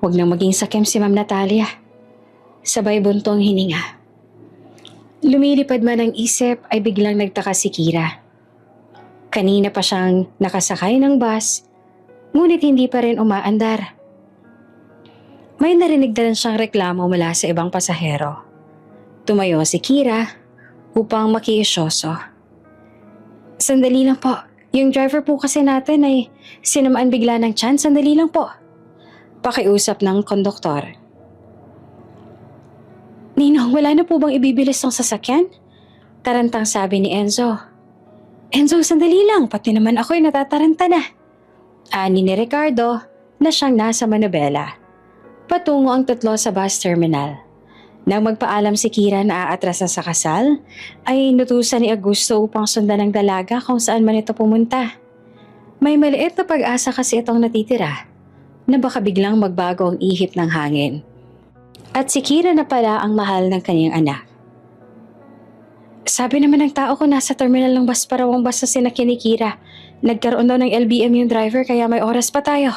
huwag nang maging sakim si Ma'am Natalia. Sabay buntong hininga. Lumilipad man ang isip ay biglang nagtaka si Kira. Kanina pa siyang nakasakay ng bus, ngunit hindi pa rin umaandar. May narinig na rin siyang reklamo mula sa ibang pasahero. Tumayo si Kira upang makiisyoso. Sandali lang po, yung driver po kasi natin ay sinamaan bigla ng tiyan. Sandali lang po. Pakiusap ng konduktor. Ninong, wala na po bang ibibilis ng sasakyan? Tarantang sabi ni Enzo. Enzo, sandali lang, pati naman ako'y natataranta na. Ani ni Ricardo na siyang nasa Manobela. Patungo ang tatlo sa bus terminal. Nang magpaalam si Kira na aatrasa sa kasal, ay inutusan ni Augusto upang sundan ng dalaga kung saan man ito pumunta. May maliit na pag-asa kasi itong natitira na baka biglang magbago ang ihip ng hangin. At si Kira na pala ang mahal ng kanyang anak. Sabi naman ng tao ko nasa terminal ng bus para ang bus na sinakyan ni Kira. Nagkaroon daw ng LBM yung driver kaya may oras pa tayo.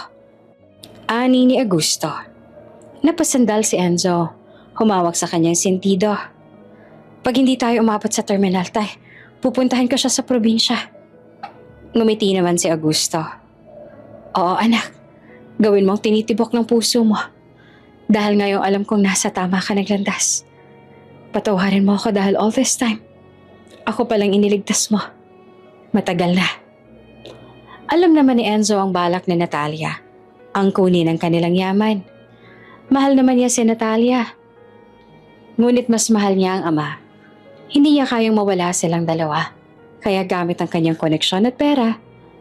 Ani ni Augusto. Napasandal si Enzo. Humawak sa kanyang sentido. Pag hindi tayo umabot sa terminal, pupuntahan ko siya sa probinsya. Ngumiti naman si Augusto. Oo anak, gawin mong tinitibok ng puso mo. Dahil ngayong alam kong nasa tama ka naglandas. Patawarin mo ako dahil all this time, ako palang iniligtas mo. Matagal na. Alam naman ni Enzo ang balak ni Natalia, ang kunin ng kanilang yaman. Mahal naman niya si Natalia. Ngunit mas mahal niya ang ama. Hindi niya kayang mawala silang dalawa. Kaya gamit ang kanyang koneksyon at pera,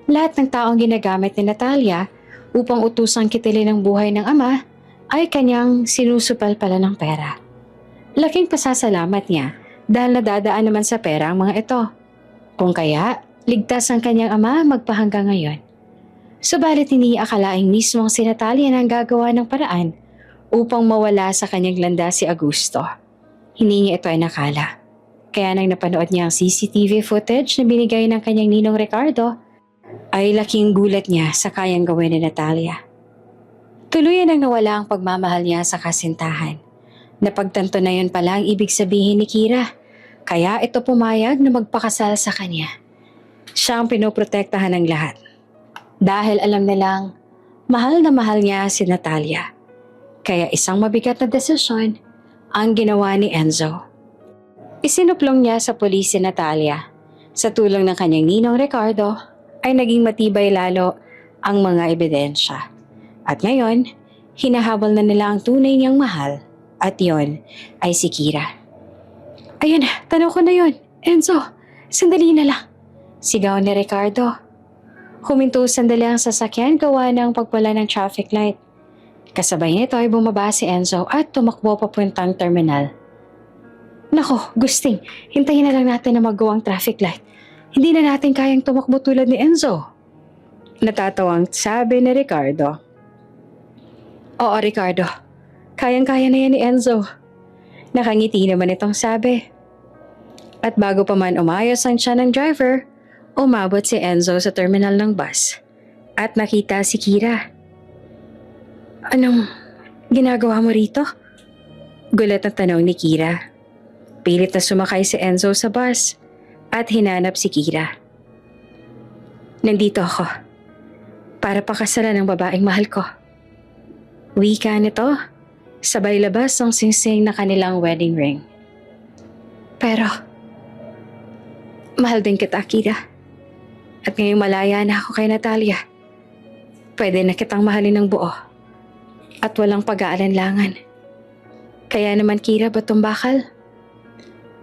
lahat ng taong ginagamit ni Natalia upang utusang kitilin ang buhay ng ama ay kanyang sinusupal pala ng pera. Laking pasasalamat niya dahil nadadaan naman sa pera ang mga ito. Kung kaya, ligtas ang kanyang ama magpahanggang ngayon. Subalit hindi niya akalaing mismo ang si Natalia na ang gagawa ng paraan upang mawala sa kanyang landas si Augusto. Hindi niya ito ay nakala. Kaya nang napanood niya ang CCTV footage na binigay ng kanyang ninong Ricardo, ay laking gulat niya sa kayang gawin ni Natalia. Tuluyan ang nawala ang pagmamahal niya sa kasintahan. Napagtanto na yun pala ang ibig sabihin ni Kira. Kaya ito pumayag na magpakasal sa kanya. Siya ang pinoprotektahan ng lahat. Dahil alam nilang mahal na mahal niya si Natalia. Kaya isang mabigat na desisyon ang ginawa ni Enzo. Isinuplong niya sa pulis si Natalia. Sa tulong ng kanyang ninong Ricardo ay naging matibay lalo ang mga ebidensya. At ngayon, hinahabol na nila ang tunay niyang mahal at yon ay si Kira. Ayun, tanaw ko na yon. Enzo, sandali na lang. Sigaw ni Ricardo. Huminto sandali ang sasakyan gawa ng pagpala ng traffic light. Kasabay nito ay bumaba si Enzo at tumakbo papuntang terminal. Nako, Gusting, hintayin na lang natin na mag-go ang traffic light. Hindi na natin kayang tumakbo tulad ni Enzo. Natatawang sabi ni Ricardo. Oo, Ricardo. Kayang-kaya na yan ni Enzo. Nakangiti naman itong sabi. At bago pa man umayos ang tiyan ng driver, umabot si Enzo sa terminal ng bus at nakita si Kira. Anong ginagawa mo rito? Gulat ang tanong ni Kira. Pilit na sumakay si Enzo sa bus at hinanap si Kira. Nandito ako para pakasalan ng babaeng mahal ko. Wika nito, sabay labas ang singsing na kanilang wedding ring. Pero, mahal din kita, Kira. At ngayong malaya na ako kay Natalia, pwede na kitang mahalin ng buo at walang pag-aalanlangan. Kaya naman, Kira, ba't tumbakal?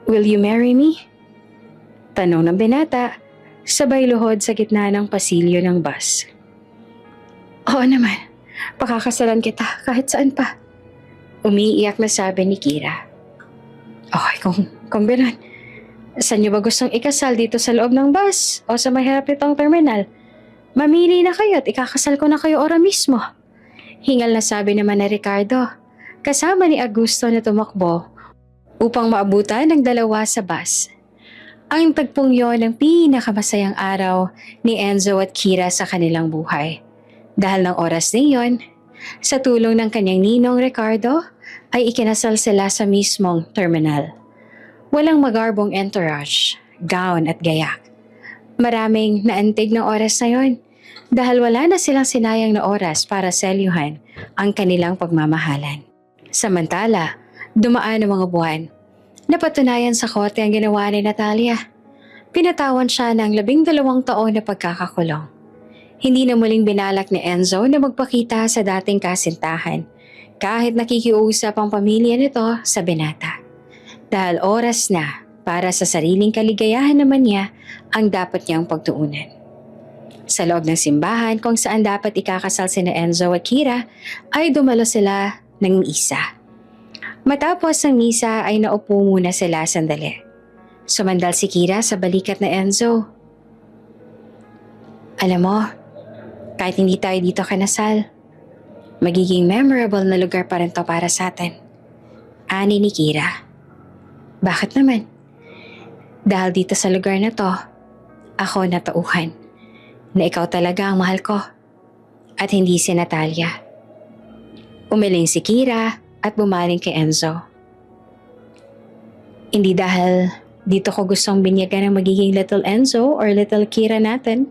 Will you marry me? Tanong ng binata, sabay luhod sa gitna ng pasilyo ng bus. Oo naman. Pakakasalan kita kahit saan pa. Umiiyak na sabi ni Kira. Okay, kung gano'n, saan niyo ba gustong ikasal dito sa loob ng bus o sa mahirap nitong terminal? Mamili na kayo at ikakasal ko na kayo ora mismo. Hingal na sabi naman ni Ricardo, kasama ni Augusto na tumakbo upang maabutan ng dalawa sa bus. Ang tagpong yon ang pinakamasayang araw ni Enzo at Kira sa kanilang buhay. Dahil ng oras na iyon, sa tulong ng kanyang ninong Ricardo, ay ikinasal sila sa mismong terminal. Walang magarbong entourage, gown at gayak. Maraming naantig ng oras na yon dahil wala na silang sinayang na oras para selyuhan ang kanilang pagmamahalan. Samantala, dumaan ang mga buwan. Napatunayan sa korte ang ginawa ni Natalia. Pinatawan siya ng 12 taon na pagkakakulong. Hindi na muling binalak ni Enzo na magpakita sa dating kasintahan kahit nakikiusap ang pamilya nito sa binata. Dahil oras na para sa sariling kaligayahan naman niya ang dapat niyang pagtuunan. Sa loob ng simbahan kung saan dapat ikakasal sina Enzo at Kira ay dumalo sila ng misa. Matapos ang misa ay naupo muna sila sandali. Sumandal si Kira sa balikat na Enzo. Alam mo, kahit hindi tayo dito kanasal, magiging memorable na lugar pa rin to para sa atin. Ani ni Kira. Bakit naman? Dahil dito sa lugar na to, ako natauhan na ikaw talaga ang mahal ko at hindi si Natalia. Umiling si Kira at bumaling kay Enzo. Hindi dahil dito ko gustong binyagan ng magiging little Enzo or little Kira natin.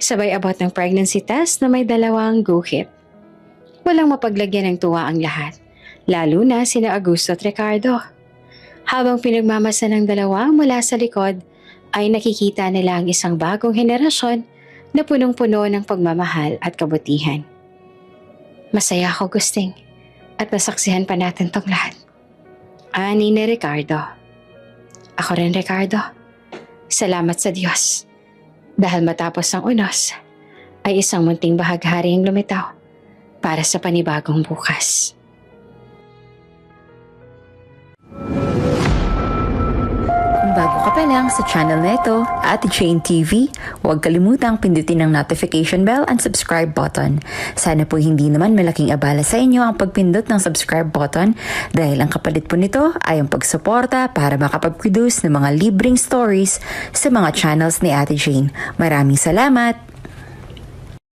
Sabay abot ng pregnancy test na may 2 guhit. Walang mapaglagyan ng tuwa ang lahat, lalo na sina Augusto at Ricardo. Habang pinagmamasa ng dalawa mula sa likod, ay nakikita nila ang isang bagong henerasyon na punong-puno ng pagmamahal at kabutihan. Masaya ako, Gusting, at nasaksihan pa natin tong lahat. Ani ni Ricardo. Ako rin, Ricardo. Salamat sa Diyos. Dahil matapos ang unos, ay isang munting bahaghari ang lumitaw para sa panibagong bukas. Kung bago ka pa lang sa channel na ito, Ate Jane TV, huwag kalimutang pindutin ang notification bell and subscribe button. Sana po hindi naman malaking abala sa inyo ang pagpindot ng subscribe button dahil ang kapalit po nito ay ang pagsuporta para makapag-produce ng mga libreng stories sa mga channels ni Ate Jane. Maraming salamat!